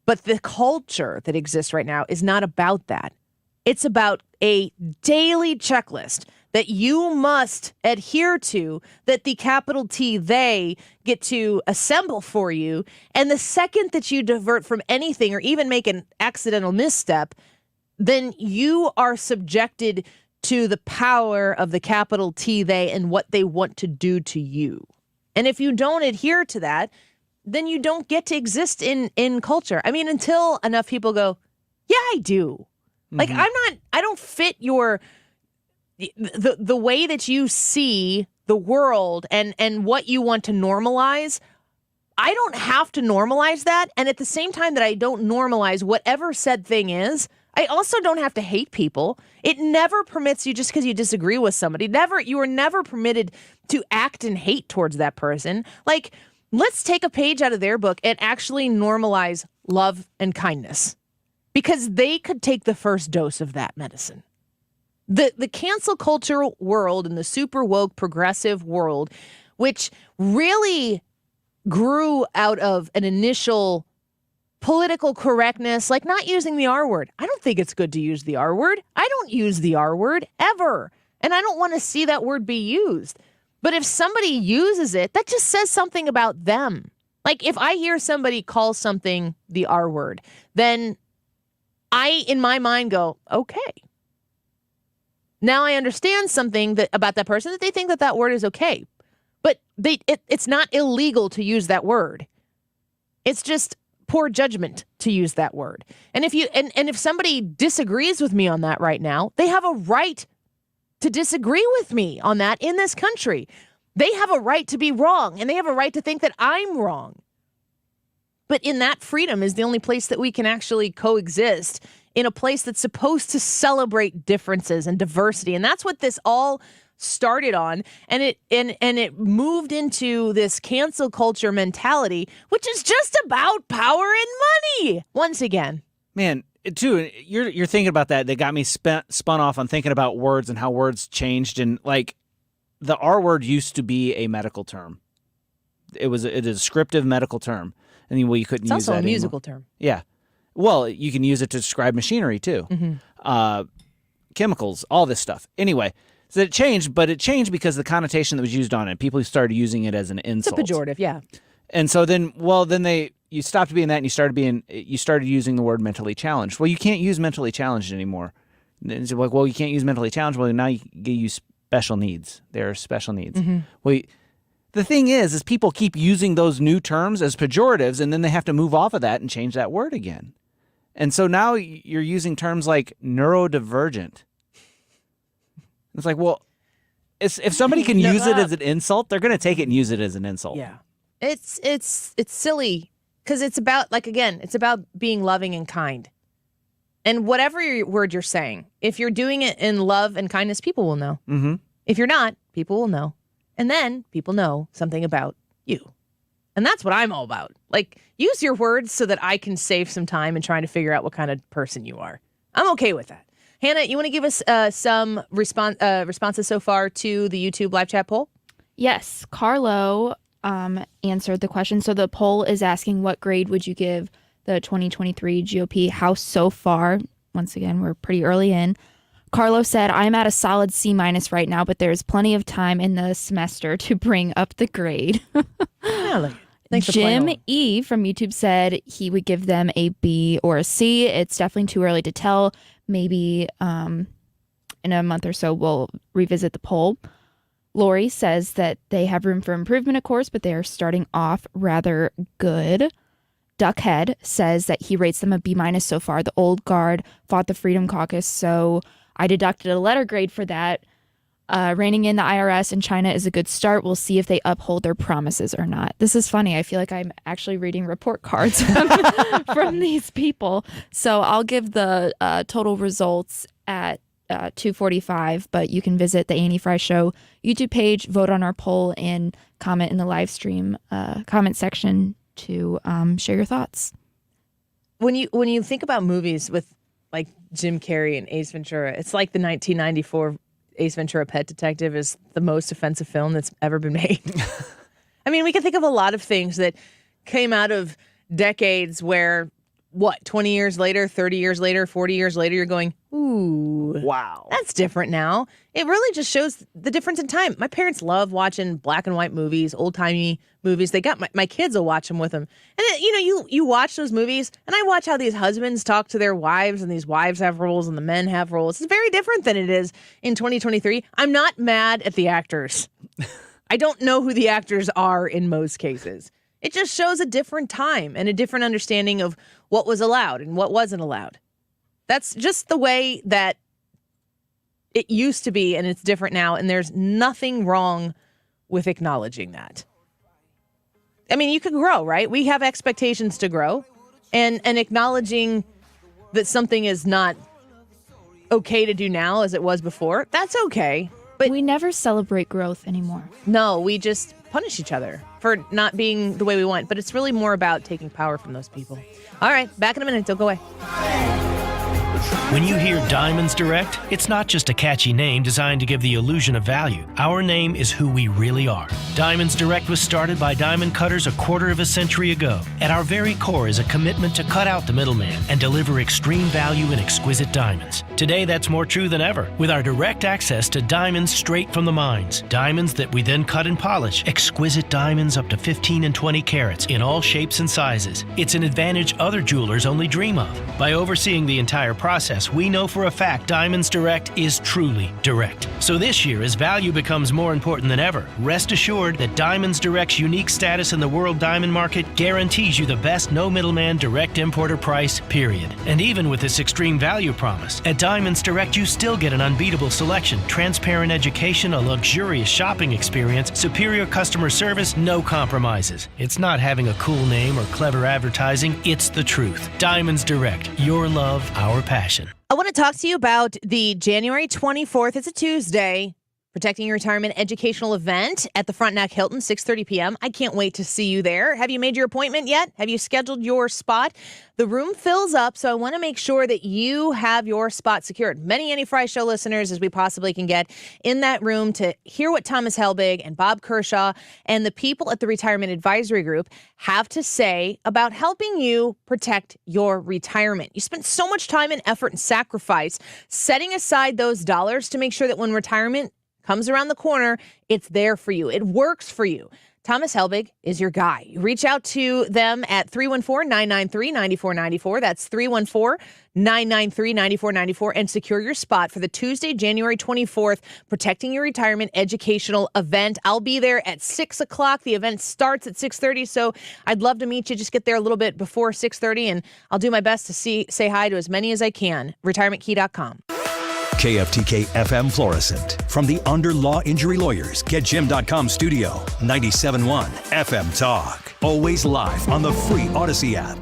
But the culture that exists right now is not about that. It's about a daily checklist that you must adhere to, that the capital T, they get to assemble for you. And the second that you divert from anything or even make an accidental misstep, then you are subjected to the power of the capital T, they, and what they want to do to you. And if you don't adhere to that, then you don't get to exist in culture. Until enough people go, yeah, I do. Like, I don't fit the way that you see the world and what you want to normalize. I don't have to normalize that. And at the same time that I don't normalize whatever said thing is, I also don't have to hate people. It never permits you just because you disagree with somebody. You are never permitted to act in hate towards that person. Like, let's take a page out of their book and actually normalize love and kindness because they could take the first dose of that medicine. The cancel culture world and the super woke progressive world, which really grew out of an initial political correctness, like not using the R word. I don't think it's good to use the R word. I don't use the R word ever. And I don't want to see that word be used. But if somebody uses it, that just says something about them. Like if I hear somebody call something the R word, then I, in my mind, go, okay. Now I understand something about that person that they think that word is okay. But it's not illegal to use that word. It's just poor judgment to use that word. And if somebody disagrees with me on that right now, they have a right to disagree with me on that in this country. They have a right to be wrong, and they have a right to think that I'm wrong. But in that freedom is the only place that we can actually coexist, in a place that's supposed to celebrate differences and diversity. And that's what this all started on. And it moved into this cancel culture mentality, which is just about power and money. Once again. Man, too, you're thinking about that. They got me spun off on thinking about words and how words changed. And like the R word used to be a medical term. It was a descriptive medical term. And you couldn't It's use also that a anymore. musical term. Yeah. Well, you can use it to describe machinery too. Mhm. Chemicals, all this stuff. Anyway, so it changed, but it changed because the connotation that was used on it. People started using it as an It's a insult. pejorative, yeah. And so then you stopped being that and you started using the word mentally challenged. Well, you can't use mentally challenged anymore. And it's like, well, you can't use mentally challenged. Well, now you use special needs. There are special needs. Mhm. Well, the thing is people keep using those new terms as pejoratives, and then they have to move off of that and change that word again. And so now you're using terms like neurodivergent. It's like, well, if somebody can use it as an insult, they're going to take it and use it as an insult. Yeah. It's silly because it's about, like, again, it's about being loving and kind. And whatever word you're saying, if you're doing it in love and kindness, people will know. Mm-hmm. If you're not, people will know. And then people know something about you. And that's what I'm all about. Like, use your words so that I can save some time in trying to figure out what kind of person you are. I'm okay with that. Hannah, you want to give us some responses so far to the YouTube live chat poll? Yes. Carlo answered the question. So the poll is asking, what grade would you give the 2023 GOP House so far? Once again, we're pretty early in. Carlo said, I'm at a solid C- right now, but there's plenty of time in the semester to bring up the grade. Thanks for playing Jim along. E. from YouTube said he would give them a B or a C. It's definitely too early to tell. Maybe in a month or so, we'll revisit the poll. Lori says that they have room for improvement, of course, but they are starting off rather good. Duckhead says that he rates them a B- so far. The old guard fought the Freedom Caucus, so I deducted a letter grade for that. Reining in the IRS in China is a good start. We'll see if they uphold their promises or not. This is funny. I feel like I'm actually reading report cards from these people. So I'll give the total results at 2:45, but you can visit the Annie Frey Show YouTube page, vote on our poll, and comment in the live stream comment section to share your thoughts. When you think about movies with like Jim Carrey and Ace Ventura, it's like the 1994 Ace Ventura: Pet Detective is the most offensive film that's ever been made. I mean, we can think of a lot of things that came out of decades where, 20 years later, 30 years later, 40 years later, you're going, ooh, wow, that's different now. It really just shows the difference in time. My parents love watching black and white movies, old-timey movies. They got my kids will watch them with them. And, you watch those movies, and I watch how these husbands talk to their wives, and these wives have roles, and the men have roles. It's very different than it is in 2023. I'm not mad at the actors. I don't know who the actors are in most cases. It just shows a different time and a different understanding of what was allowed and what wasn't allowed. That's just the way that it used to be, and it's different now, and there's nothing wrong with acknowledging that. I mean, you can grow, right? We have expectations to grow, and acknowledging that something is not okay to do now as it was before, that's okay. But we never celebrate growth anymore. No, we just punish each other for not being the way we want. But it's really more about taking power from those people. All right, back in a minute. Don't go away. When you hear Diamonds Direct, it's not just a catchy name designed to give the illusion of value. Our name is who we really are. Diamonds Direct was started by diamond cutters a quarter of a century ago. At our very core is a commitment to cut out the middleman and deliver extreme value in exquisite diamonds. Today, that's more true than ever, with our direct access to diamonds straight from the mines. Diamonds that we then cut and polish. Exquisite diamonds up to 15 and 20 carats in all shapes and sizes. It's an advantage other jewelers only dream of. By overseeing the entire process, we know for a fact Diamonds Direct is truly direct. So this year, as value becomes more important than ever, rest assured that Diamonds Direct's unique status in the world diamond market guarantees you the best no middleman direct importer price, period. And even with this extreme value promise, at Diamonds Direct you still get an unbeatable selection, transparent education, a luxurious shopping experience, superior customer service, no compromises. It's not having a cool name or clever advertising, it's the truth. Diamonds Direct, your love, our passion. I want to talk to you about the January 24th, it's a Tuesday, Protecting Your Retirement educational event at the Frontenac Hilton, 6:30 p.m. I can't wait to see you there. Have you made your appointment yet? Have you scheduled your spot? The room fills up, so I want to make sure that you have your spot secured. Many Annie Frey Show listeners as we possibly can get in that room to hear what Thomas Helbig and Bob Kershaw and the people at the Retirement Advisory Group have to say about helping you protect your retirement. You spent so much time and effort and sacrifice setting aside those dollars to make sure that when retirement comes around the corner, it's there for you. It works for you. Thomas Helbig is your guy. You reach out to them at 314-993-9494. That's 314-993-9494 and secure your spot for the Tuesday, January 24th, Protecting Your Retirement educational event. I'll be there at 6 o'clock. The event starts at 6:30, so I'd love to meet you. Just get there a little bit before 6:30, and I'll do my best to say hi to as many as I can. RetirementKey.com. KFTK FM Florissant. From the Under Law Injury Lawyers, GetJim.com studio. 97.1 FM Talk. Always live on the free Odyssey app.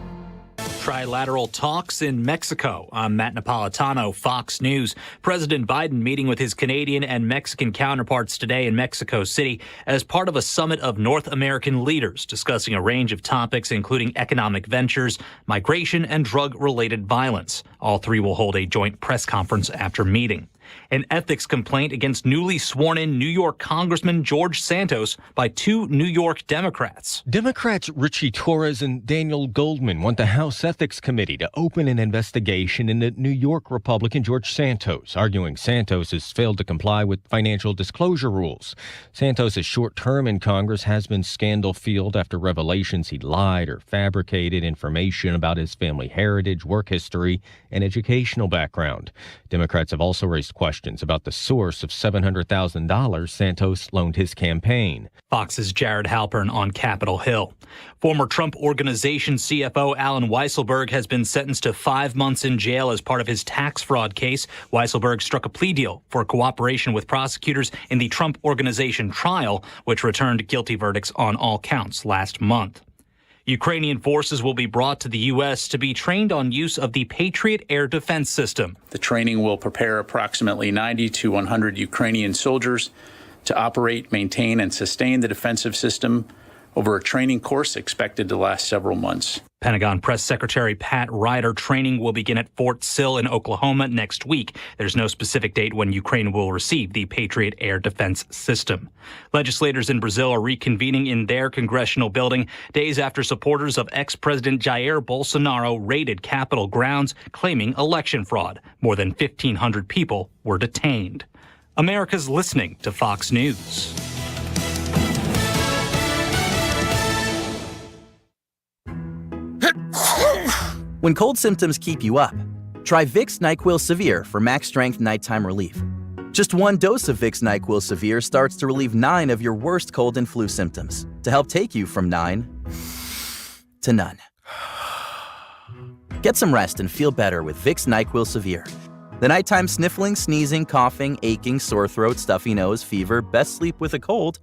Trilateral talks in Mexico. I'm Matt Napolitano, Fox News. President Biden meeting with his Canadian and Mexican counterparts today in Mexico City as part of a summit of North American leaders discussing a range of topics, including economic ventures, migration, and drug-related violence. All three will hold a joint press conference after meeting. An ethics complaint against newly sworn-in New York Congressman George Santos by two New York Democrats. Democrats Richie Torres and Daniel Goldman want the House Ethics Committee to open an investigation into New York Republican George Santos, arguing Santos has failed to comply with financial disclosure rules. Santos' short term in Congress has been scandal-filled after revelations he lied or fabricated information about his family heritage, work history, and educational background. Democrats have also raised questions about the source of $700,000 Santos loaned his campaign. Fox's Jared Halpern on Capitol Hill. Former Trump Organization CFO Alan Weisselberg has been sentenced to 5 months in jail as part of his tax fraud case. Weisselberg struck a plea deal for cooperation with prosecutors in the Trump Organization trial, which returned guilty verdicts on all counts last month. Ukrainian forces will be brought to the U.S. to be trained on use of the Patriot air defense system. The training will prepare approximately 90 to 100 Ukrainian soldiers to operate, maintain, and sustain the defensive system over a training course expected to last several months. Pentagon Press Secretary Pat Ryder training will begin at Fort Sill in Oklahoma next week. There's no specific date when Ukraine will receive the Patriot air defense system. Legislators in Brazil are reconvening in their congressional building days after supporters of ex-President Jair Bolsonaro raided Capitol grounds, claiming election fraud. More than 1,500 people were detained. America's listening to Fox News. When cold symptoms keep you up, try Vicks NyQuil Severe for max strength nighttime relief. Just one dose of Vicks NyQuil Severe starts to relieve 9 of your worst cold and flu symptoms to help take you from 9 to none. Get some rest and feel better with Vicks NyQuil Severe. The nighttime sniffling, sneezing, coughing, aching, sore throat, stuffy nose, fever, best sleep with a cold.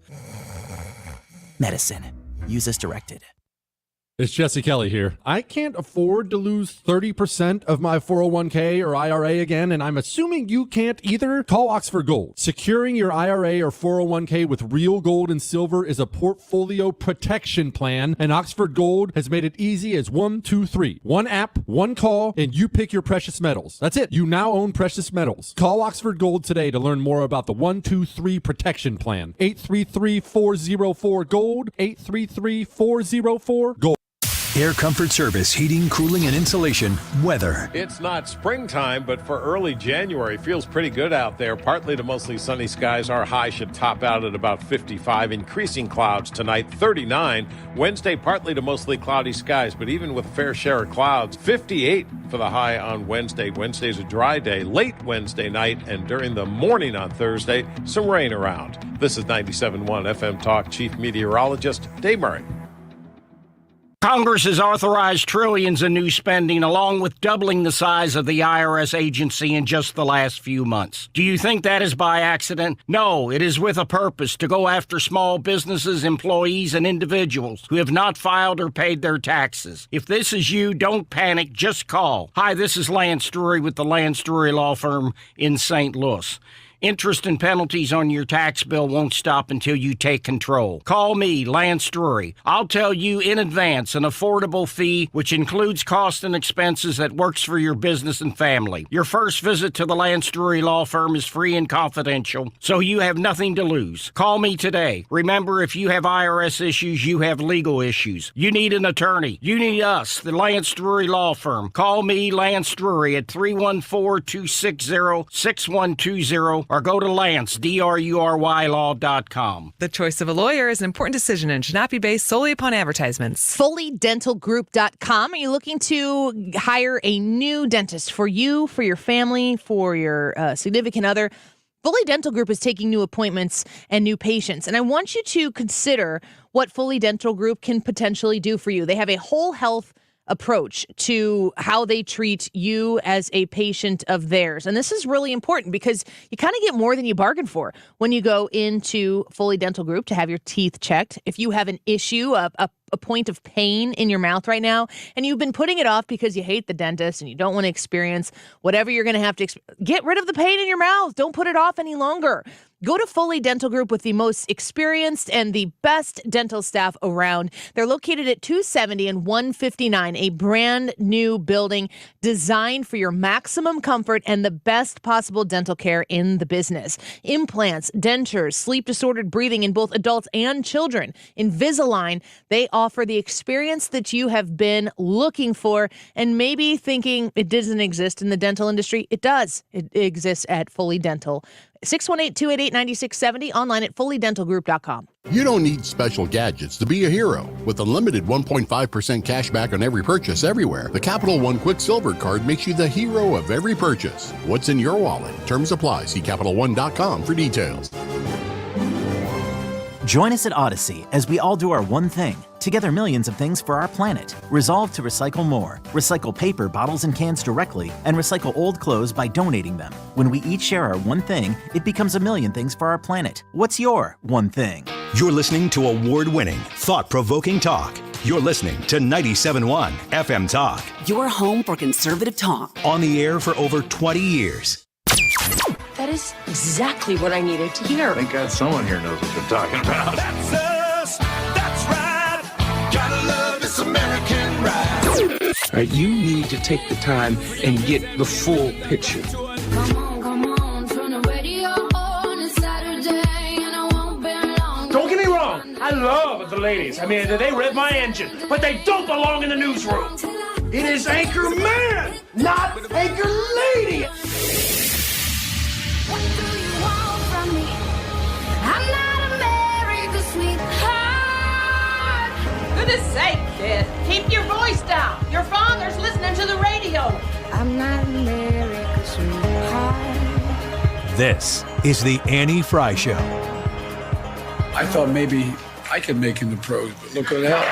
Medicine. Use as directed. It's Jesse Kelly here. I can't afford to lose 30% of my 401k or IRA again, and I'm assuming you can't either. Call Oxford Gold. Securing your IRA or 401k with real gold and silver is a portfolio protection plan, and Oxford Gold has made it easy as 1, 2, 3. One app, one call, and you pick your precious metals. That's it. You now own precious metals. Call Oxford Gold today to learn more about the 1, 2, 3 protection plan. 833-404-GOLD. 833-404-GOLD. Air Comfort Service, heating, cooling, and insulation, weather. It's not springtime, but for early January, feels pretty good out there. Partly to mostly sunny skies. Our high should top out at about 55. Increasing clouds tonight, 39. Wednesday, partly to mostly cloudy skies, but even with a fair share of clouds, 58 for the high on Wednesday. Wednesday's a dry day. Late Wednesday night and during the morning on Thursday, some rain around. This is 97.1 FM Talk Chief Meteorologist Dave Murray. Congress has authorized trillions in new spending, along with doubling the size of the IRS agency in just the last few months. Do you think that is by accident? No, it is with a purpose, to go after small businesses, employees, and individuals who have not filed or paid their taxes. If this is you, don't panic, just call. Hi, this is Lance Drury with the Lance Drury Law Firm in St. Louis. Interest and penalties on your tax bill won't stop until you take control. Call me, Lance Drury. I'll tell you in advance an affordable fee which includes costs and expenses that works for your business and family. Your first visit to the Lance Drury Law Firm is free and confidential, so you have nothing to lose. Call me today. Remember, if you have IRS issues, you have legal issues. You need an attorney. You need us, the Lance Drury Law Firm. Call me, Lance Drury, at 314-260-6120 or go to Lance, D-R-U-R-Y law.com. The choice of a lawyer is an important decision and should not be based solely upon advertisements. FullyDentalGroup.com. Are you looking to hire a new dentist for you, for your family, for your significant other? Fully Dental Group is taking new appointments and new patients. And I want you to consider what Fully Dental Group can potentially do for you. They have a whole health approach to how they treat you as a patient of theirs. And this is really important because you kind of get more than you bargain for when you go into Fully Dental Group to have your teeth checked. If you have an issue, a point of pain in your mouth right now, and you've been putting it off because you hate the dentist and you don't want to experience whatever you're going to have to get rid of the pain in your mouth. Don't put it off any longer. Go to Fully Dental Group with the most experienced and the best dental staff around. They're located at 270 and 159, a brand new building designed for your maximum comfort and the best possible dental care in the business. Implants, dentures, sleep disordered breathing in both adults and children. Invisalign, they offer the experience that you have been looking for and maybe thinking it doesn't exist in the dental industry. It does. It exists at Fully Dental. 618-288-9670, online at fullydentalgroup.com. You don't need special gadgets to be a hero. With unlimited 1.5% cash back on every purchase everywhere, the Capital One Quicksilver Card makes you the hero of every purchase. What's in your wallet? Terms apply. See CapitalOne.com for details. Join us at Odyssey as we all do our one thing. Together, millions of things for our planet. Resolve to recycle more. Recycle paper, bottles, and cans directly, and recycle old clothes by donating them. When we each share our one thing, it becomes a million things for our planet. What's your one thing? You're listening to award-winning, thought-provoking talk. You're listening to 97.1 FM Talk. Your home for conservative talk. On the air for over 20 years. That is exactly what I needed to hear. Thank God someone here knows what they're talking about. That's us. That's right. Gotta love this American ride. All right, you need to take the time and get the full picture. Come on, turn the radio on. It's Saturday and I won't be long. Don't get me wrong, I love the ladies. I mean, they rev my engine, but they don't belong in the newsroom. It is Anchor Man, not Anchor Lady. What do you want from me? I'm not America's sweetheart. Goodness sake, kid. Keep your voice down. Your father's listening to the radio. I'm not America's sweetheart. This is the Annie Frey Show. I thought maybe I could make him the pros, but look what hell.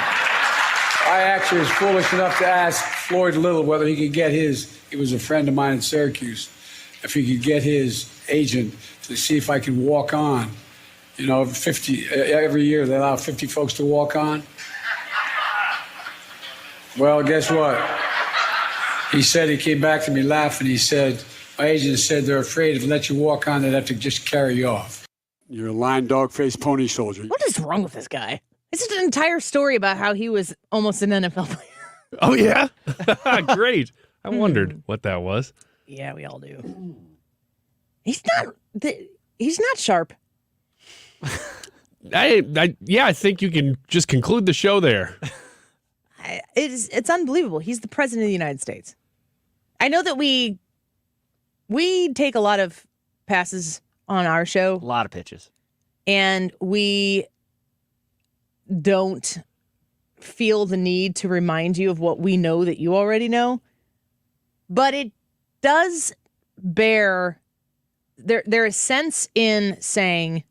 I actually was foolish enough to ask Floyd Little whether he could get he was a friend of mine in Syracuse, if he could get his agent to see if I could walk on. You know, 50 every year they allow 50 folks to walk on. Well, guess what? He said, he came back to me laughing. He said, my agent said they're afraid if they let you walk on, they'd have to just carry you off. You're a lying dog-faced pony soldier. What is wrong with this guy? This is an entire story about how he was almost an NFL player. Oh, yeah? Great. I wondered what that was. Yeah, we all do. He's not sharp. I think you can just conclude the show there. It's unbelievable. He's the president of the United States. I know that we take a lot of passes on our show. A lot of pitches. And we don't feel the need to remind you of what we know that you already know. But it does bear, there is sense in saying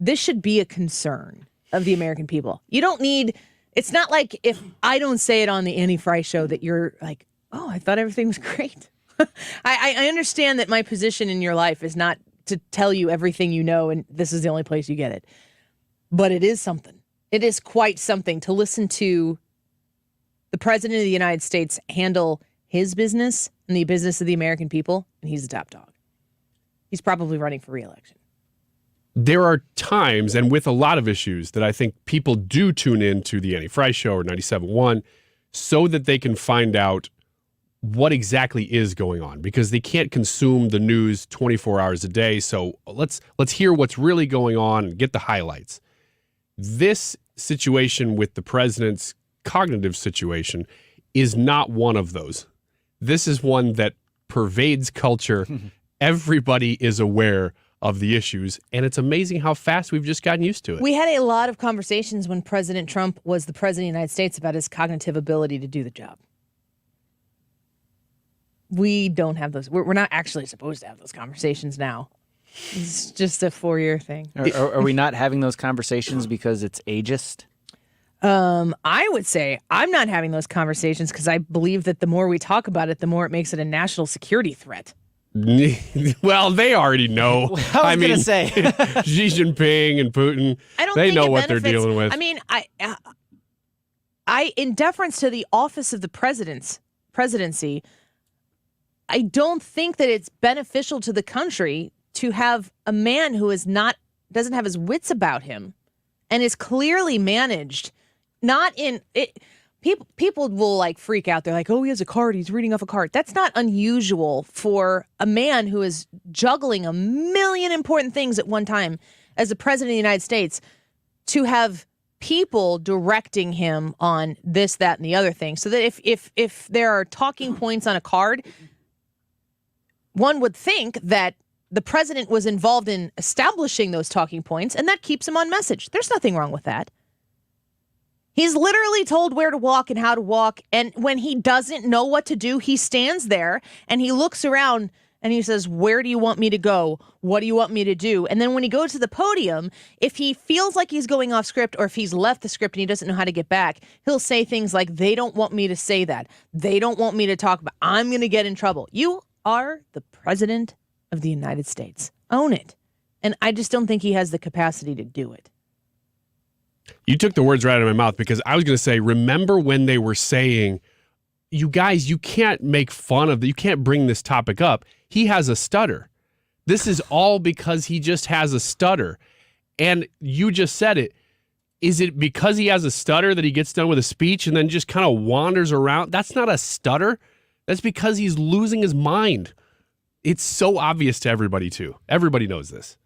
this should be a concern of the American people. You don't need, it's not like if I don't say it on the Annie Frey Show that you're like, oh, I thought everything was great. I understand that my position in your life is not to tell you everything you know and this is the only place you get it. But it is something. It is quite something to listen to the president of the United States handle his business and the business of the American people, and he's the top dog. He's probably running for re-election. There are times, and with a lot of issues, that I think people do tune in to the Annie Frey Show or 97.1 so that they can find out what exactly is going on, because they can't consume the news 24 hours a day. So let's hear what's really going on and get the highlights. This situation with the president's cognitive situation is not one of those. This is one that pervades culture. Everybody is aware of the issues, and it's amazing how fast we've just gotten used to it. We had a lot of conversations when President Trump was the president of the United States about his cognitive ability to do the job. We don't have those. We're not actually supposed to have those conversations now. It's just a 4-year thing. Are we not having those conversations because it's ageist? I would say I'm not having those conversations because I believe that the more we talk about it, the more it makes it a national security threat. Well, they already know. I was going to say. Xi Jinping and Putin, they know what they're dealing with. I mean, I in deference to the office of the presidency, I don't think that it's beneficial to the country to have a man who doesn't have his wits about him and is clearly managed. Not in it. People will like freak out. They're like, oh, he has a card. He's reading off a card. That's not unusual for a man who is juggling a million important things at one time as the president of the United States to have people directing him on this, that, and the other thing. So that if there are talking points on a card, one would think that the president was involved in establishing those talking points, and that keeps him on message. There's nothing wrong with that. He's literally told where to walk and how to walk. And when he doesn't know what to do, he stands there and he looks around and he says, where do you want me to go? What do you want me to do? And then when he goes to the podium, if he feels like he's going off script or if he's left the script and he doesn't know how to get back, he'll say things like, they don't want me to say that. They don't want me to talk about, I'm going to get in trouble. You are the president of the United States. Own it. And I just don't think he has the capacity to do it. You took the words right out of my mouth, because I was going to say, remember when they were saying, you guys, you can't make fun of you can't bring this topic up. He has a stutter. This is all because he just has a stutter. And you just said it. Is it because he has a stutter that he gets done with a speech and then just kind of wanders around? That's not a stutter. That's because he's losing his mind. It's so obvious to everybody, too. Everybody knows this.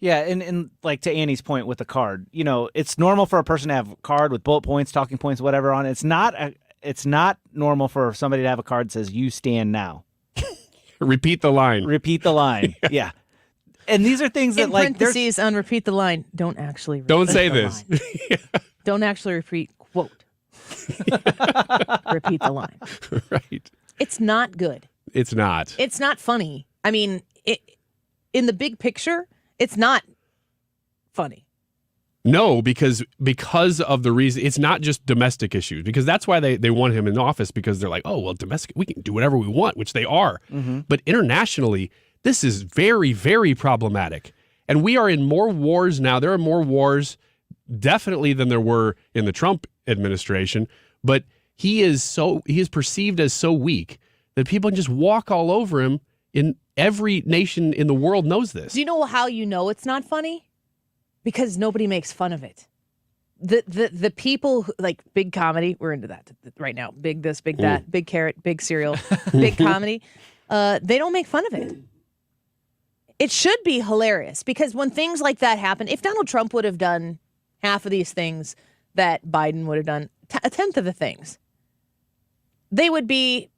Yeah, and like to Annie's point with the card, it's normal for a person to have a card with bullet points, talking points, whatever on it. It's not normal for somebody to have a card that says, you stand now. Repeat the line. Repeat the line. Yeah. And these are things that, in parentheses on repeat the line, don't actually repeat Don't say this. Don't actually repeat, quote. Repeat the line. Right. It's not good. It's not. It's not funny. I mean, in the big picture, it's not funny. No, because of the reason, it's not just domestic issues, because that's why they want him in office, because they're like, oh, well, domestic, we can do whatever we want, which they are. Mm-hmm. But internationally, this is very, very problematic. And we are in more wars now. There are more wars definitely than there were in the Trump administration, but he is perceived as so weak that people can just walk all over him. In every nation in the world knows this. Do you know how you know it's not funny? Because nobody makes fun of it. The people who, like big comedy, we're into that right now. Big this, big that, big carrot, big cereal, big comedy. They don't make fun of it. It should be hilarious, because when things like that happen, if Donald Trump would have done half of these things that Biden would have done, a tenth of the things, they would be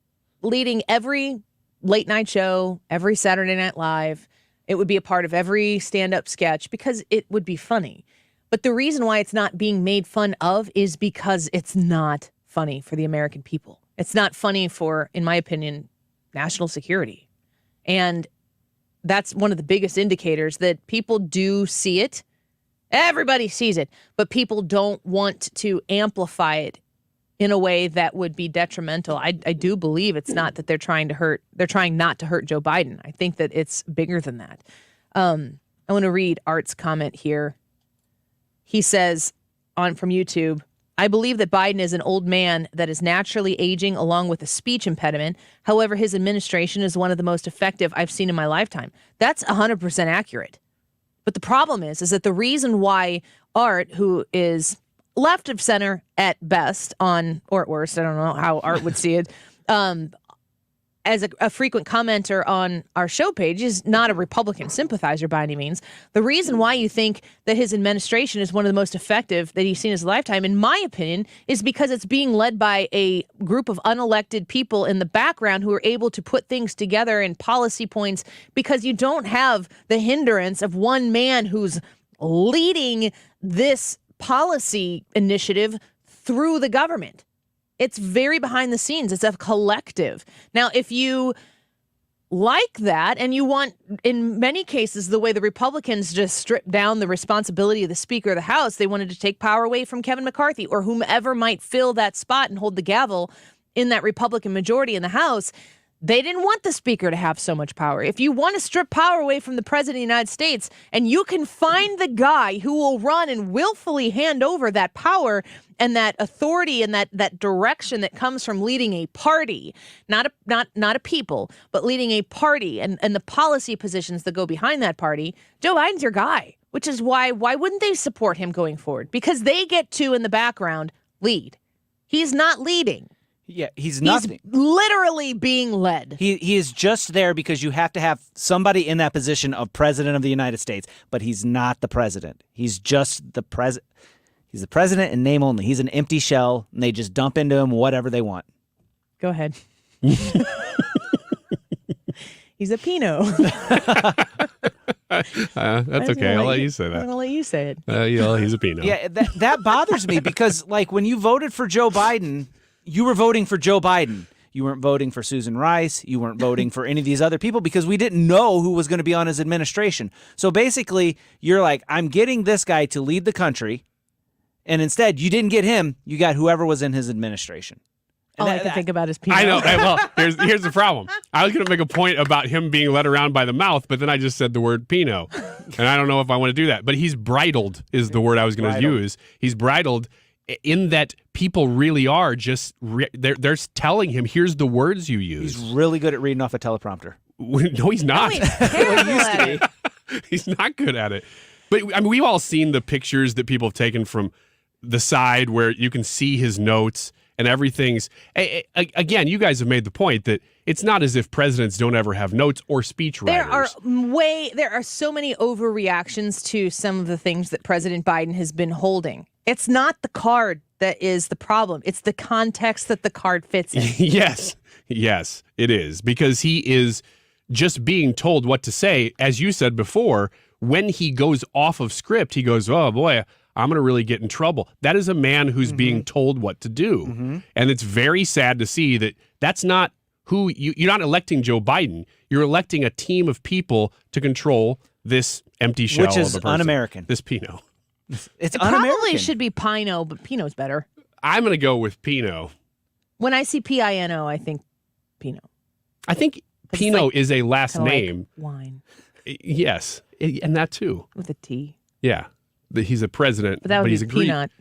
leading every late night show, every Saturday Night Live. It would be a part of every stand-up sketch because it would be funny. But the reason why it's not being made fun of is because it's not funny for the American people. It's not funny for, in my opinion, national security. And that's one of the biggest indicators that people do see it. Everybody sees it, but people don't want to amplify it in a way that would be detrimental. I do believe it's not that they're trying not to hurt Joe Biden. I think that it's bigger than that. I want to read Art's comment here. He says from YouTube, I believe that Biden is an old man that is naturally aging along with a speech impediment. However, his administration is one of the most effective I've seen in my lifetime. That's 100% accurate. But the problem is that the reason why Art, who is left of center at best or at worst, I don't know how Art would see it, as a frequent commenter on our show page, is not a Republican sympathizer by any means. The reason why you think that his administration is one of the most effective that he's seen in his lifetime, in my opinion, is because it's being led by a group of unelected people in the background who are able to put things together in policy points, because you don't have the hindrance of one man who's leading this policy initiative through the government. It's very behind the scenes. It's a collective. Now, if you like that and you want, in many cases, the way the Republicans just stripped down the responsibility of the Speaker of the House, they wanted to take power away from Kevin McCarthy or whomever might fill that spot and hold the gavel in that Republican majority in the House. They didn't want the Speaker to have so much power. If you want to strip power away from the President of the United States and you can find the guy who will run and willfully hand over that power and that authority and that direction that comes from leading a party, not a people, but leading a party and the policy positions that go behind that party, Joe Biden's your guy, which is why wouldn't they support him going forward? Because they get to, in the background, lead. He's not leading. Yeah, he's not. He's literally being led. He is just there because you have to have somebody in that position of president of the United States, but he's not the president. He's just the president. He's the president in name only. He's an empty shell, and they just dump into him whatever they want. Go ahead. He's a Pinot. That's okay. I'll let you say that. I'm going to let you say it. He's a Pinot. Yeah, that bothers me because, like, when you voted for Joe Biden, you were voting for Joe Biden. You weren't voting for Susan Rice. You weren't voting for any of these other people because we didn't know who was going to be on his administration. So basically, you're like, I'm getting this guy to lead the country, and instead, you didn't get him. You got whoever was in his administration. All I can think about is Pinot. I know. Well, here's the problem. I was going to make a point about him being led around by the mouth, but then I just said the word Pinot, and I don't know if I want to do that. But he's bridled is the word I was going to use. He's bridled in that people really are just they're telling him, here's the words you use. He's really good at reading off a teleprompter. No, he's not. Well, he used to be. He's not good at it. But I mean, we've all seen the pictures that people have taken from the side where you can see his notes and everything's. Again, you guys have made the point that it's not as if presidents don't ever have notes or speech writers. There are so many overreactions to some of the things that President Biden has been holding. It's not the card that is the problem. It's the context that the card fits in. Yes, it is. Because he is just being told what to say. As you said before, when he goes off of script, he goes, oh boy, I'm going to really get in trouble. That is a man who's being told what to do. Mm-hmm. And it's very sad to see that that's not who you're not electing Joe Biden. You're electing a team of people to control this empty shell which is of a person. Un-American. This Pinot. It probably should be Pinot, but Pinot's better. I'm going to go with Pinot. When I see Pino, I think Pinot. I think Pinot is a last name. Like wine. Yes, and that too. With a T. Yeah. He's a president, but that would he's be a peanut.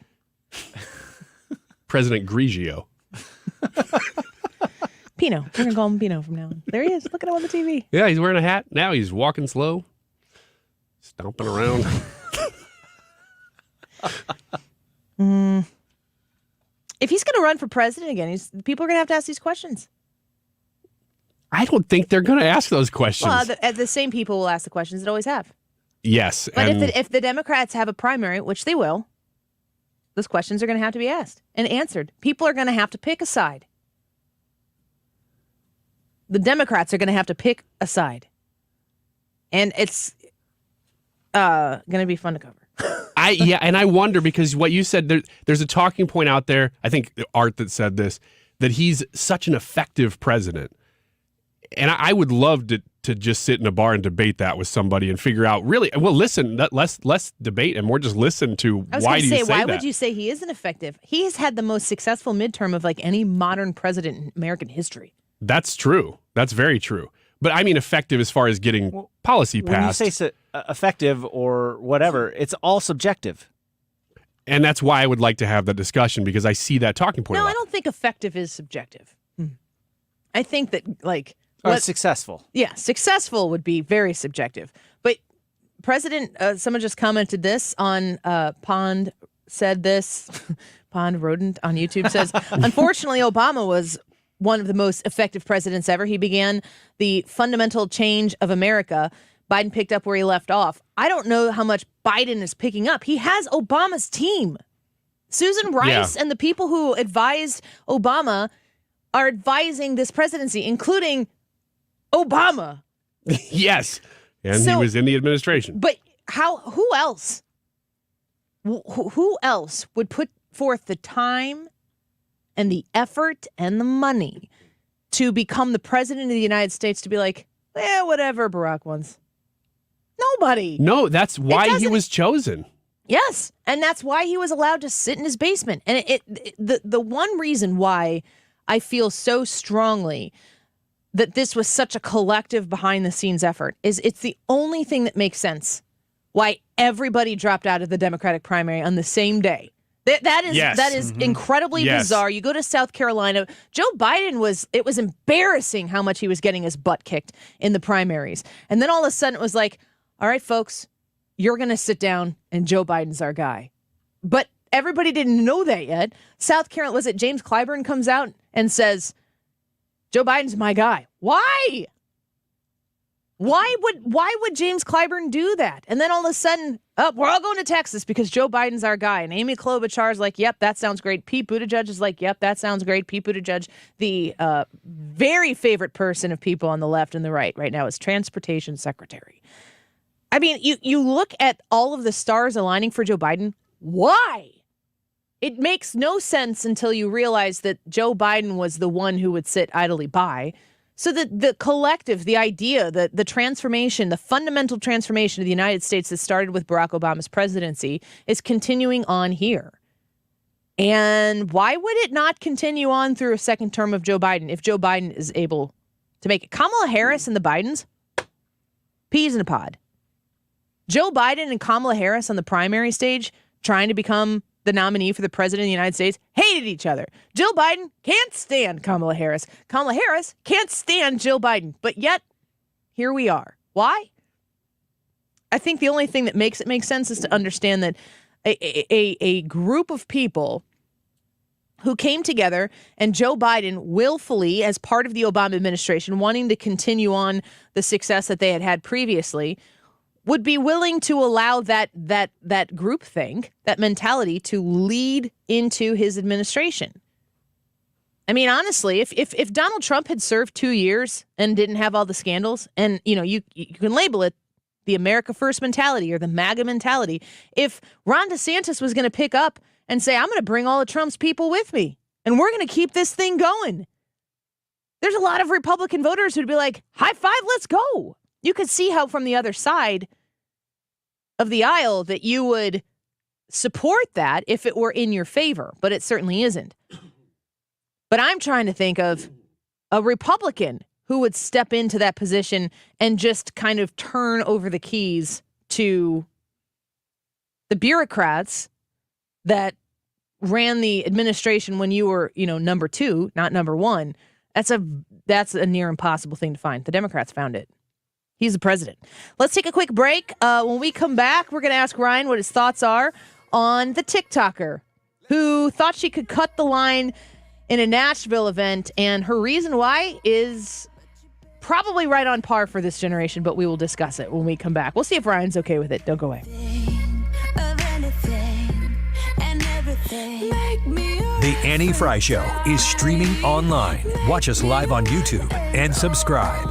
President Grigio. Pinot. We're going to call him Pinot from now on. There he is. Look at him on the TV. Yeah, he's wearing a hat. Now he's walking slow, stomping around. If he's going to run for president again, people are going to have to ask these questions. I don't think they're going to ask those questions. Well, the same people will ask the questions that always have. Yes. But if the Democrats have a primary, which they will, those questions are going to have to be asked and answered. People are going to have to pick a side. The Democrats are going to have to pick a side. And it's going to be fun to cover. And I wonder, because what you said, there's a talking point out there, I think Art that said this, that he's such an effective president. And I would love to just sit in a bar and debate that with somebody and figure out, really, well, listen, less debate and more just listen to why do you say that. Why would you say he isn't effective? He's had the most successful midterm of like any modern president in American history. That's true. That's very true. But I mean effective as far as getting policy passed. When you say effective or whatever, it's all subjective. And that's why I would like to have that discussion, because I see that talking point. No, I don't think effective is subjective. I think that successful. Yeah, successful would be very subjective. But President, someone just commented this on Pond said this. Pond Rodent on YouTube says, unfortunately, Obama was one of the most effective presidents ever. He began the fundamental change of America. Biden picked up where he left off. I don't know how much Biden is picking up. He has Obama's team. Susan Rice and the people who advised Obama are advising this presidency, including Obama. Yes. And he was in the administration. But who else? Who else would put forth the time and the effort and the money to become the president of the United States to be like, whatever Barack wants? Nobody. No, that's why he was chosen. Yes, and that's why he was allowed to sit in his basement. And the one reason why I feel so strongly that this was such a collective behind-the-scenes effort is it's the only thing that makes sense why everybody dropped out of the Democratic primary on the same day. That is incredibly bizarre. You go to South Carolina, Joe Biden it was embarrassing how much he was getting his butt kicked in the primaries. And then all of a sudden it was like, all right, folks, you're going to sit down and Joe Biden's our guy. But everybody didn't know that yet. South Carolina, was it James Clyburn comes out and says, Joe Biden's my guy. Why? Why would James Clyburn do that? And then all of a sudden, we're all going to Texas because Joe Biden's our guy. And Amy Klobuchar's like, yep, that sounds great. Pete Buttigieg is like, yep, that sounds great. Pete Buttigieg, the very favorite person of people on the left and the right now, is transportation secretary. I mean, you look at all of the stars aligning for Joe Biden. Why? It makes no sense until you realize that Joe Biden was the one who would sit idly by. So the collective, the idea, the transformation, the fundamental transformation of the United States that started with Barack Obama's presidency is continuing on here. And why would it not continue on through a second term of Joe Biden if Joe Biden is able to make it? Kamala Harris and the Bidens, peas in a pod. Joe Biden and Kamala Harris on the primary stage trying to become the nominee for the president of the United States hated each other. Joe Biden can't stand Kamala Harris. Kamala Harris can't stand Joe Biden. But yet, here we are. Why? I think the only thing that makes it make sense is to understand that a group of people who came together and Joe Biden willfully, as part of the Obama administration, wanting to continue on the success that they had previously, would be willing to allow that groupthink, that mentality, to lead into his administration. I mean, honestly, if Donald Trump had served 2 years and didn't have all the scandals, and you can label it the America First mentality or the MAGA mentality, if Ron DeSantis was going to pick up and say, I'm going to bring all of Trump's people with me, and we're going to keep this thing going, there's a lot of Republican voters who'd be like, high five, let's go. You could see how from the other side of the aisle that you would support that if it were in your favor, but it certainly isn't. But I'm trying to think of a Republican who would step into that position and just kind of turn over the keys to the bureaucrats that ran the administration when you were, number 2, not number 1. That's a near impossible thing to find. The Democrats found it. He's the president. Let's take a quick break. When we come back, we're going to ask Ryan what his thoughts are on the TikToker who thought she could cut the line in a Nashville event, and her reason why is probably right on par for this generation, but we will discuss it when we come back. We'll see if Ryan's okay with it. Don't go away. The Annie Frey Show is streaming online. Watch us live on YouTube and subscribe.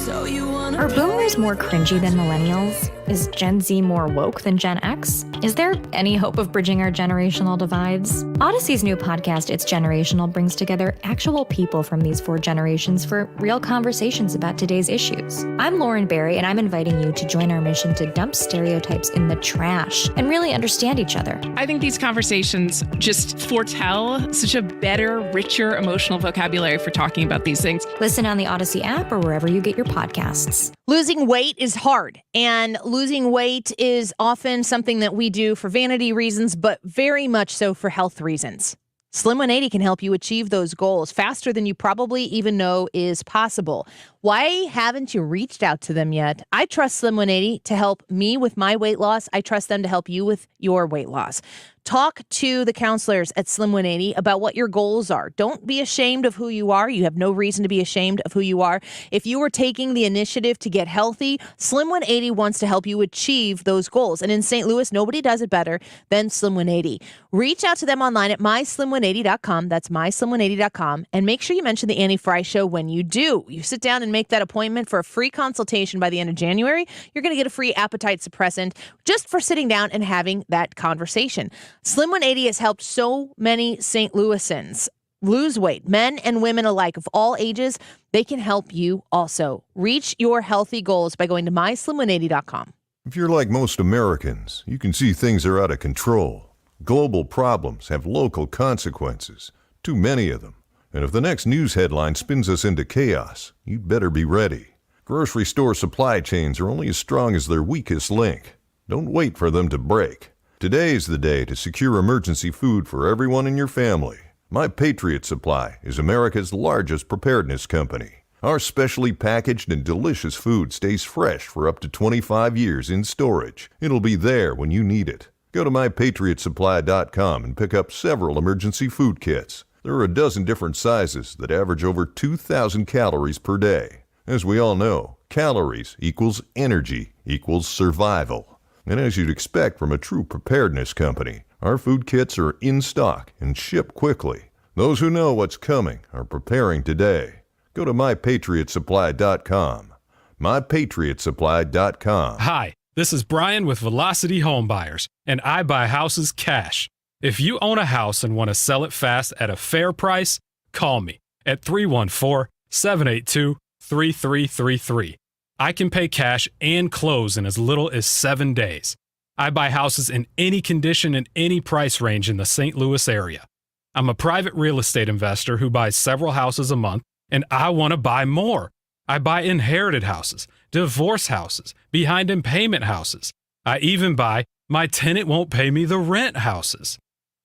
Are boomers more cringy than millennials? Is Gen Z more woke than Gen X? Is there any hope of bridging our generational divides? Odyssey's new podcast, It's Generational, brings together actual people from these 4 generations for real conversations about today's issues. I'm Lauren Barry, and I'm inviting you to join our mission to dump stereotypes in the trash and really understand each other. I think these conversations just foretell such a better, richer emotional vocabulary for talking about these things. Listen on the Odyssey app or wherever you get your podcasts. Losing weight is hard, and losing weight is often something that we do for vanity reasons, but very much so for health reasons. Slim 180 can help you achieve those goals faster than you probably even know is possible. Why haven't you reached out to them yet? I trust Slim 180 to help me with my weight loss. I trust them to help you with your weight loss. Talk to the counselors at Slim 180 about what your goals are. Don't be ashamed of who you are. You have no reason to be ashamed of who you are. If you are taking the initiative to get healthy, Slim 180 wants to help you achieve those goals. And in St. Louis, nobody does it better than Slim 180. Reach out to them online at myslim180.com. That's myslim180.com. And make sure you mention the Annie Frey Show when you do. You sit down and make that appointment for a free consultation by the end of January. You're going to get a free appetite suppressant just for sitting down and having that conversation. Slim 180 has helped so many St. Louisans lose weight, men and women alike of all ages. They can help you also. Reach your healthy goals by going to myslim180.com. If you're like most Americans, you can see things are out of control. Global problems have local consequences, too many of them. And if the next news headline spins us into chaos, you'd better be ready. Grocery store supply chains are only as strong as their weakest link. Don't wait for them to break. Today's the day to secure emergency food for everyone in your family. My Patriot Supply is America's largest preparedness company. Our specially packaged and delicious food stays fresh for up to 25 years in storage. It'll be there when you need it. Go to mypatriotsupply.com and pick up several emergency food kits. There are a dozen different sizes that average over 2,000 calories per day. As we all know, calories equals energy equals survival. And as you'd expect from a true preparedness company, our food kits are in stock and ship quickly. Those who know what's coming are preparing today. Go to mypatriotsupply.com. mypatriotsupply.com. Hi, this is Brian with Velocity Home Buyers, and I buy houses cash. If you own a house and want to sell it fast at a fair price, call me at 314-782-3333. I can pay cash and close in as little as 7 days. I buy houses in any condition and any price range in the St. Louis area. I'm a private real estate investor who buys several houses a month, and I want to buy more. I buy inherited houses, divorce houses, behind in payment houses. I even buy my tenant won't pay me the rent houses.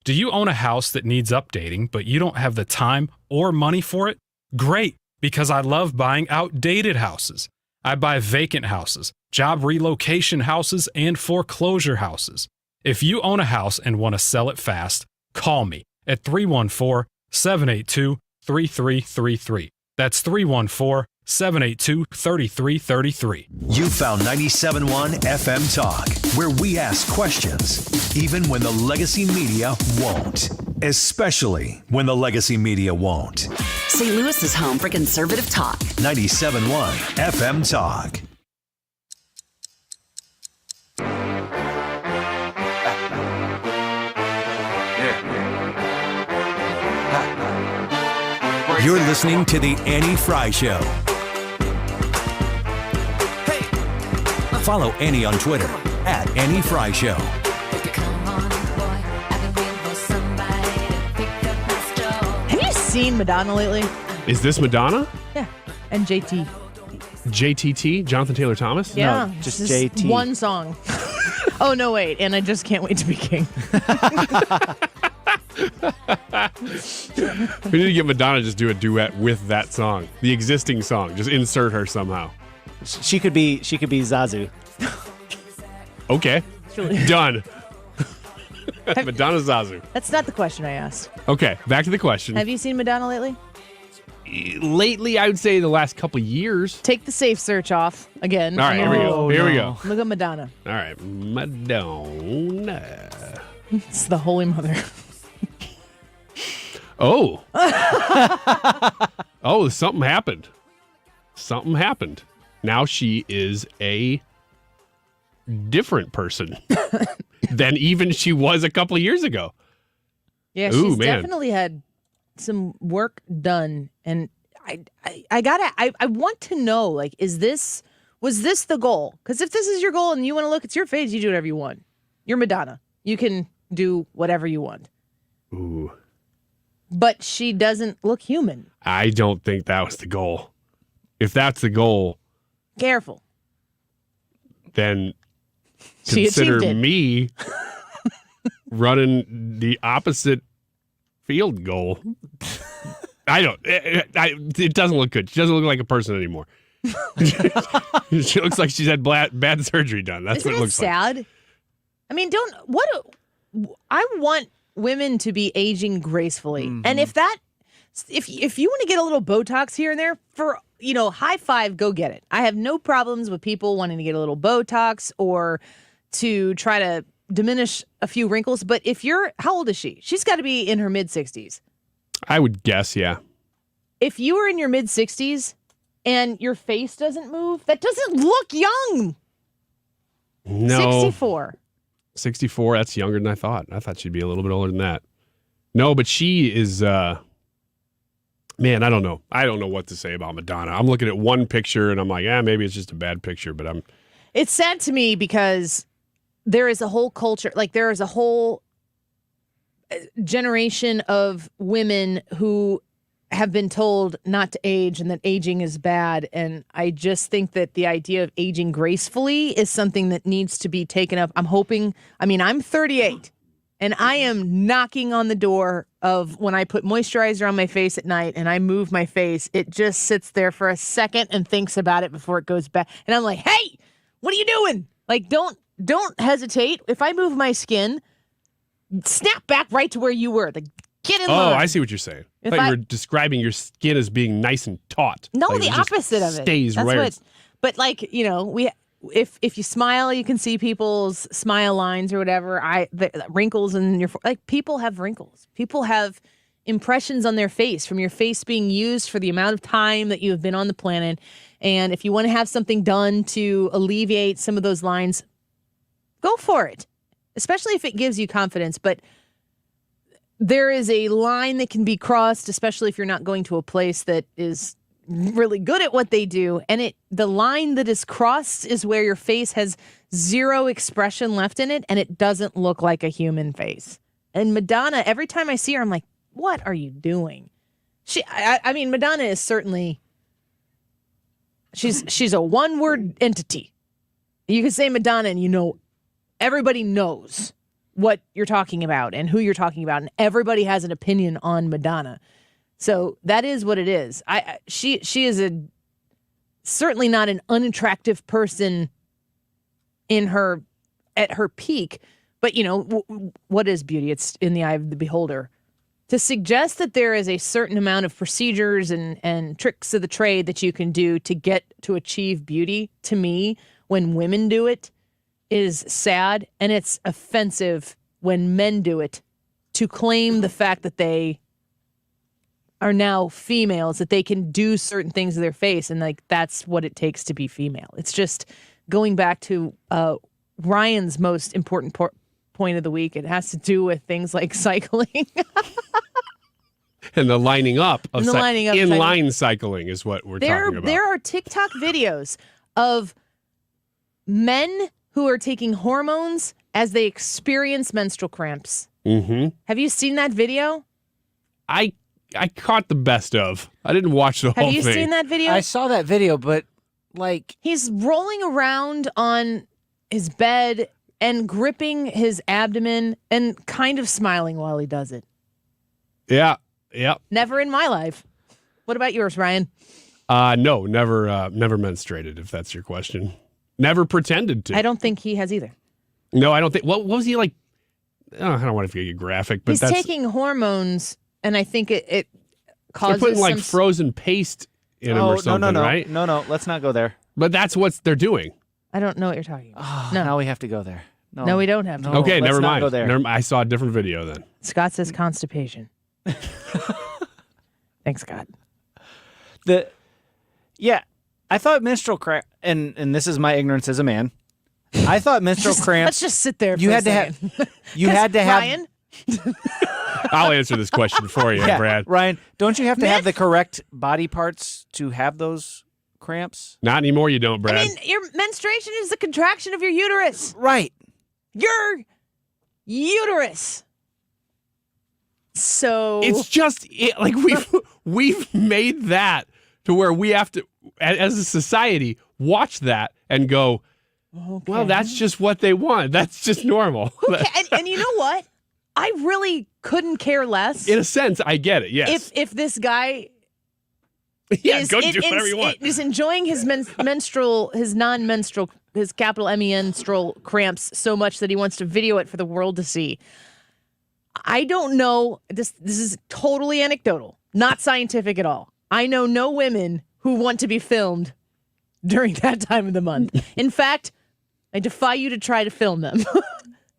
Do you own a house that needs updating, but you don't have the time or money for it? Great, because I love buying outdated houses. I buy vacant houses, job relocation houses, and foreclosure houses. If you own a house and want to sell it fast, call me at 314-782-3333. That's 314-782-3333. You found 97.1 FM Talk, where we ask questions, even when the legacy media won't. Especially when the legacy media won't. St. Louis is home for conservative talk. 97.1 FM Talk. You're listening to The Annie Frey Show. Follow Annie on Twitter at Annie Frey Show. Have you seen Madonna lately? Is this Madonna? Yeah. And JT. JTT? Jonathan Taylor Thomas? Yeah. No, just JT. One song. Oh, no, wait. And I just can't wait to be king. We need to get Madonna to just do a duet with that song, the existing song. Just insert her somehow. She could be Zazu. Okay, Really- done. Madonna Zazu. That's not the question I asked. Okay, back to the question. Have you seen Madonna lately? Lately, I would say the last couple years. Take the safe search off again. All right, here we go. Here we go. Look at Madonna. All right, Madonna. It's the Holy Mother. Oh. Oh, something happened. Something happened. Now she is a different person than even she was a couple of years ago. Yeah, Ooh, she's man. definitely had some work done, and I want to know, like, was this the goal? Because if this is your goal and you want to look, it's your face. You do whatever you want. You're Madonna. You can do whatever you want. Ooh. But she doesn't look human. I don't think that was the goal. If that's the goal, Careful. then She consider achieved it. me running the opposite field goal. It doesn't look good. She doesn't look like a person anymore. She looks like she's had bad surgery done. That's Isn't what it looks sad? like. I mean, I want women to be aging gracefully. And if you want to get a little Botox here and there, for, high five, go get it. I have no problems with people wanting to get a little Botox or to try to diminish a few wrinkles. But how old is she? She's got to be in her mid-60s. I would guess, yeah. If you are in your mid-60s and your face doesn't move, that doesn't look young. No. 64. 64, that's younger than I thought. I thought she'd be a little bit older than that. No, but she is, man, I don't know. I don't know what to say about Madonna. I'm looking at one picture and I'm like, maybe it's just a bad picture, but It's sad to me because there is a whole culture, like there is a whole generation of women who have been told not to age and that aging is bad. And I just think that the idea of aging gracefully is something that needs to be taken up. I'm 38 and I am knocking on the door of when I put moisturizer on my face at night and I move my face, it just sits there for a second and thinks about it before it goes back. And I'm like, hey, what are you doing? Like, don't hesitate. If I move my skin, snap back right to where you were. Like, get in line. Oh, I see what you're saying. I If thought I- you were describing your skin as being nice and taut. No, Like, the it just opposite of it. stays That's where what. it's- But like, if you smile, you can see people's smile lines or whatever. The wrinkles in your people have wrinkles. People have impressions on their face from your face being used for the amount of time that you have been on the planet. And if you want to have something done to alleviate some of those lines, go for it. Especially if it gives you confidence. But there is a line that can be crossed, especially if you're not going to a place that is really good at what they do. And the line that is crossed is where your face has zero expression left in it and it doesn't look like a human face. And Madonna, every time I see her, I'm like, what are you doing? Madonna is certainly, she's a one-word entity. You can say Madonna and everybody knows what you're talking about and who you're talking about, and everybody has an opinion on Madonna. So that is what it is. She is certainly not an unattractive person at her peak, but what is beauty? It's in the eye of the beholder. To suggest that there is a certain amount of procedures and tricks of the trade that you can do to achieve beauty, to me, when women do it, is sad, and it's offensive when men do it, to claim the fact that they are now females, that they can do certain things to their face, and like that's what it takes to be female. It's just going back to Ryan's most important point of the week. It has to do with things like cycling. And the lining up of inline cycling is what we're talking about. There are TikTok videos of men who are taking hormones as they experience menstrual cramps. Mm-hmm. Have you seen that video? I caught the best of. I didn't watch the whole Have you thing. seen that video? I saw that video, but he's rolling around on his bed and gripping his abdomen and kind of smiling while he does it. Yeah. Never in my life. What about yours, Ryan? No, never menstruated, if that's your question. Never pretended to. I don't think he has either. No, I don't think. What was he like? I don't want to get graphic, but He's taking hormones, and I think it causes they're putting like some frozen paste in him or something, right? No, let's not go there. But that's what they're doing. I don't know what you're talking about. No. Now we have to go there. No, we don't have to. Okay, let's never not mind. go there. I saw a different video then. Scott says constipation. Thanks, Scott. I thought menstrual cramp, and this is my ignorance as a man. I thought menstrual cramps. Let's just sit there. You for had a to second. have. You had to have. Ryan? I'll answer this question for you, Brad. Ryan, don't you have to have the correct body parts to have those cramps? Not anymore, you don't, Brad. I mean, your menstruation is the contraction of your uterus. Right. Your uterus. So it's just like we've made that to where we have to, as a society, watch that and go, okay. Well, that's just what they want. That's just normal. Okay. And you know what? I really couldn't care less. In a sense, I get it. Yes. If this guy go do whatever you want. Is enjoying his non-menstrual, his capital menstrual cramps so much that he wants to video it for the world to see. I don't know. This is totally anecdotal, not scientific at all. I know no women who want to be filmed during that time of the month. In fact, I defy you to try to film them.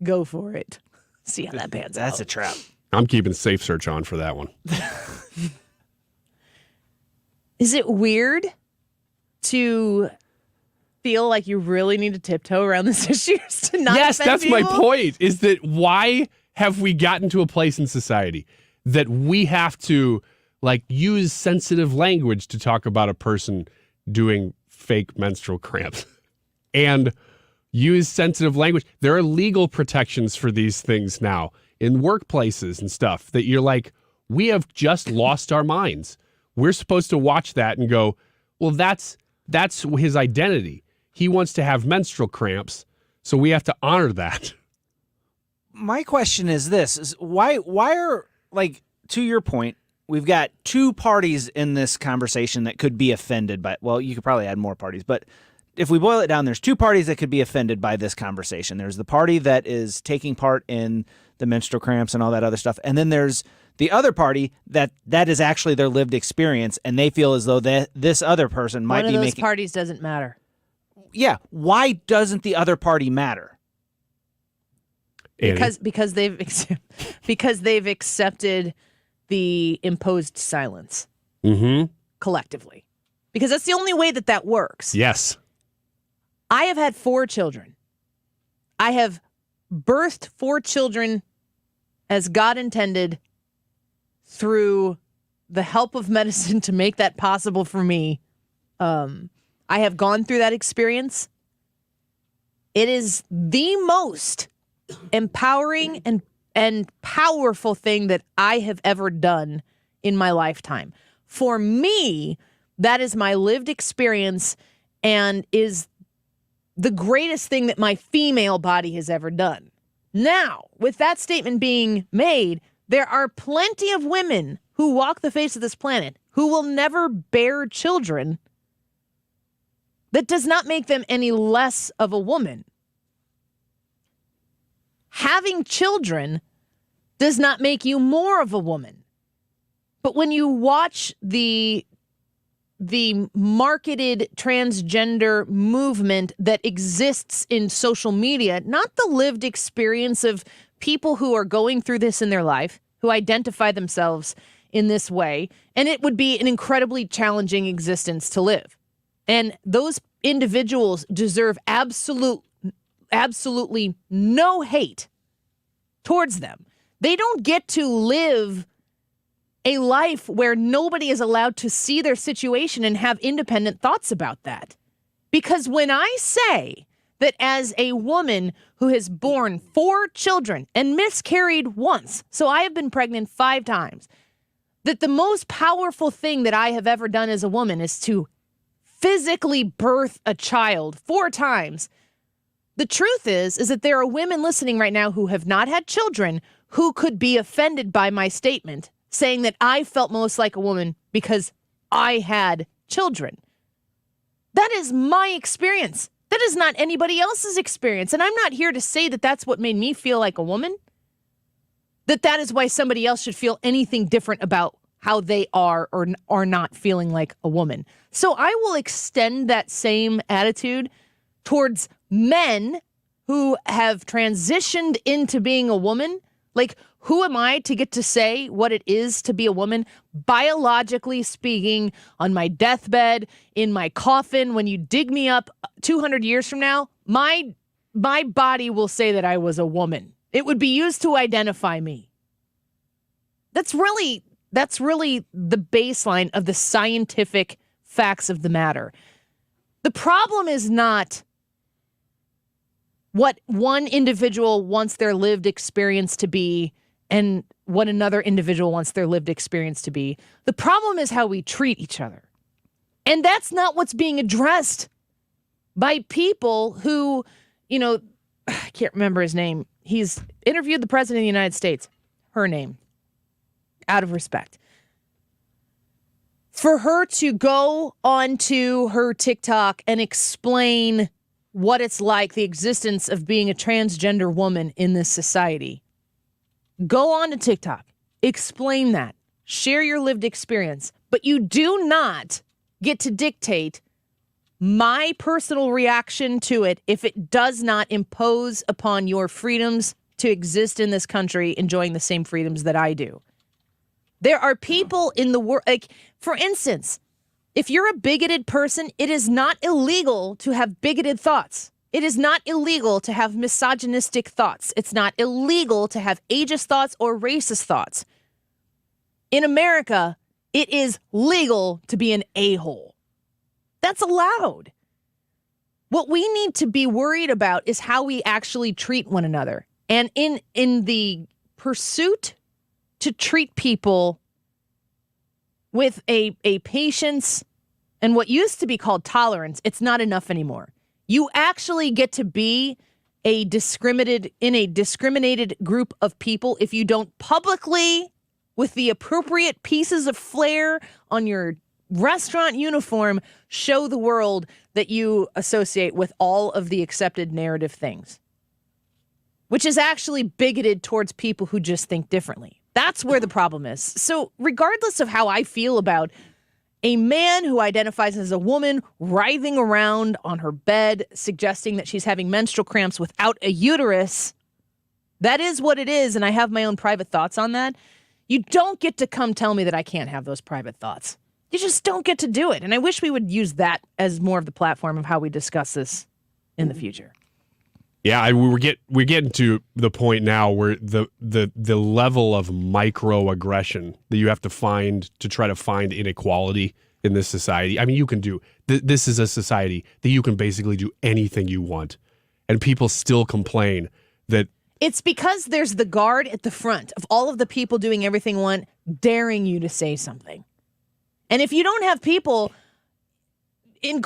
Go for it. See how that pans out. That's a trap. I'm keeping Safe Search on for that one. Is it weird to feel like you really need to tiptoe around this issue to not Yes, offend that's people? my point, is that why have we gotten to a place in society that we have to like use sensitive language to talk about a person doing fake menstrual cramps and use sensitive language? There are legal protections for these things now in workplaces and stuff that you're like, we have just lost our minds. We're supposed to watch that and go, well, that's his identity. He wants to have menstrual cramps, so we have to honor that. My question is this, is why are, like, to your point, we've got two parties in this conversation that could be offended by, well, you could probably add more parties, but if we boil it down, there's two parties that could be offended by this conversation. There's the party that is taking part in the menstrual cramps and all that other stuff, and then there's the other party that is actually their lived experience, and they feel as though this other person might be making... One of those parties doesn't matter. Yeah, why doesn't the other party matter? Because they've accepted the imposed silence collectively. Because that's the only way that works. Yes. I have had 4 children. I have birthed 4 children as God intended through the help of medicine to make that possible for me. I have gone through that experience. It is the most empowering and powerful thing that I have ever done in my lifetime. For me, that is my lived experience and is the greatest thing that my female body has ever done. Now, with that statement being made, there are plenty of women who walk the face of this planet who will never bear children. That does not make them any less of a woman. Having children does not make you more of a woman. But when you watch the marketed transgender movement that exists in social media, not the lived experience of people who are going through this in their life, who identify themselves in this way, and it would be an incredibly challenging existence to live. And those individuals deserve absolutely no hate towards them. They don't get to live a life where nobody is allowed to see their situation and have independent thoughts about that. Because when I say that as a woman who has borne 4 children and miscarried once, so I have been pregnant 5 times, that the most powerful thing that I have ever done as a woman is to physically birth a child 4 times. The truth is that there are women listening right now who have not had children who could be offended by my statement, saying that I felt most like a woman because I had children. That is my experience. That is not anybody else's experience. And I'm not here to say that that's what made me feel like a woman. That is why somebody else should feel anything different about how they are or are not feeling like a woman. So I will extend that same attitude towards men who have transitioned into being a woman, like Who am I to get to say what it is to be a woman? Biologically speaking, on my deathbed, in my coffin, when you dig me up 200 years from now, my body will say that I was a woman. It would be used to identify me. That's really the baseline of the scientific facts of the matter. The problem is not what one individual wants their lived experience to be and what another individual wants their lived experience to be. The problem is how we treat each other. And that's not what's being addressed by people who, I can't remember his name. He's interviewed the president of the United States. Her name. Out of respect. For her to go onto her TikTok and explain what it's like, the existence of being a transgender woman in this society. Go on to TikTok. Explain that. Share your lived experience. But you do not get to dictate my personal reaction to it if it does not impose upon your freedoms to exist in this country enjoying the same freedoms that I do. There are people in the world, like, for instance, if you're a bigoted person, it is not illegal to have bigoted thoughts. It is not illegal to have misogynistic thoughts. It's not illegal to have ageist thoughts or racist thoughts. In America, it is legal to be an a-hole. That's allowed. What we need to be worried about is how we actually treat one another. And in the pursuit to treat people with a patience and what used to be called tolerance, it's not enough anymore. You actually get to be in a discriminated group of people if you don't publicly, with the appropriate pieces of flair on your restaurant uniform, show the world that you associate with all of the accepted narrative things, which is actually bigoted towards people who just think differently. That's where the problem is. So regardless of how I feel about a man who identifies as a woman writhing around on her bed, suggesting that she's having menstrual cramps without a uterus, that is what it is, and I have my own private thoughts on that. You don't get to come tell me that I can't have those private thoughts. You just don't get to do it. And I wish we would use that as more of the platform of how we discuss this in the future. Yeah, we're getting to the point now where the level of microaggression that you have to find to try to find inequality in this society. I mean, you can do this is a society that you can basically do anything you want, and people still complain that it's because there's the guard at the front of all of the people doing everything one, daring you to say something. And if you don't have people in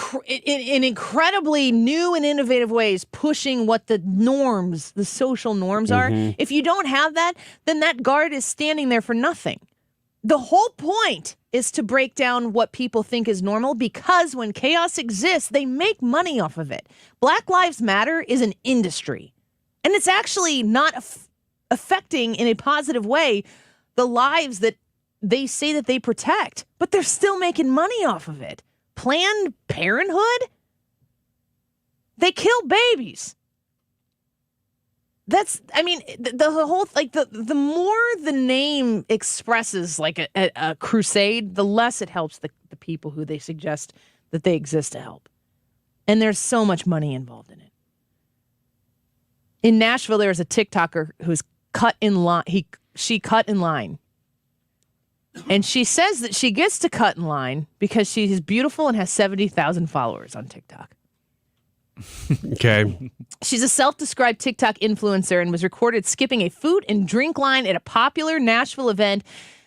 incredibly new and innovative ways pushing what the norms, the social norms are, if you don't have that, then that guard is standing there for nothing. The whole point is to break down what people think is normal, because when chaos exists, they make money off of it. Black Lives Matter is an industry, and it's actually not affecting in a positive way the lives that they say that they protect, but they're still making money off of it. Planned Parenthood? They kill babies. That's, I mean, the whole, like, the more the name expresses like a crusade, the less it helps the people who they suggest that they exist to help. And there's so much money involved in it. In Nashville, there was a TikToker who's cut in line. She cut in line. And she says that she gets to cut in line because she is beautiful and has 70,000 followers on TikTok. Okay. She's a self-described TikTok influencer and was recorded skipping a food and drink line at a popular Nashville event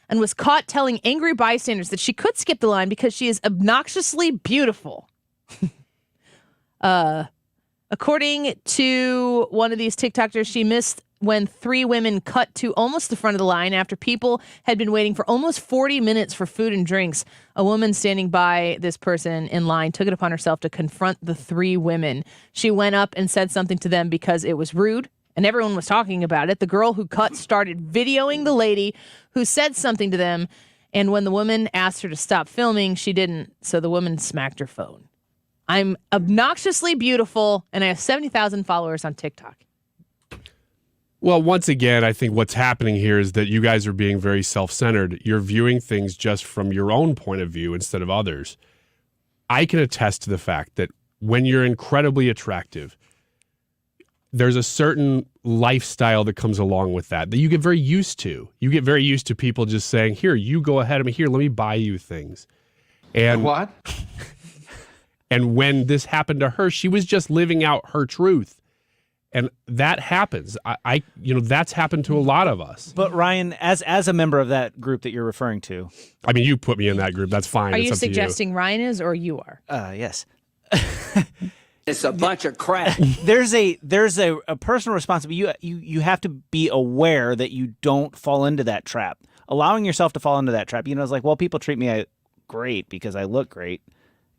and was caught telling angry bystanders that she could skip the line because she is obnoxiously beautiful. According to one of these TikTokers, she missed when 3 women cut to almost the front of the line after people had been waiting for almost 40 minutes for food and drinks. A woman standing by this person in line took it upon herself to confront the 3 women. She went up and said something to them because it was rude, and everyone was talking about it. The girl who cut started videoing the lady who said something to them, and when the woman asked her to stop filming, she didn't, so the woman smacked her phone. I'm obnoxiously beautiful, and I have 70,000 followers on TikTok. Well, once again, I think what's happening here is that you guys are being very self-centered. You're viewing things just from your own point of view instead of others. I can attest to the fact that when you're incredibly attractive, there's a certain lifestyle that comes along with that you get very used to. You get very used to people just saying, here, you go ahead of me. Here, let me buy you things. And what? And when this happened to her, she was just living out her truth. And that happens. That's happened to a lot of us. But Ryan, as a member of that group that you're referring to, I mean, you put me in that group. That's fine. Are It's you up to suggesting Ryan is, or you are? Yes. It's a bunch of crap. There's a personal responsibility. You have to be aware that you don't fall into that trap. Allowing yourself to fall into that trap. It's like, well, people treat me great because I look great.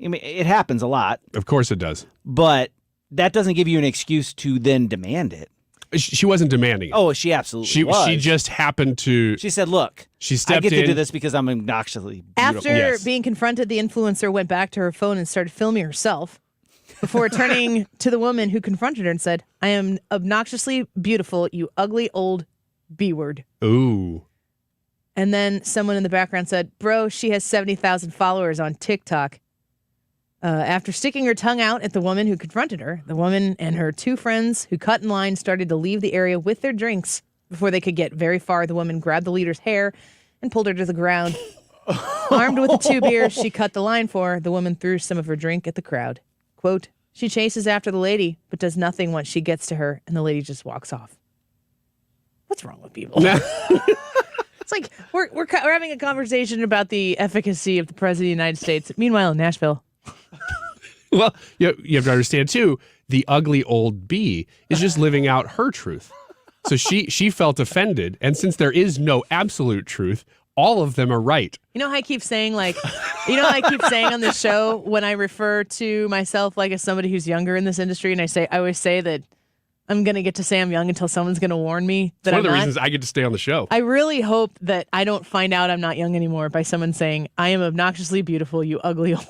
I mean, it happens a lot. Of course it does. But that doesn't give you an excuse to then demand it. She wasn't demanding it. Oh, she absolutely was. She just happened to. She said, look, she stepped I get in. to do this because I'm obnoxiously beautiful. After being confronted, the influencer went back to her phone and started filming herself before turning to the woman who confronted her and said, I am obnoxiously beautiful, you ugly old B-word. Ooh. And then someone in the background said, bro, she has 70,000 followers on TikTok. After sticking her tongue out at the woman who confronted her, the woman and her two friends who cut in line started to leave the area with their drinks. Before they could get very far, the woman grabbed the leader's hair and pulled her to the ground. Armed with the 2 beers she cut the line for, the woman threw some of her drink at the crowd. Quote, she chases after the lady, but does nothing once she gets to her, and the lady just walks off. What's wrong with people? It's like we're having a conversation about the efficacy of the President of the United States. Meanwhile, in Nashville. Well, you have to understand, too, the ugly old bee is just living out her truth. So she felt offended. And since there is no absolute truth, all of them are right. You know how I keep saying, on this show when I refer to myself like as somebody who's younger in this industry, and I always say that I'm going to get to say I'm young until someone's going to warn me that One I'm of the not. reasons I get to stay on the show. I really hope that I don't find out I'm not young anymore by someone saying, I am obnoxiously beautiful, you ugly old.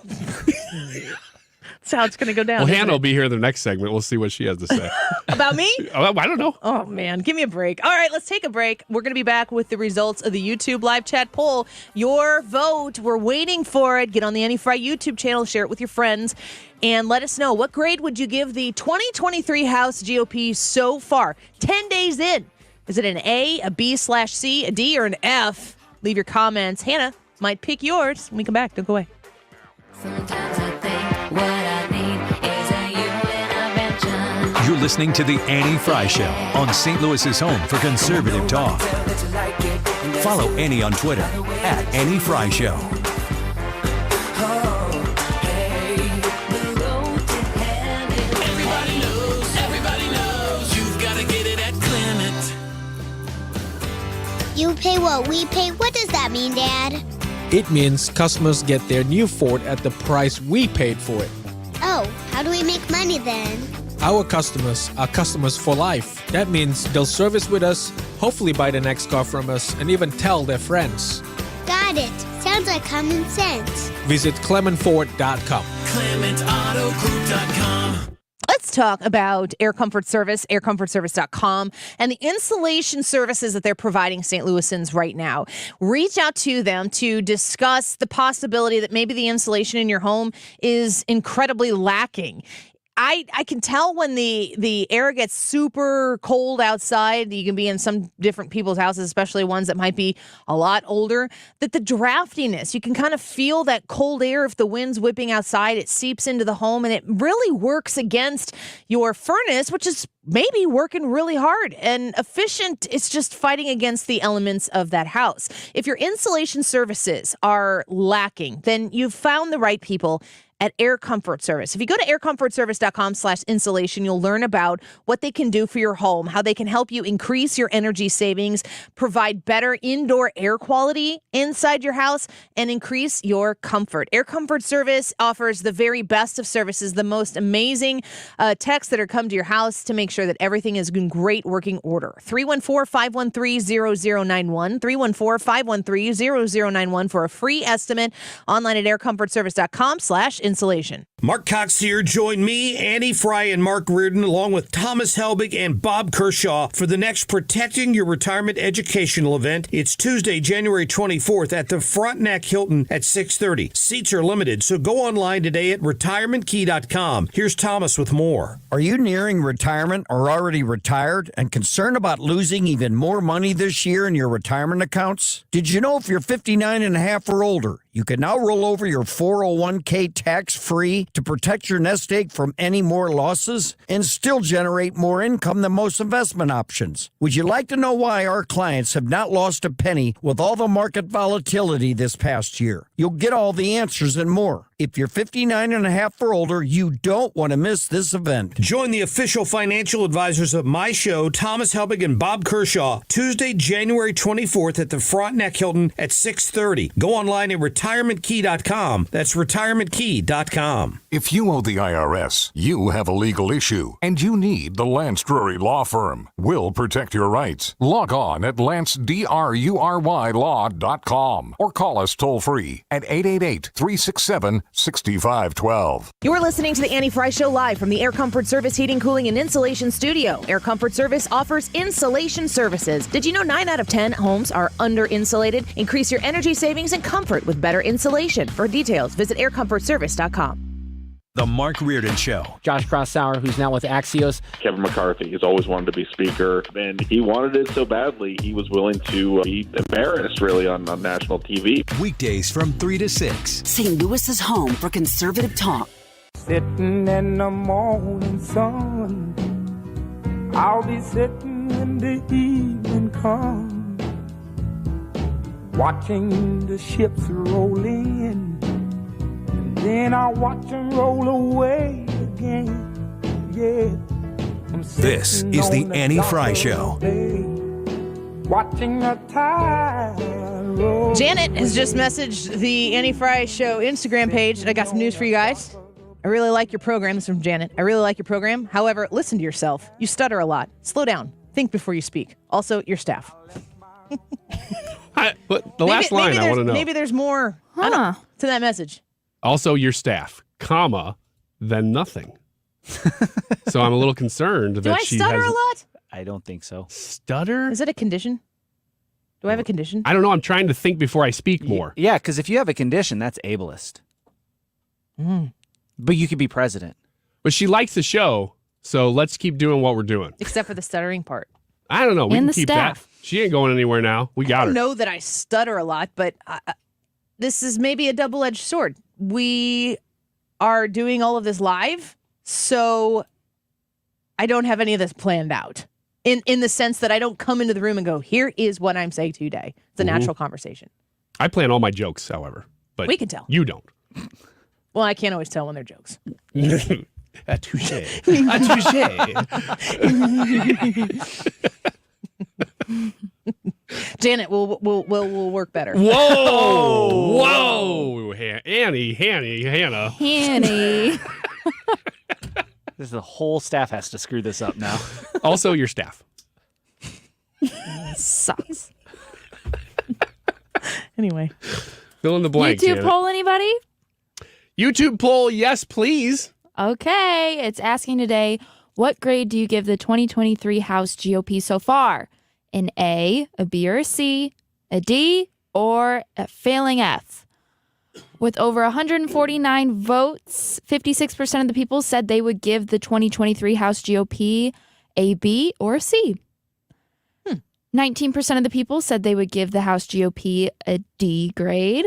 That's how it's going to go down. Well, Hannah will be here in the next segment. We'll see what she has to say. About me? I don't know. Oh, man. Give me a break. All right, let's take a break. We're going to be back with the results of the YouTube live chat poll. Your vote. We're waiting for it. Get on the Annie Frey YouTube channel. Share it with your friends. And let us know, what grade would you give the 2023 House GOP so far? 10 days in. Is it an A, a B/C, a D, or an F? Leave your comments. Hannah might pick yours when we come back. Don't go away. Sometimes I think what I need is a human intervention. You're listening to The Annie Frey Show on St. Louis's home for conservative talk. Follow Annie on Twitter at Annie Frey Show. You pay what we pay? What does that mean, Dad? It means customers get their new Ford at the price we paid for it. Oh, how do we make money then? Our customers are customers for life. That means they'll service with us, hopefully buy the next car from us, and even tell their friends. Got it. Sounds like common sense. Visit ClementFord.com. ClementAutoGroup.com. Let's talk about Air Comfort Service, aircomfortservice.com, and the insulation services that they're providing St. Louisans right now. Reach out to them to discuss the possibility that maybe the insulation in your home is incredibly lacking. I can tell when the air gets super cold outside. You can be in some different people's houses, especially ones that might be a lot older, that the draftiness, you can kind of feel that cold air if the wind's whipping outside. It seeps into the home, and it really works against your furnace, which is maybe working really hard and efficient. It's just fighting against the elements of that house. If your insulation services are lacking, then you've found the right people at Air Comfort Service. If you go to aircomfortservice.com/insulation, you'll learn about what they can do for your home, how they can help you increase your energy savings, provide better indoor air quality inside your house, and increase your comfort. Air Comfort Service offers the very best of services, the most amazing techs that are come to your house to make sure that everything is in great working order. 314-513-0091, 314-513-0091 for a free estimate online at aircomfortservice.com/insulation. insulation. Mark Cox here. Join me, Annie Frey, and Mark Reardon, along with Thomas Helbig and Bob Kershaw for the next Protecting Your Retirement educational event. It's Tuesday, January 24th at the Frontenac Hilton at 6:30. Seats are limited, so go online today at retirementkey.com. Here's Thomas with more. Are you nearing retirement or already retired and concerned about losing even more money this year in your retirement accounts? Did you know if you're 59 and a half or older, you can now roll over your 401k tax-free to protect your nest egg from any more losses and still generate more income than most investment options. Would you like to know why our clients have not lost a penny with all the market volatility this past year? You'll get all the answers and more. If you're 59 and a half or older, you don't want to miss this event. Join the official financial advisors of my show, Thomas Helbig and Bob Kershaw, Tuesday, January 24th at the Frontenac Hilton at 6:30. Go online at retirementkey.com. That's retirementkey.com. If you owe the IRS, you have a legal issue, and you need the Lance Drury Law Firm. We'll protect your rights. Log on at lancedrurylaw.com or call us toll-free at 888-367-6512. You're listening to the Annie Frey Show live from the Air Comfort Service Heating, Cooling, and Insulation Studio. Air Comfort Service offers insulation services. Did you know 9 out of 10 homes are under-insulated? Increase your energy savings and comfort with better insulation. For details, visit aircomfortservice.com. The Mark Reardon Show. Josh Crossour, who's now with Axios. Kevin McCarthy has always wanted to be speaker, and he wanted it so badly, he was willing to be embarrassed, really, on national TV. Weekdays from 3 to 6. St. Louis's home for conservative talk. Sitting in the morning sun, I'll be sitting when the evening comes, watching the ships roll in. Then I watch them roll away again. Yeah. This is the Annie Frey Show. Watching the tide roll. Janet has just messaged the Annie Frey Show Instagram page, and I got some news for you guys. I really like your program. This is from Janet. I really like your program. However, listen to yourself. You stutter a lot. Slow down. Think before you speak. Also, your staff. The last line I want to know. Maybe there's more to that message. Also, your staff, comma, then nothing. So I'm a little concerned that Do I she stutter has a lot? I don't think so. Stutter? Is it a condition? Do I have a condition? I don't know. I'm trying to think before I speak more. Yeah, because if you have a condition, that's ableist. But you could be president. But she likes the show, so let's keep doing what we're doing. Except for the stuttering part. I don't know. We And can the keep staff. that. She ain't going anywhere now. We got I her. don't know that I stutter a lot, but this is maybe a double-edged sword. We are doing all of this live, so I don't have any of this planned out. In the sense that I don't come into the room and go, here is what I'm saying today. It's a natural conversation. I plan all my jokes, however. But We can tell. You don't. Well, I can't always tell when they're jokes. A touche. A touche. Janet, we'll work better. Whoa! Whoa! Annie, Hannah. Hanny. The whole staff has to screw this up now. Also, your staff. Sucks. Anyway. Fill in the blank, YouTube Janet. poll, anybody? YouTube poll, yes, please. Okay, it's asking today, what grade do you give the 2023 House GOP so far? An A, a B or a C, a D, or a failing F? With over 149 votes, 56% of the people said they would give the 2023 House GOP a B or a C. 19% of the people said they would give the House GOP a D grade.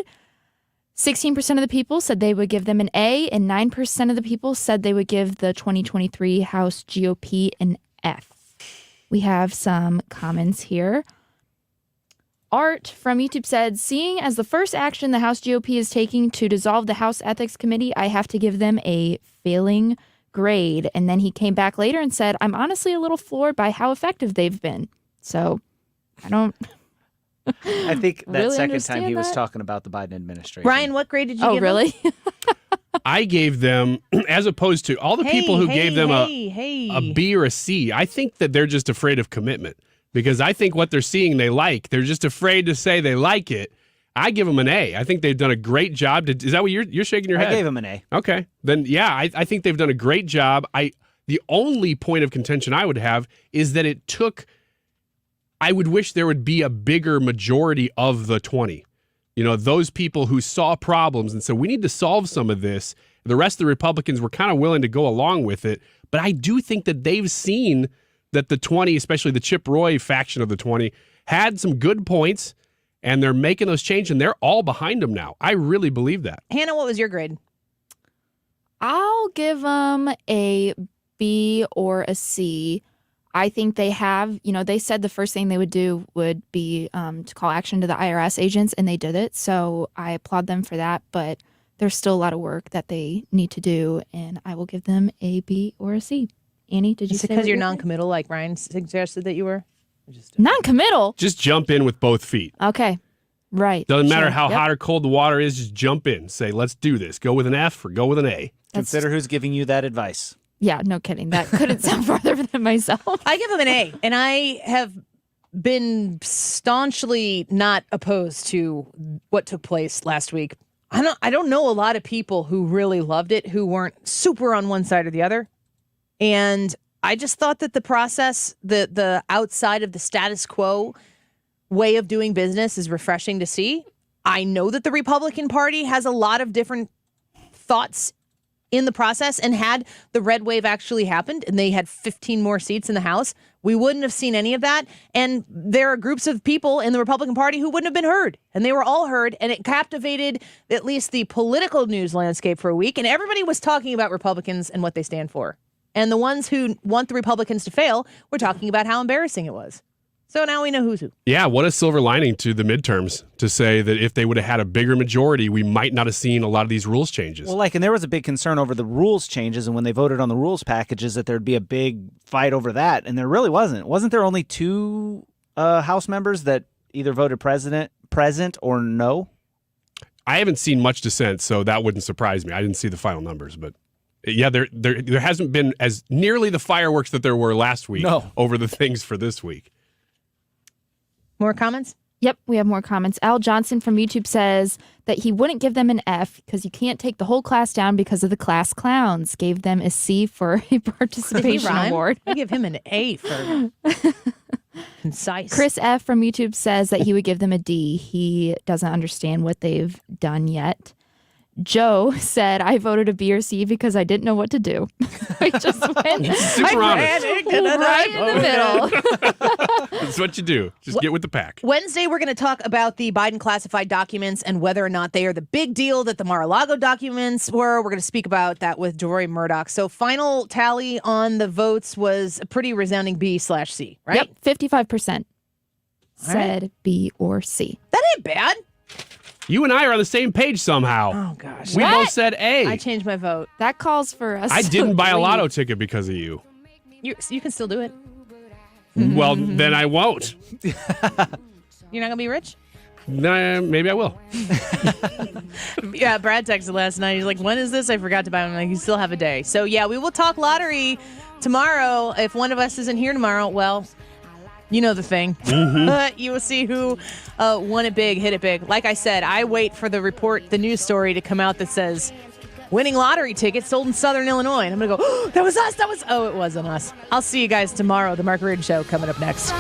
16% of the people said they would give them an A, and 9% of the people said they would give the 2023 House GOP an F. We have some comments here. Art from YouTube said, seeing as the first action the House GOP is taking to dissolve the House Ethics Committee, I have to give them a failing grade. And then he came back later and said, I'm honestly a little floored by how effective they've been. So I don't... I think that really second time he was that? talking about the Biden administration. Ryan, what grade did you give really? them? I gave them, as opposed to all the people who gave them a B or a C, I think that they're just afraid of commitment. Because I think what they're seeing they like, they're just afraid to say they like it. I give them an A. I think they've done a great job. Is that what you're shaking your head? I gave them an A. Okay. Then, yeah, I think they've done a great job. The only point of contention I would have is that it took, I would wish there would be a bigger majority of the 20. Those people who saw problems and said, we need to solve some of this. The rest of the Republicans were kind of willing to go along with it. But I do think that they've seen that the 20, especially the Chip Roy faction of the 20, had some good points, and they're making those changes, and they're all behind them now. I really believe that. Hannah, what was your grade? I'll give them a B or a C. I think they have, they said the first thing they would do would be to call action to the IRS agents, and they did it. So I applaud them for that, but there's still a lot of work that they need to do, and I will give them a B or a C. Annie, did you say because you're non-committal like Ryan suggested that you were? Non-committal? Just jump in with both feet. Okay. Right. Doesn't matter Sure. how Yep. hot or cold the water is, just jump in. Say, let's do this. Go with an F or go with an A. Consider who's giving you that advice. Yeah, no kidding. That couldn't sound farther than myself. I give him an A, and I have been staunchly not opposed to what took place last week. I don't know a lot of people who really loved it, who weren't super on one side or the other. And I just thought that the process, the outside of the status quo way of doing business is refreshing to see. I know that the Republican Party has a lot of different thoughts in the process, and had the red wave actually happened and they had 15 more seats in the House, we wouldn't have seen any of that. And there are groups of people in the Republican Party who wouldn't have been heard, and they were all heard, and it captivated at least the political news landscape for a week, and everybody was talking about Republicans and what they stand for. And the ones who want the Republicans to fail were talking about how embarrassing it was. So now we know who's who. Yeah, what a silver lining to the midterms to say that if they would have had a bigger majority, we might not have seen a lot of these rules changes. Well, and there was a big concern over the rules changes, and when they voted on the rules packages, that there'd be a big fight over that, and there really wasn't. Wasn't there only 2 House members that either voted present or no? I haven't seen much dissent, so that wouldn't surprise me. I didn't see the final numbers, but yeah, there hasn't been as nearly the fireworks that there were last week over the things for this week. More comments? Yep, we have more comments. Al Johnson from YouTube says that he wouldn't give them an F because you can't take the whole class down because of the class clowns. Gave them a C for a participation award. I give him an A for concise. Chris F. from YouTube says that he would give them a D. He doesn't understand what they've done yet. Joe said, I voted a B or C because I didn't know what to do. I just went Super honest. right in the middle. That's what you do. Just get with the pack. Wednesday, we're going to talk about the Biden classified documents and whether or not they are the big deal that the Mar-a-Lago documents were. We're going to speak about that with Rory Murdoch. So final tally on the votes was a pretty resounding B/C, right? Yep, 55% said B or C. That ain't bad. You and I are on the same page somehow. Oh, gosh. We both said A. I changed my vote. That calls for us. I didn't buy a lotto ticket because of you. You can still do it. Well, then I won't. You're not going to be rich? Maybe I will. Yeah, Brad texted last night. He's like, when is this? I forgot to buy one. I'm like, you still have a day. So, yeah, we will talk lottery tomorrow. If one of us isn't here tomorrow, well, you know the thing. You will see who won it big, hit it big. Like I said, I wait for the news story to come out that says, winning lottery tickets sold in Southern Illinois. And I'm going to go, oh, that was us. It wasn't us. I'll see you guys tomorrow. The Mark Reardon Show coming up next.